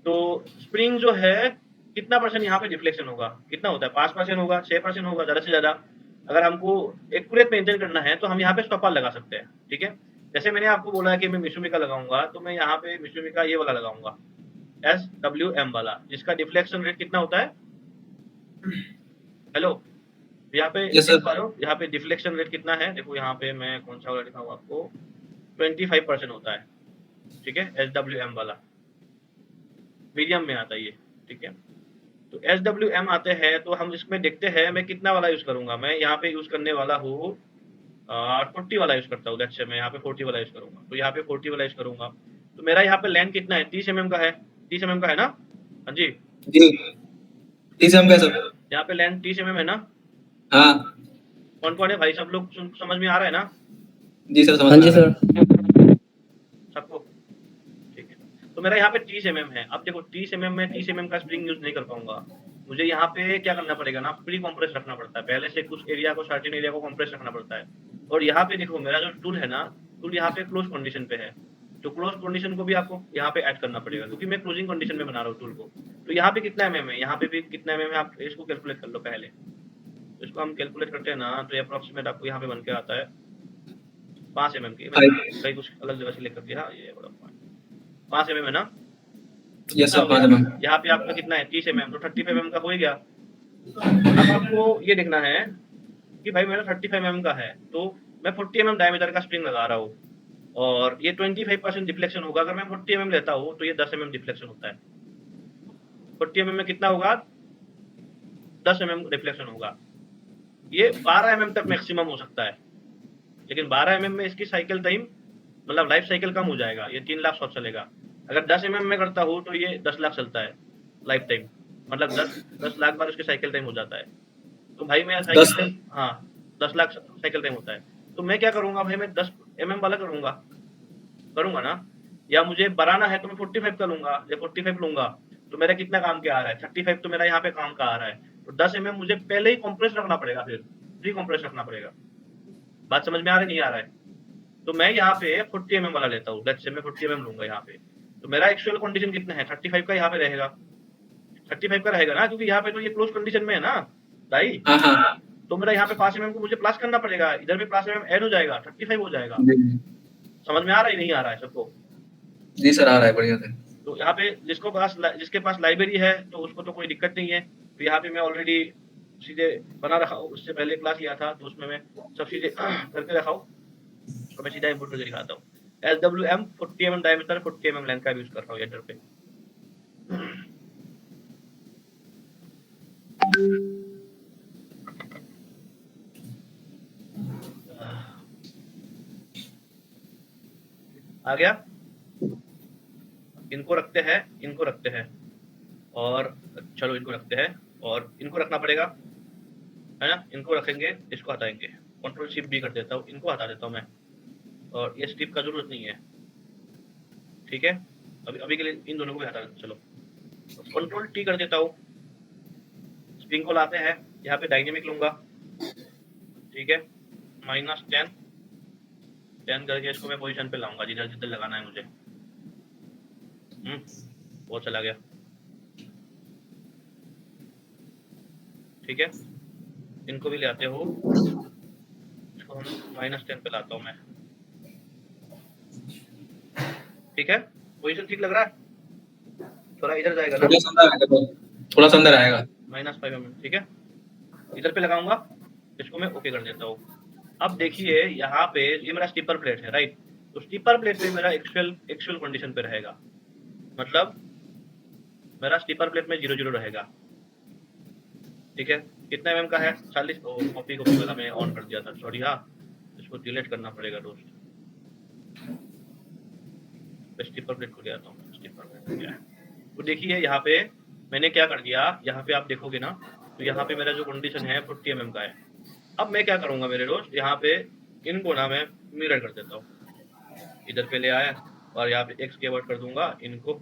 तो स्प्रिंग जो है कितना परसेंट यहाँ पे डिफ्लेक्शन होगा, कितना होता है? 5% होगा, 6% होगा, ज्यादा से ज्यादा। अगर हमको एक्यूरेट मेंटेन करना है तो हम यहाँ पे स्टॉपर लगा सकते हैं, ठीक है। जैसे मैंने आपको बोला है कि मैं मित्सुबिशी लगाऊंगा, तो मैं यहाँ पे मित्सुबिशी ये वाला लगाऊंगा, SWM वाला, जिसका डिफ्लेक्शन रेट कितना होता है? हेलो, यहाँ पे Yes, sir. देख पा रहे हो यहाँ पे डिफ्लेक्शन रेट कितना है? देखो यहाँ पे मैं कौन सा वाला दिखाऊँ आपको, 25% होता है, ठीक है, SWM वाला, मीडियम में आता है ये, ठीक है। तो SWM आते हैं, तो हम इसमें देखते हैं मैं कितना वाला यूज करूंगा। मैं यहाँ पे यूज करने वाला हूँ 40 वाला यूज करता हूँ, मैं यहाँ पे 40 वाला यूज करूंगा, तो यहाँ पे 40 वाला यूज करूंगा। तो मेरा यहाँ पे लेंथ कितना है? 30 mm का है, 30 mm का है ना? हाँ जी जी 30 mm का सर। यहाँ पे लेंथ 30 mm है ना? हाँ कौन कौन है भाई, सब लोग समझ में आ रहा है ना? जी सर, समझ हाँ जी में आ रहा सर। है। सबको ठीक है। तो मेरा यहाँ पे 30 mm है। अब देखो 30 mm में 30 mm का स्प्रिंग यूज नहीं कर पाऊंगा, मुझे यहाँ पे क्या करना पड़ेगा ना, प्री कॉम्प्रेस रखना पड़ता है, पहले से कुछ एरिया को, सर्टेन एरिया को कॉम्प्रेस रखना पड़ता है। और यहाँ पे देखो मेरा जो टूल है ना, टूल यहाँ पे क्लोज कंडीशन पे है, तो क्लोज कंडीशन को भी आपको यहाँ पे ऐड करना पड़ेगा, क्योंकि मैं क्लोजिंग कंडीशन में बना रहा हूँ टूल को। तो यहाँ पे कितना mm है, यहाँ पे भी कितना mm है, आप इसको कैलकुलेट कर लो पहले। तो इसको हम कैलकुलेट करते हैं ना, तो अप्रोक्सीमेट आपको यहाँ पे बन के आता है 5 mm की, कहीं कुछ अलग जगह से लेकर दिया, ये बड़ा 5 mm है ना? Yes sir, 5 mm। यहाँ पे आपका कितना है? 30 mm, तो 35 mm का हो ही गया। अब आपको ये देखना है कि भाई मेरा 35 mm का है, तो मैं 40 mm डायमीटर का स्प्रिंग लगा रहा हूँ, और ये 25% डिफ्लेक्शन होगा। अगर मैं 40 mm लेता हूँ तो ये 10 mm डिफ्लेक्शन होता है। 40 mm में कितना होगा? 10 mm डिफ्लेक्शन होगा। ये 12 mm तक मैक्सिमम हो सकता है, लेकिन 12 mm में इसकी साइकिल टाइम, मतलब लाइफ साइकिल कम हो जाएगा, ये 3 लाख शॉट चलेगा। अगर 10 mm में करता हूँ तो ये 10 लाख चलता है लाइफ टाइम, मतलब 10 लाख बार उसकी साइकिल टाइम हो जाता है। तो भाई मैं साइकिल टाइम, हाँ 10 लाख साइकिल टाइम होता है। तो मैं क्या करूंगा भाई, मैं 10 mm वाला करूंगा ना, या मुझे बढ़ाना है तो मैं 45 का लूंगा या 45 लूंगा। तो मेरा कितना काम क्या आ रहा है? 35 तो मेरा यहाँ पे काम का आ रहा है। तो 10 mm मुझे पहले ही कॉम्प्रेस रखना पड़ेगा, फिर प्री कॉम्प्रेस रखना पड़ेगा। बात समझ में आ रही नहीं आ रहा है? तो मैं यहाँ पे 40 mm वाला लेता हूँ, लेट्स से मैं 40 mm लूंगा यहाँ पे। तो मेरा एक्चुअल कंडीशन कितना है? 35 का यहाँ पे रहेगा, 35 का रहेगा ना, क्योंकि यहाँ पे तो ये क्लोज कंडीशन में है ना भाई। हाँ हाँ तो मेरा यहाँ पे 5 mm को मुझे प्लस करना पड़ेगा, इधर भी प्लस mm ऐड हो जाएगा, 35 हो जाएगा। समझ में आ रहा है नहीं आ रहा है सबको? जी सर, आ रहा है बढ़िया से। तो यहाँ पे जिसके पास लाइब्रेरी है तो उसको तो कोई दिक्कत नहीं है। तो यहाँ पे मैं ऑलरेडी सीधे बना रखा हूँ, उससे पहले क्लास लिया था तो उसमें मैं सब चीजें करके रखा हूँ। तो मैं सीधा इम्पोर्ट करके दिखाता हूँ। SWM 40 mm diameter 40 mm length का यूज कर रहा हूँ एडिटर पे। आ गया। इनको रखते हैं और चलो इनको रखते हैं और इनको रखना पड़ेगा, है ना। इनको रखेंगे, इसको हटाएंगे, कंट्रोल शिफ्ट भी कर देता हूँ, इनको हटा देता हूँ मैं, और ये स्ट्रिप का जरूरत नहीं है, ठीक है। अभी के लिए इन दोनों को भी हटा देता। चलो कंट्रोल टी कर देता हूँ। स्प्रिंग को लाते हैं, यहाँ पे डायनेमिक लूंगा, ठीक है। -10 करके इसको मैं पोजीशन पे लाऊंगा जिधर जिधर लगाना है मुझे। वो चला गया, ठीक है। इनको भी ले आते हो, इसको हम -10 पे लाता हूँ मैं, ठीक है। पोजीशन ठीक लग रहा है? थोड़ा इधर जाएगा ना, थोड़ा सा अंदर आएगा, -5 mm, ठीक है। इधर पे लगाऊंगा, इसको मैं ओके कर देता हूँ। अब देखिए यहाँ पे ये मेरा स्टिपर प्लेट है, राइट। तो स्टिपर प्लेट पे मेरा एक्चुअल कंडीशन पे रहेगा, मतलब मेरा स्टिपर प्लेट में 0 0 रहेगा, ठीक है। कितना mm का है? 40। कॉपी वाला मैं ऑन कर दिया था, सॉरी। हाँ, इसको डिलीट करना पड़ेगा दोस्त। स्टिपर प्लेट को ले आता हूँ, स्टिपर प्लेट क्या है। तो देखिए यहाँ पे मैंने क्या कर दिया, यहाँ पे आप देखोगे ना, तो यहाँ पे मेरा जो कंडीशन है 40 mm का है। अब मैं क्या करूंगा मेरे दोस्त, यहाँ पे इनको ना मैं मिरर कर देता हूँ, इधर पे ले आया और यहाँ पे X कीवर्ड कर दूंगा इनको,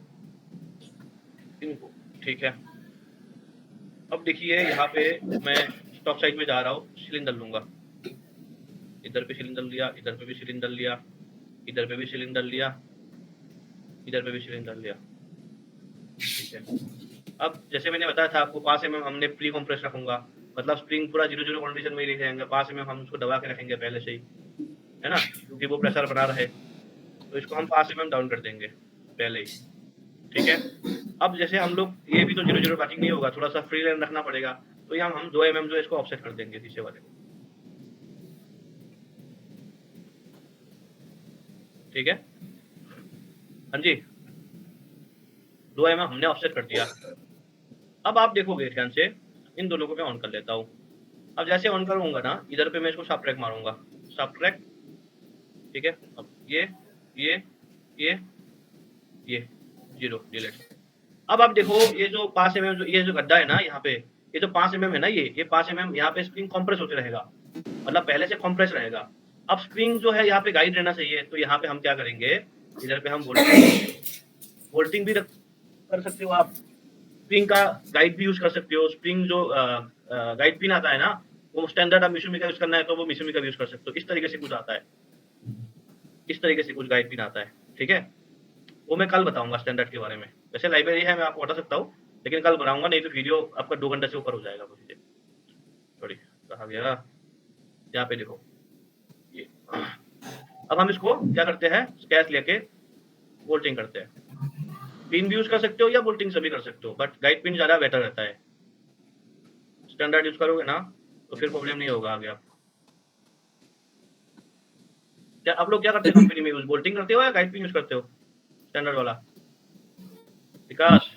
ठीक है। अब देखिए यहाँ पे मैं स्टॉक साइज में जा रहा हूँ, सिलेंडर लूंगा, इधर पे सिलेंडर लिया, इधर पे भी सिलेंडर लिया, इधर पे भी सिलेंडर लिया, इधर पे भी सिलेंडर लिया, ठीक है। अब जैसे मैंने बताया था आपको 5 mm हमने प्री कंप्रेस रखूंगा, मतलब स्प्रिंग पूरा 0 0 कंडीशन में ही रहेंगे। 5 mm हम उसको दबा के रखेंगे पहले से ही, है ना, क्योंकि वो प्रेशर बना रहे। तो इसको हम 5 mm डाउन कर देंगे पहले ही, ठीक है। अब जैसे हम लोग, ये भी तो 0 0 कटिंग नहीं होगा, थोड़ा सा फ्री लाइन रखना पड़ेगा, तो यहाँ हम 2 mm जो इसको ऑफसेट कर देंगे शीशे वाले को, ठीक है। हाँ जी, 2 mm हमने ऑफसेट कर दिया। अब आप देखोगे ध्यान से, इन दोनों को मैं ऑन कर लेता हूँ। अब जैसे ऑन करूंगा ना, इधर पे मैं इसको सब्ट्रैक्ट मारूंगा, सब्ट्रैक्ट, ठीक है। अब ये 0 डिलीट। अब आप देखो ये जो 5 mm ये जो गड्ढा है ना यहाँ पे, ये जो 5 mm है ना, ये 5 mm यहाँ पे स्प्रिंग कंप्रेस होते रहेगा, मतलब पहले से कंप्रेस रहेगा। अब स्प्रिंग जो है यहाँ पे गाइड रहना चाहिए, तो यहाँ पे हम क्या करेंगे, इधर पे हम वोल्टिंग भी कर सकते हो आप, स्प्रिंग का गाइड भी यूज कर सकते हो। स्प्रिंग जो गाइड पिन आता है ना, वो स्टैंडर्ड आप मिशुमी का यूज करना है तो वो मिशुमी का यूज कर सकते हो। इस तरीके से कुछ आता है, इस तरीके से कुछ गाइड पिन आता है, ठीक है। वो मैं कल बताऊंगा स्टैंडर्ड के बारे में। वैसे लाइब्रेरी है, मैं आपको बता सकता हूँ, लेकिन कल बताऊंगा, नहीं तो वीडियो आपका 2 घंटे से ऊपर हो जाएगा। सॉरी, कहा गया, यहाँ पे देखो ये। अब हम इसको क्या करते हैं, स्केच लेके वोल्टिंग करते हैं। पिन भी यूज कर सकते हो या वोल्टिंग से भी कर सकते हो, बट गाइड पिन ज्यादा बेटर रहता है। स्टैंडर्ड यूज करोगे ना तो फिर प्रॉब्लम नहीं होगा आगे आपको। क्या आप लोग क्या करते हैं कंपनी में, यूज वोल्टिंग करते हो या गाइड पिन यूज करते हो स्टैंडर्ड वाला? विकास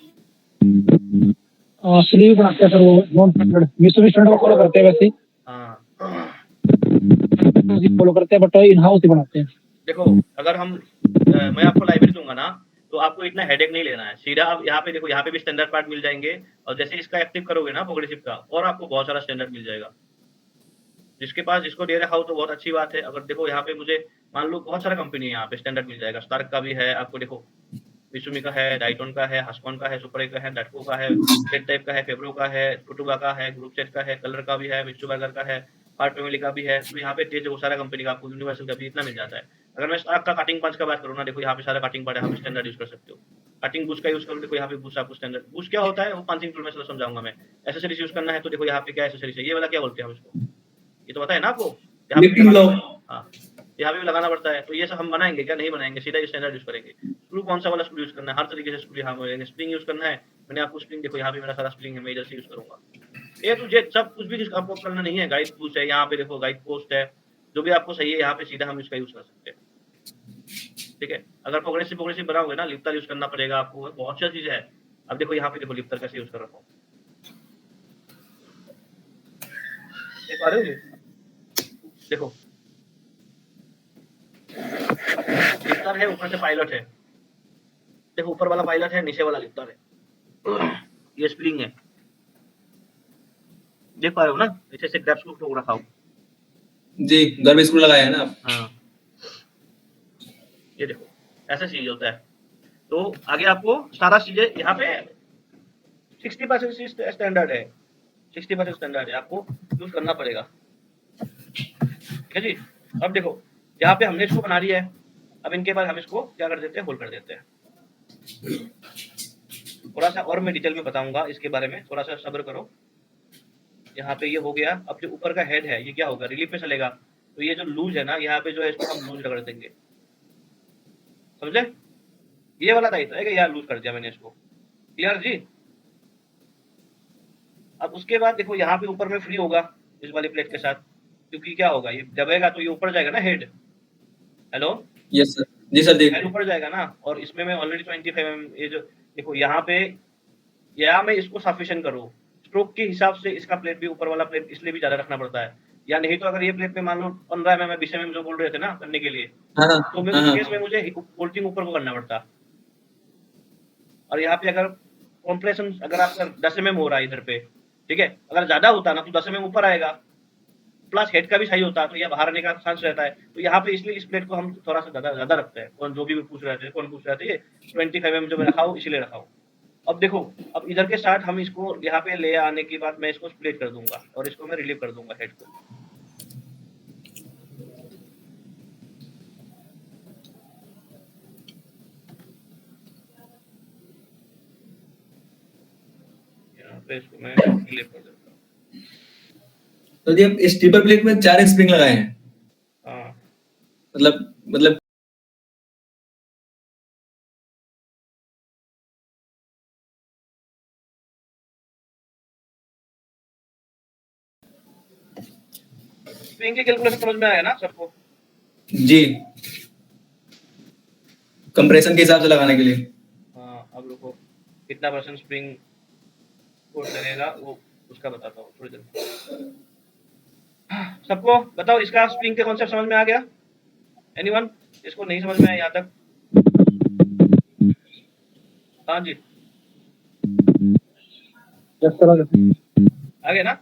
स्लीव बनाते हैं सर, वो नॉन स्टैंडर्ड मिशुमी स्टैंडर्ड को फॉलो करते हैं, वैसे ही फॉलो करते हैं, बट इन हाउस ही बनाते हैं। देखो अगर हम मैं आपको लाइब्रेरी दूंगा ना, तो आपको इतना हेडेक नहीं लेना है। सीधा आप यहाँ पे देखो, यहाँ पे भी स्टैंडर्ड पार्ट मिल जाएंगे, और जैसे इसका एक्टिव करोगे ना प्रोग्रेसिव का, और आपको बहुत सारा स्टैंडर्ड मिल जाएगा। जिसके पास जिसको दे रहा हो तो बहुत अच्छी बात है। अगर देखो यहाँ पे मुझे मान लो बहुत सारा कंपनी है, यहाँ पे स्टैंडर्ड मिल जाएगा। स्टार्क का भी है आपको, देखो मिशुमी का है, डाइटोन का है, हास्कॉन का है, सुपर का है, डटको का है, सेट टाइप का है, फेब्रो का है, टोटुगा का है, ग्रुप सेट का है, कलर का भी है, मिस्टूबर्गर का है, पार्ट फैमिली का भी है। तो यहाँ पे तेज वो सारा कंपनी का आपको, यूनिवर्सल का भी इतना मिल जाता है। अगर मैं स्टार्क का कटिंग पंच का बात करूँ ना, देखो यहाँ पे सारा कटिंग पार्ट है, यहाँ पे स्टैंडर्ड यूज कर सकते हो। कटिंग बुश का यूज करो, देखो यहाँ पे बुश आपको स्टैंडर्ड। बुश क्या होता है वो पंचिंग टूल में समझाऊंगा मैं। एसेसरीज यूज करना है तो देखो यहाँ पे क्या एसेसरीज है, ये वाला क्या बोलते हैं हम इसको, ये तो पता है ना आपको। यहाँ पे भी लगाना पड़ता है, तो ये सब हम बनाएंगे क्या, नहीं बनाएंगे, सीधा स्टैंडर्ड यूज करेंगे। स्क्रू कौन सा वाला स्क्रू यूज करना है, हर तरीके से स्क्रू यहाँ मिलेंगे। स्प्रिंग यूज करना है, मैंने आपको स्प्रिंग देखो यहाँ पे मेरा सारा स्प्रिंग है, मैं इधर से यूज करूंगा। ए टू जेड सब कुछ भी आपको करना नहीं है। गाइड पोस्ट है यहाँ पे, देखो गाइड पोस्ट है, जो भी आपको सही है यहाँ पे सीधा हम इसका यूज कर सकते हैं। ठीक है, अगर प्रोग्रेसिव बनाओगे ना, लिफ्टर यूज करना पड़ेगा आपको, बहुत सी चीजें है। अब देखो यहाँ पे देखो लिफ्टर कैसे यूज कर रहा हूँ, देख पा रहे हो? देखो लिफ्टर है, ऊपर से पायलट है, देखो ऊपर वाला पायलट है, नीचे वाला लिफ्टर है, ये स्प्रिंग है, देख पा रहे हो ना? ऐसे से ग्रैब स्क्रू रखा हो जी, घर में स्क्रू लगाया है ना आप? हाँ, ये देखो ऐसा चीज होता है। तो आगे आपको सारा चीजें यहाँ पे 60% स्टैंडर्ड है, 60% स्टैंडर्ड है, आपको यूज करना पड़ेगा। ठीक है जी। अब देखो यहाँ पे हमने इसको बना लिया है, अब इनके बाद हम इसको क्या कर देते हैं, होल्ड कर देते हैं। थोड़ा सा और मैं डिटेल में बताऊंगा इसके बारे में, थोड़ा सा सब्र करो। यहाँ पे ये हो गया। अब जो ऊपर का हेड है ये क्या होगा, रिलीफ पे चलेगा, तो ये जो लूज है ना यहाँ पे जो है इसको हम लूज कर देंगे, समझे? ये वाला टाइट है कि यार लूज कर दिया मैंने इसको, क्लियर जी? अब उसके बाद देखो यहाँ पे ऊपर में फ्री होगा इस वाली प्लेट के साथ, क्योंकि क्या होगा, ये दबेगा तो ये ऊपर जाएगा ना हेड। हेलो, यस सर, जी सर देख हेड ऊपर जाएगा ना, और इसमें मैं ऑलरेडी 25 mm ये जो देखो यहाँ पे, या मैं इसको सफिशिएंट करूँ स्ट्रोक के हिसाब से, इसका प्लेट भी ऊपर वाला प्लेट इसलिए भी ज्यादा रखना पड़ता है, या नहीं तो अगर ये प्लेट पे मान लो 15 mm 20 mm जो बोल रहे थे ना करने के लिए, तो मैं उस केस में मुझे बोल्टिंग ऊपर को करना पड़ता। और यहाँ पे अगर कॉम्प्रेशन अगर आपका 10 mm हो रहा है इधर पे, ठीक है, अगर ज्यादा होता ना तो 10 mm ऊपर आएगा, प्लस हेड का भी सही होता तो यह बाहर आने का चांस रहता है। तो यहाँ पे इसलिए इस प्लेट को हम थोड़ा सा ज्यादा रखते हैं। कौन जो भी पूछ रहे थे, कौन पूछ रहे थे, ये 25 mm जो मैं रखा हूँ इसीलिए रखा हूँ। अब देखो, अब इधर के साथ हम इसको यहाँ पे ले आने के बाद मैं इसको स्प्लिट कर दूंगा और इसको मैं रिलीव कर दूंगा हेड को। यहाँ पे इसको मैं रिलीव कर दूंगा। तो ये इस स्टीपर प्लेट में 4 स्प्रिंग लगाए हैं। हाँ, मतलब स्प्रिंग की कैलकुलेशन समझ में आया ना सबको? जी, कंप्रेशन के हिसाब से लगाने के लिए। हाँ, अब रुको, कितना परसेंट स्प्रिंग फोर्स लगेगा वो उसका बताता हूँ थोड़ी देर। सबको बताओ, इसका स्प्रिंग के कॉन्सेप्ट समझ में आ गया? एनीवन इसको नहीं समझ में आया यहाँ तक? हाँ जी, आ गया ना?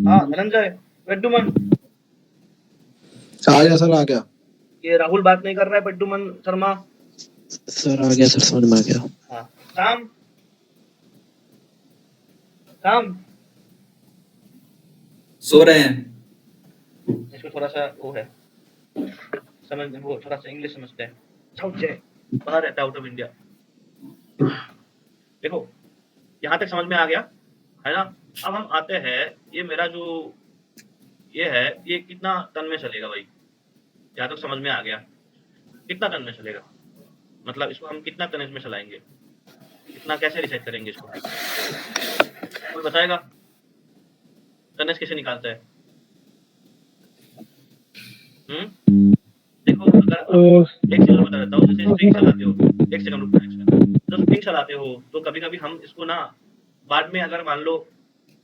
हाँ धनंजय, पेड्डुमन, आ गया सर, आ गया। ये राहुल बात नहीं कर रहा है, पेड्डुमन शर्मा। सर आ गया सर, समझ में आ गया। हाँ, शाम शाम सो रहे हैं। इसको थोड़ा सा वो है समझ, वो थोड़ा सा इंग्लिश समझते हैं, साउथ से बाहर रहता है, आउट ऑफ इंडिया। देखो यहाँ तक समझ में आ गया है ना? अब हम आते हैं, ये मेरा जो ये है ये कितना टन में चलेगा भाई? यहाँ तक समझ में आ गया, कितना टन में चलेगा, मतलब इसको हम कितना टनेज में चलाएंगे, कितना कैसे डिसाइड करेंगे इसको, कोई बताएगा? टनेज कैसे निकालता है? देखो अगर एक चीज बता देता हूँ, जैसे स्प्रिंग चलाते हो, एक सेकंड रुकना है, जब स्प्रिंग चलाते हो तो कभी कभी हम इसको ना बाद में अगर मान लो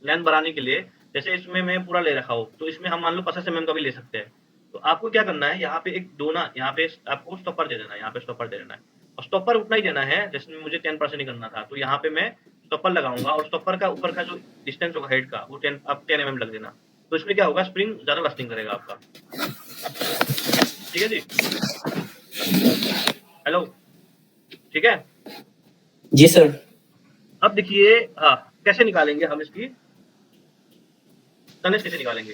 लेंथ बढ़ाने के लिए, जैसे इसमें मैं पूरा ले रखा हूँ तो इसमें हम मान लो 50 mm का भी ले सकते हैं। तो आपको क्या करना है, यहाँ पे एक दो ना, यहाँ पे आपको स्टॉपर दे देना है, यहाँ पे स्टॉपर दे देना है, और स्टॉपर उतना ही देना है जैसे मुझे 10% ही करना था, तो यहाँ पे मैं स्टॉपर लगाऊंगा और स्टॉपर का ऊपर का जो डिस्टेंस होगा हेड का वो 10 mm लग देना। तो इसमें क्या होगा, स्प्रिंग ज्यादा लास्टिंग करेगा आपका। ठीक है जी, हेलो, ठीक है जी सर। अब देखिए, हाँ कैसे निकालेंगे हम इसकी टनेज, कैसे निकालेंगे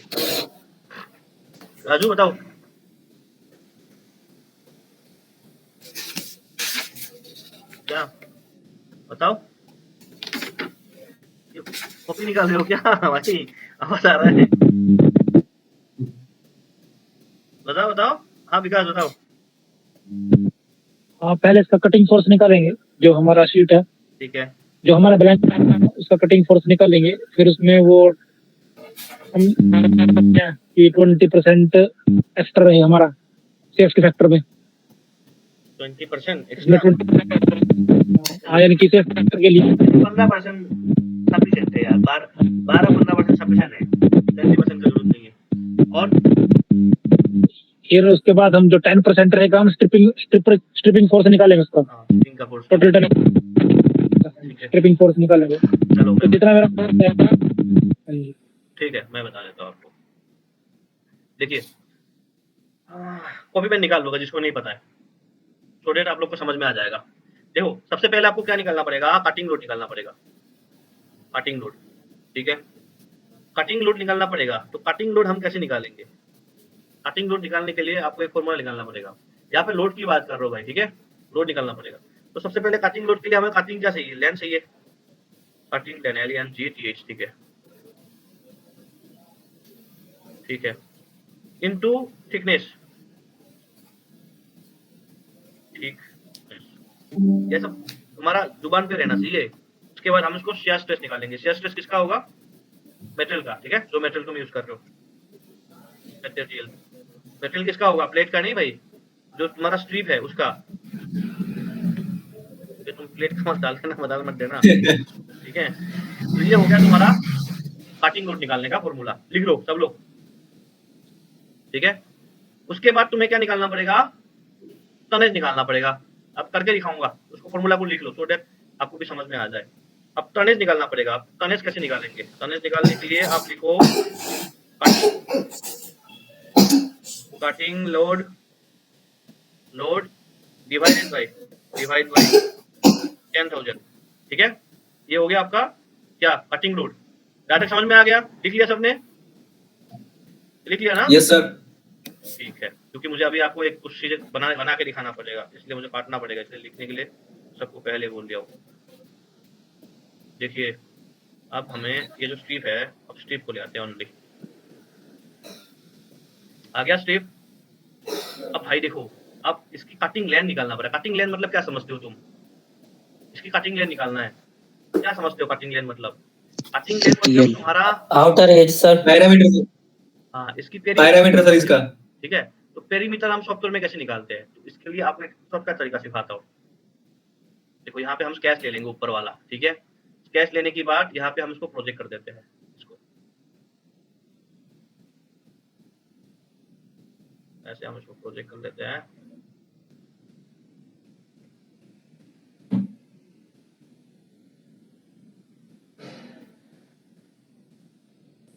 राजू बताओ? क्या बताओ, कॉपी निकाल रहे हो क्या भाई? आवाज आ रहा है, बताओ बताओ। हाँ विकास बताओ। पहले इसका कटिंग फोर्स निकालेंगे, जो हमारा शीट है, ठीक है, जो हमारा ब्लैंक है, उसका कटिंग फोर्स निकालेंगे। फिर उसमें वो हम कि 20% एक्स्ट्रा रहे हमारा सेफ्टी फैक्टर में। 20% इसमें एक्स्ट्रा 20, हाँ, यानी कि सेफ्टी फैक्टर के लिए 15% सफिशिएंट है यार। 12-15% सफिशिएंट है, 20% की जरूरत नहीं है। और फिर उसके बाद हम जो 10% रहेगा, हम स्ट्रिपिंग फोर्स निकालेंगे उसका, हाँ, इनका फोर्स टोटल 10 ठीक है। स्ट्रिपिंग फोर्स निकालेंगे। चलो तो जितना मेरा फोर्स रहेगा, हाँ जी, ठीक है, मैं बता देता हूँ आपको। देखिए, कॉपी पेन निकाल लूंगा जिसको नहीं पता है, सो डेट आप लोग को समझ में आ जाएगा। देखो, सबसे पहले आपको क्या निकालना पड़ेगा? कटिंग लोड निकालना पड़ेगा। कटिंग लोड, ठीक है, कटिंग लोड निकालना पड़ेगा। तो कटिंग लोड हम कैसे निकालेंगे? कटिंग लोड निकालने के लिए आपको एक फॉर्मूला निकालना पड़ेगा। यहाँ पे लोड की बात कर रहा हूँ भाई, ठीक है, लोड निकालना पड़ेगा। तो सबसे पहले कटिंग लोड के लिए हमें कटिंग क्या चाहिए? लेंथ चाहिए, कटिंग लेन LNGTH, ठीक है, ठीक है, इनटू थिकनेस, ठीक, ये सब हमारा जुबान पे रहना चाहिए। उसके बाद हम इसको शियर स्ट्रेस निकालेंगे। शियर स्ट्रेस किसका होगा? मेटेरियल का, ठीक है, जो मेटेरियल तुम यूज कर रहे हो, मटेरियल। मेटेरियल किसका होगा? प्लेट का नहीं भाई, जो तुम्हारा स्ट्रिप है उसका। ये तुम प्लेट का मत डाल देना, मदाल मत देना, ठीक है। तो ये हो गया तुम्हारा कटिंग लोड निकालने का फॉर्मूला, लिख लो सब लोग, ठीक है। उसके बाद तुम्हें क्या निकालना पड़ेगा? टनेज निकालना पड़ेगा। अब करके दिखाऊंगा, उसको फॉर्मूला को लिख लो सो दैट आपको भी समझ में आ जाए। अब टनेज निकालना पड़ेगा। अब टनेज कैसे निकालेंगे? टनेज निकालने के लिए आप लिखो cutting load, load divide by 10,000, ठीक है। ये हो गया आपका क्या? Cutting load. डायरेक्ट समझ में आ गया? लिख लिया सबने? लिख लिया ना? Yes sir. ठीक है, क्योंकि मुझे अभी आपको एक कुछ चीजें बना के दिखाना पड़ेगा, इसलिए मुझे काटना पड़ेगा, इसलिए लिखने के लिए सबको पहले बोल दिया हूँ। देखिए, अब हमें ये जो स्ट्रिप है, अब स्ट्रिप को ले आते हैं ओनली। आ गया स्ट्रिप। अब भाई देखो, अब इसकी कटिंग लेंथ निकालना पड़ेगा। कटिंग लेंथ मतलब क्या समझते हो तुम? इसकी कटिंग लेंथ निकालना है। क्या समझते हो कटिंग लेंथ मतलब? कटिंग लेंथ मतलब तुम्हारा आउटर एज सर, पैरामीटर, हाँ, इसकी पैरामीटर सर इसका, ठीक है। तो पेरीमीटर हम सॉफ्टवेयर में कैसे निकालते हैं? तो इसके लिए आपको एक शॉर्टकट तरीका सिखाता हूँ। देखो, यहाँ पे हम स्केच ले लेंगे ऊपर वाला, ठीक है। स्केच लेने के बाद यहाँ पे हम इसको प्रोजेक्ट कर देते हैं, इसको ऐसे हम इसको प्रोजेक्ट कर देते हैं।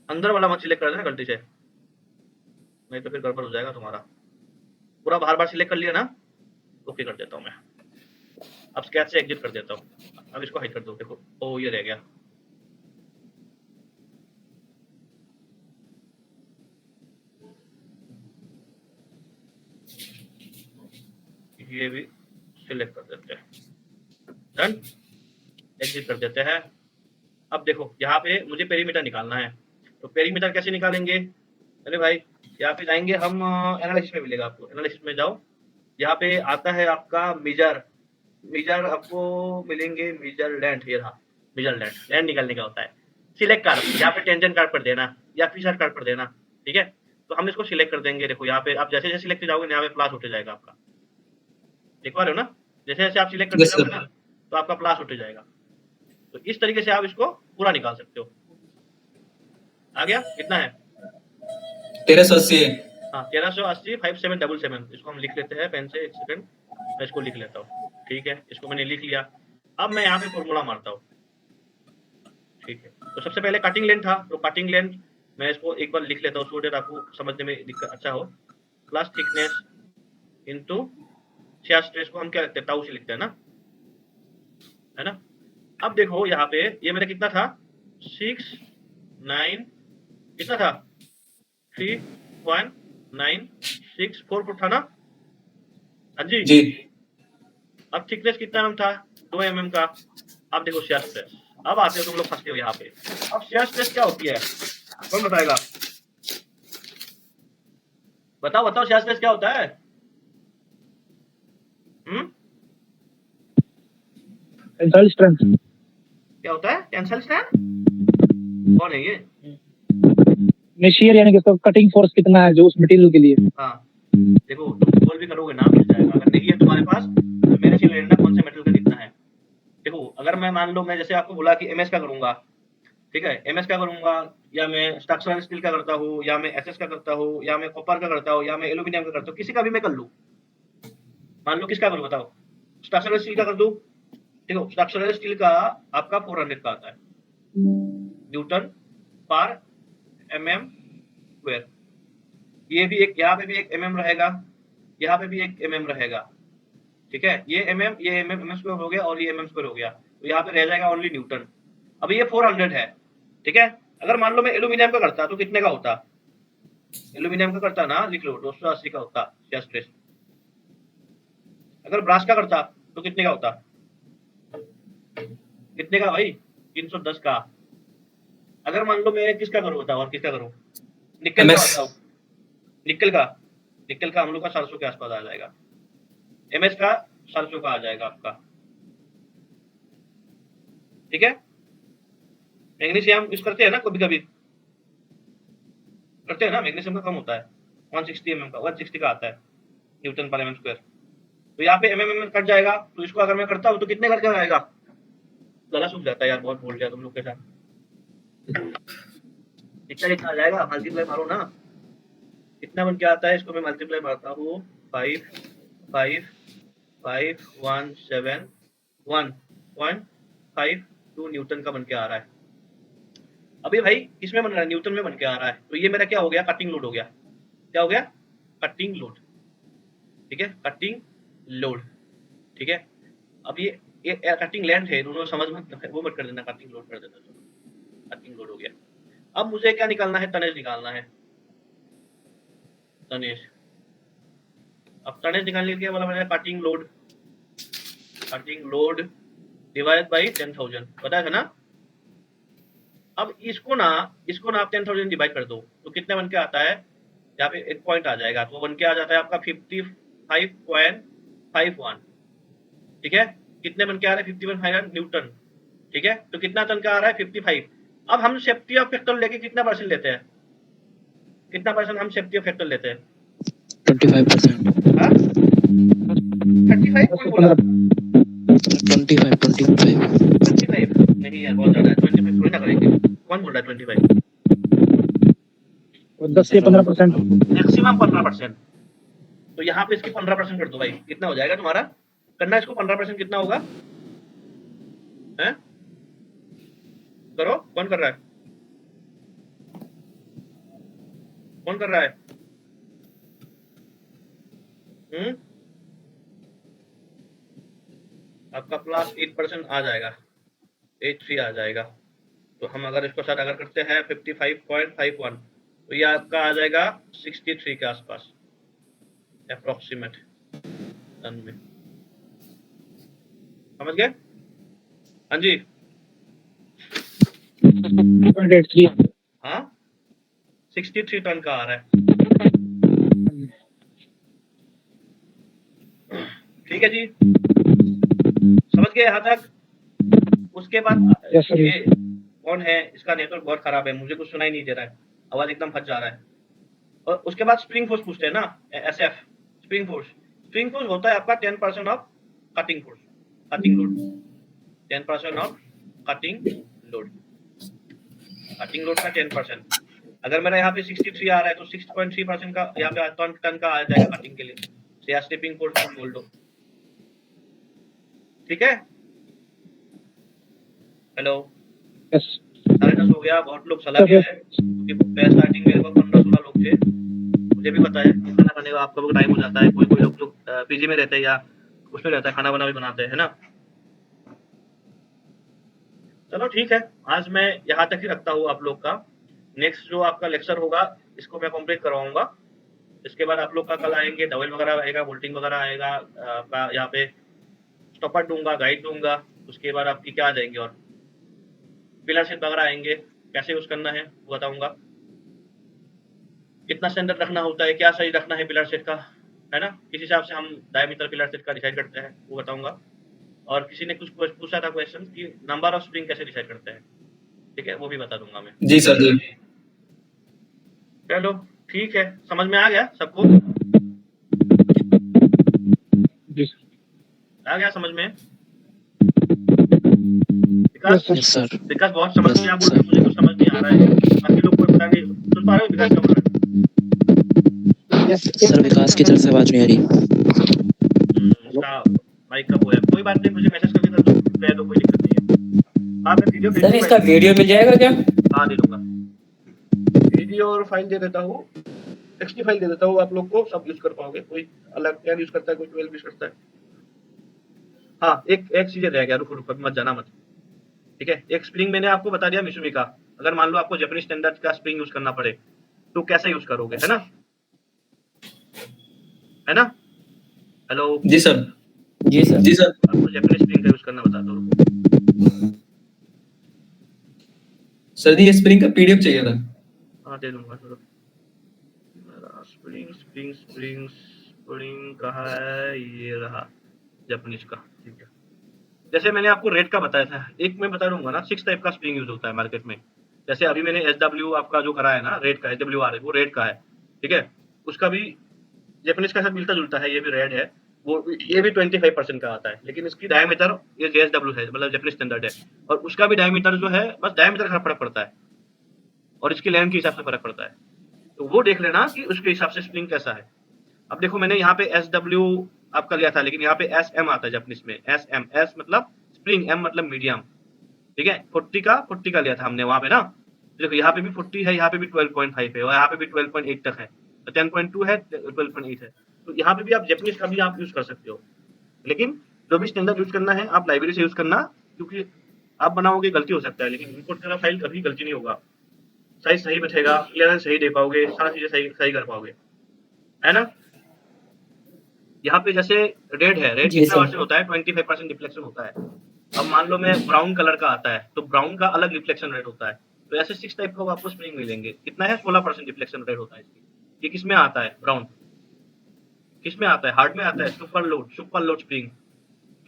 अंदर वाला मत सिलेक्ट कर देना गलती से, नहीं तो फिर गड़बड़ हो जाएगा तुम्हारा। पूरा बार सिलेक्ट कर लिया ना? ओके कर देता हूँ मैं। अब स्केच से एग्जिट कर देता हूँ। अब इसको हाइड कर दो। देखो, ओ ये रह गया। ये भी सिलेक्ट कर देते हैं, डन। एग्जिट कर देते हैं। अब देखो, यहाँ पे मुझे पेरीमीटर निकालना है। तो पेरीमीटर कैसे निकालेंगे? अरे भाई, यहाँ पे जाएंगे हम, एनालिसिस में मिलेगा आपको। एनालिसिस में जाओ, यहाँ पे आता है आपका मेजर आपको मिलेंगे, मेजर लेंथ। ये रहा मेजर लेंथ निकालने का होता है। सिलेक्ट कार्ड, यहाँ पे टेंजेंट कार्ड पर देना या फिशर कार्ड पर देना, ठीक है। तो हम इसको सिलेक्ट कर देंगे। देखो, यहाँ पे आप जैसे जैसे सिलेक्ट जाओगे यहाँ पे प्लस होते जाएगा आपका, देख पा रहे हो ना? जैसे जैसे आप सिलेक्ट करते यस जाओगे सर, ना, तो आपका प्लस होते जाएगा। तो इस तरीके से आप इसको पूरा निकाल सकते हो। आ गया? कितना है? 1380 है। हाँ, 1380 5777। इसको हम लिख लेते हैं पेन से, एक सेकंड मैं इसको लिख लेता हूँ, ठीक है। इसको मैंने लिख लिया। अब मैं यहाँ पे फॉर्मूला मारता हूँ, ठीक है। तो सबसे पहले कटिंग लेंथ था, तो कटिंग लेंथ मैं इसको एक बार लिख लेता हूँ सो दैट आपको समझने में दिक्कत अच्छा हो। Plus thickness into shear stress को हम क्या लिखते हैं? टाउ से लिखते हैं ना, है ना। अब देखो यहाँ पे ये मेरा कितना था? 6 9 कितना था? 3.964 फुट था ना? हाँ जी। जी, अब थिकनेस कितना mm था? 2 mm का। अब देखो शियर स्ट्रेस। अब आते हो तुम लोग फंसते हो यहाँ पे। अब शियर स्ट्रेस क्या होती है? कौन बताएगा? बताओ शियर स्ट्रेस क्या होता है? Tensile strength. क्या होता है टेंसाइल स्ट्रेंथ? कौन है ये? शियर यानी कि इसका कटिंग फोर्स कितना है जो उस मटेरियल के लिए। हाँ देखो तुम गोल भी करोगे ना मिल जाएगा, अगर नहीं है तुम्हारे पास तो मेरे से ले लेना कौन से मेटल का कितना है। देखो अगर मैं मान लो मैं जैसे आपको बोला कि एमएस का करूंगा, ठीक है, एमएस का करूंगा या मैं स्ट्रक्चरल स्टील का करता हूँ या मैं एसएस का करता हूँ या मैं कॉपर का करता हूँ या मैं एल्यूमिनियम का करता हूँ, किसी का भी मैं कर लूँ। मान लो किसका करूँ बताओ, स्ट्रक्चरल स्टील का कर दूँ। देखो स्ट्रक्चरल स्टील का आपका 400 का आता है न्यूटन पर एमएम स्क्वायर। ये भी एक, यहाँ पे भी एक एमएम रहेगा, यहाँ पे भी एक एमएम रहेगा, ठीक है, ये एमएम ये एमएम स्क्वायर हो गया और ये एमएम स्क्वायर हो गया, तो यहाँ पे रह जाएगा ओनली न्यूटन। अब ये 400 है, ठीक है। अगर मान लो मैं एल्यूमिनियम का करता तो कितने का होता, एल्यूमिनियम का करता ना, लिख लो 280 का होता शियर स्ट्रेस। अगर ब्रास का करता तो कितने का होता, कितने का भाई, 310 का। अगर मान लो मैं किसका करूँ बताओ, और किसका करूँ, निकल का बताओ, निकल का हम लोग का 400 के आसपास आ जाएगा, एमएस का 400 का आ जाएगा आपका, ठीक है। मैग्नीशियम यूज करते हैं ना कभी कभी, करते हैं ना, मैग्नीशियम का कम होता है 160 mm का, 160 का आता है न्यूटन पर एमएम स्क्वायर। तो यहाँ पे एमएम कट जाएगा, तो इसको अगर मैं करता हूँ तो कितने करके आएगा, गला सूख जाता है यार, बहुत बोल दिया तुम लोग के साथ। कितना आ जाएगा, मल्टीप्लाई मारो ना, कितना बन के आता है, इसको मैं मल्टीप्लाई मारता हूँ 551.52 न्यूटन का बन के आ रहा है। अभी भाई किसमें बन रहा है, न्यूटन में बन के आ रहा है, तो ये मेरा क्या हो गया, कटिंग लोड हो गया। क्या हो गया, कटिंग लोड, ठीक है, कटिंग लोड, ठीक है। अब ये कटिंग लेंथ है, दोनों समझ मत वो मत कर देना, कटिंग लोड कर देना, चलो कटिंग लोड हो गया। अब मुझे क्या निकालना है, टनेज निकालना है, टनेज। अब टनेज निकालने के लिए बोला मैंने कटिंग लोड डिवाइड बाई 10,000 बताया था ना। अब इसको ना आप 10,000 डिवाइड कर दो तो कितना बन के आता है, यहाँ पे एक पॉइंट आ जाएगा, तो बन के आ जाता है आपका 55.51, ठीक है। कितने बन के आ रहा है, 51 न्यूटन, ठीक है। तो कितना टन का आ रहा है, 55। अब हम सेफ्टी ऑफ फैक्टर लेके कितना परसेंट लेते हैं, कितना परसेंट हम सेफ्टी ऑफ फैक्टर लेते हैं, 25%। 35 कौन बोला, 25 नहीं यार बहुत ज्यादा है, 25 थोड़ी ना करेंगे, कौन बोल रहा है 25, 10 से 15%। मैक्सिमम 15%। तो यहाँ पे इसकी 15% कर दो भाई, कितना हो जाएगा तुम्हारा, करना इसको 15% कितना होगा, हैं करो, कौन कर रहा है, कौन कर रहा है, आपका प्लस 8% आ जाएगा, 83 आ जाएगा। तो हम अगर इसको साथ अगर करते हैं 55.51 तो ये आपका आ जाएगा 63 के आसपास अप्रोक्सीमेट टन में, समझ गए, हाँ जी, 2.83। हाँ 63 टन का आ रहा है, ठीक है जी, समझ गए यहाँ तक। उसके बाद Yes, sir. ये कौन है, इसका नेटवर्क बहुत खराब है, मुझे कुछ सुनाई नहीं दे रहा है, आवाज एकदम फंस जा रहा है। और उसके बाद स्प्रिंग फोर्स पूछते हैं ना, एसएफ स्प्रिंग फोर्स होता है आपका 10% of cutting force, cutting load, 10% of cutting load का 10%। अगर मेरा यहाँ पे 63 आ रहा है तो 6.3% का यहाँ पे टन का आ जाएगा कटिंग के लिए, या स्लिपिंग फोर्स बोल दो, ठीक है। Hello, Yes. 10:30 हो गया, बहुत लोग चला गया है, क्योंकि स्टार्टिंग मेरे को 15-16 लोग थे, मुझे भी पता है खाना खाने का आपका भी टाइम हो जाता है, कोई लोग जो पीजी में रहते हैं या उसमें रहता है, खाना बना भी बनाते हैं ना। चलो ठीक है, आज मैं यहाँ तक ही रखता हूँ आप लोग का, नेक्स्ट जो आपका लेक्चर होगा इसको मैं कंप्लीट करवाऊंगा। इसके बाद आप लोग का कल आएंगे, डबल वगैरह आएगा, बोल्टिंग वगैरह आएगा, आपका यहाँ पे स्टॉपर दूंगा, गाइड दूंगा, उसके बाद आपकी क्या आ जाएंगे, और पिलर सेट वगैरह आएंगे, कैसे यूज करना है वो बताऊंगा, कितना स्टैंडर्ड रखना होता है, क्या सही रखना है पिलर सेट का, है ना, किस हिसाब से हम डायमीटर पिलर सेट का डिसाइड करते हैं वो बताऊंगा। और किसी ने कुछ पूछा था क्वेश्चन कि नंबर ऑफ स्प्रिंग कैसे डिसाइड करते हैं, ठीक है, वो भी बता दूंगा मैं। जी सर जी। चलो ठीक है, समझ में आ गया सबको? आ गया समझ में? विकास यस सर। विकास बहुत समझ में, आप बोल रहे हो मुझे कुछ समझ नहीं आ रहा है, बाकी लोग को पता नहीं। सुन पा रहे हो विकास क्या बोल रहा है? सर विकास की तरफ से आवाज नहीं आ रही। उसका माइक का वो है, कोई बात नहीं, मुझे मैसेज करके कर दो, कह दो, कोई दिक्कत नहीं है। हाँ मैं वीडियो भेज सर इसका दूंगा। वीडियो मिल जाएगा क्या? हाँ दे दूंगा, वीडियो और फाइल दे देता हूँ, टेक्स्ट फाइल दे देता हूँ, आप लोग को सब यूज कर पाओगे। कोई अलग 10 यूज करता है, कोई 12 यूज करता है। हाँ एक चीज रह गया, रुको मत जाना मत, ठीक है। एक स्प्रिंग मैंने आपको बता दिया मिशुमी का, अगर मान लो आपको जापानीज स्टैंडर्ड का स्प्रिंग यूज करना पड़े तो कैसे यूज करोगे, है ना? है ना? हेलो जी सर। जी सर। जी सर। आपको जापानीज स्प्रिंग का यूज करना बता दो। सर जी ये स्प्रिंग का पीडीएफ चाहिए था। हाँ दे दूंगा। स्प्रिंग स्प्रिंग स्प्रिंग स्प्रिंग कहाँ है? ये रहा जापानीज का, ठीक है। जैसे मैंने आपको रेट का बताया था, एक मैं बता दूंगा ना, 6 टाइप का स्प्रिंग यूज होता है मार्केट में। जैसे अभी मैंने SW आपका जो करा है ना, रेट का SWR है, वो रेट का है, ठीक है। उसका भी जापानीज का साथ मिलता जुलता है, ये भी रेड है, वो ये भी 25% का आता है, लेकिन इसकी डायमीटर ये JSW है, मतलब जापानीज स्टैंडर्ड है, और उसका भी डायमीटर जो है, बस डायमीटर का फर्क पड़ता है और इसकी लेंथ के हिसाब से फर्क पड़ता है, तो वो देख लेना कि उसके हिसाब से स्प्रिंग कैसा है। अब देखो मैंने यहाँ पे SW आपका लिया था, लेकिन यहाँ पे SM आता है जापानीज में, SM, S मतलब स्प्रिंग, M मतलब मीडियम, ठीक है। 40 का लिया था हमने वहां पे ना, देखो यहाँ पे भी 40 है, यहाँ पे भी 12.5 है, और यहाँ पे भी 12.8 तक है, 10.2 है, 12.8 है, तो यहाँ पे भी आप जापानीज का भी आप यूज कर सकते हो, लेकिन जो भी स्टैंडर्ड यूज करना है आप लाइब्रेरी से यूज करना, क्योंकि आप बनाओगे गलती हो सकता है, लेकिन इनपुट करा फाइल कभी गलती नहीं होगा, साइज सही बैठेगा, क्लियरेंस सही दे पाओगे, सारा चीजें सही कर पाओगे, है ना? यहाँ पे जैसे रेड है, रेड जी कितना सर। वर्जन होता है? 25% रिफ्लेक्शन होता है। अब मान लो मैं ब्राउन कलर का आता है, तो ब्राउन का अलग रिफ्लेक्शन रेट होता है, तो ऐसे 6 टाइप का आपको स्प्रिंग मिलेंगे। कितना है? 16% रिफ्लेक्शन रेट होता है इसकी। ये किसमें आता है? ब्राउन किसमें आता है? हार्ड में आता है, सुपर लोड स्प्रिंग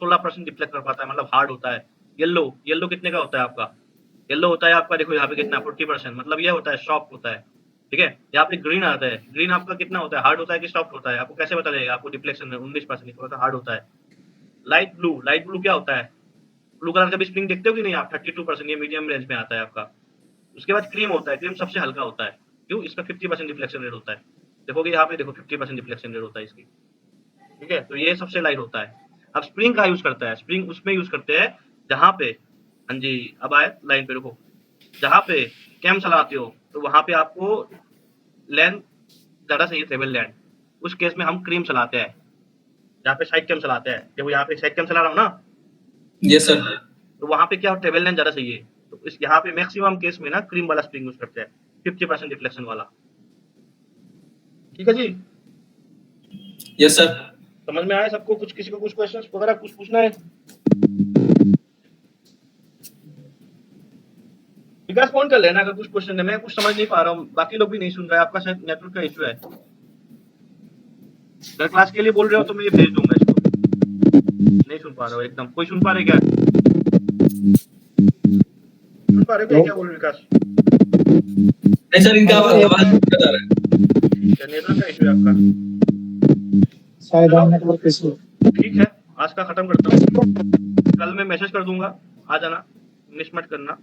16% रिफ्लेक्ट कर पाता है, मतलब हार्ड होता है। येलो कितने का होता है आपका? येलो होता है आपका, देखो यहाँ पे कितना 40%, मतलब ये होता है सॉफ्ट होता है, ठीक है। यहाँ पे ग्रीन आता है, ग्रीन आपका कितना होता है? हार्ड होता है कि सॉफ्ट होता है? आपको कैसे पता चलेगा? आपको डिफ्लेक्शन में 19% थोड़ा सा हार्ड होता है। लाइट ब्लू क्या होता है? ब्लू कलर का भी स्प्रिंग देखते हो कि नहीं आप? 32%, ये मीडियम रेंज में आता है आपका। उसके बाद क्रीम होता है, क्रीम सबसे हल्का होता है, क्यों? इसका 50% डिफ्लेक्शन रेट होता है, देखोगे यहाँ पे, देखो 50% डिफ्लेक्शन रेट होता है इसकी, ठीक है। तो ये सबसे लाइट होता है। अब स्प्रिंग का यूज करता है, स्प्रिंग उसमें यूज करते हैं जहाँ पे, हाँ जी अब आए लाइन पे, रुको, जहाँ पे कैम चलाते हो तो वहां पे आपको लेंथ ज्यादा चाहिए, टेबल लेंथ, उस केस में हम क्रीम चलाते हैं। जहाँ पे साइड कैम चलाते हैं, देखो यहाँ पे साइड कैम चला रहा हूँ ना, यस सर। तो वहां पे क्या टेबल लेंथ ज्यादा चाहिए, तो इस यहाँ पे मैक्सिमम केस में ना क्रीम वाला स्प्रिंग यूज करते हैं, 50% डिफ्लेक्शन वाला, ठीक है जी। Yes sir. समझ में आया सबको? कुछ किसी को कुछ क्वेश्चन वगैरह कुछ पूछना है? विकास फोन कर लेना अगर कुछ क्वेश्चन है, मैं कुछ समझ नहीं पा रहा हूँ, बाकी लोग भी नहीं सुन रहे, आपका शायद नेटवर्क का इशू है। अगर क्लास के लिए बोल रहे हो तो मैं ये भेज दूंगा इसको, नहीं सुन पा रहा हूँ एकदम। कोई सुन पा रहे क्या? सुन पा रहे हो क्या बोल रहे विकास? नहीं सर, इनका आवाज बता रहा है। नेटवर्क का इशू है आपका शायद नेटवर्क इशू। ठीक है, आज का खत्म करता हूँ, कल मैं मैसेज कर दूंगा, आ जाना, मिस मत करना।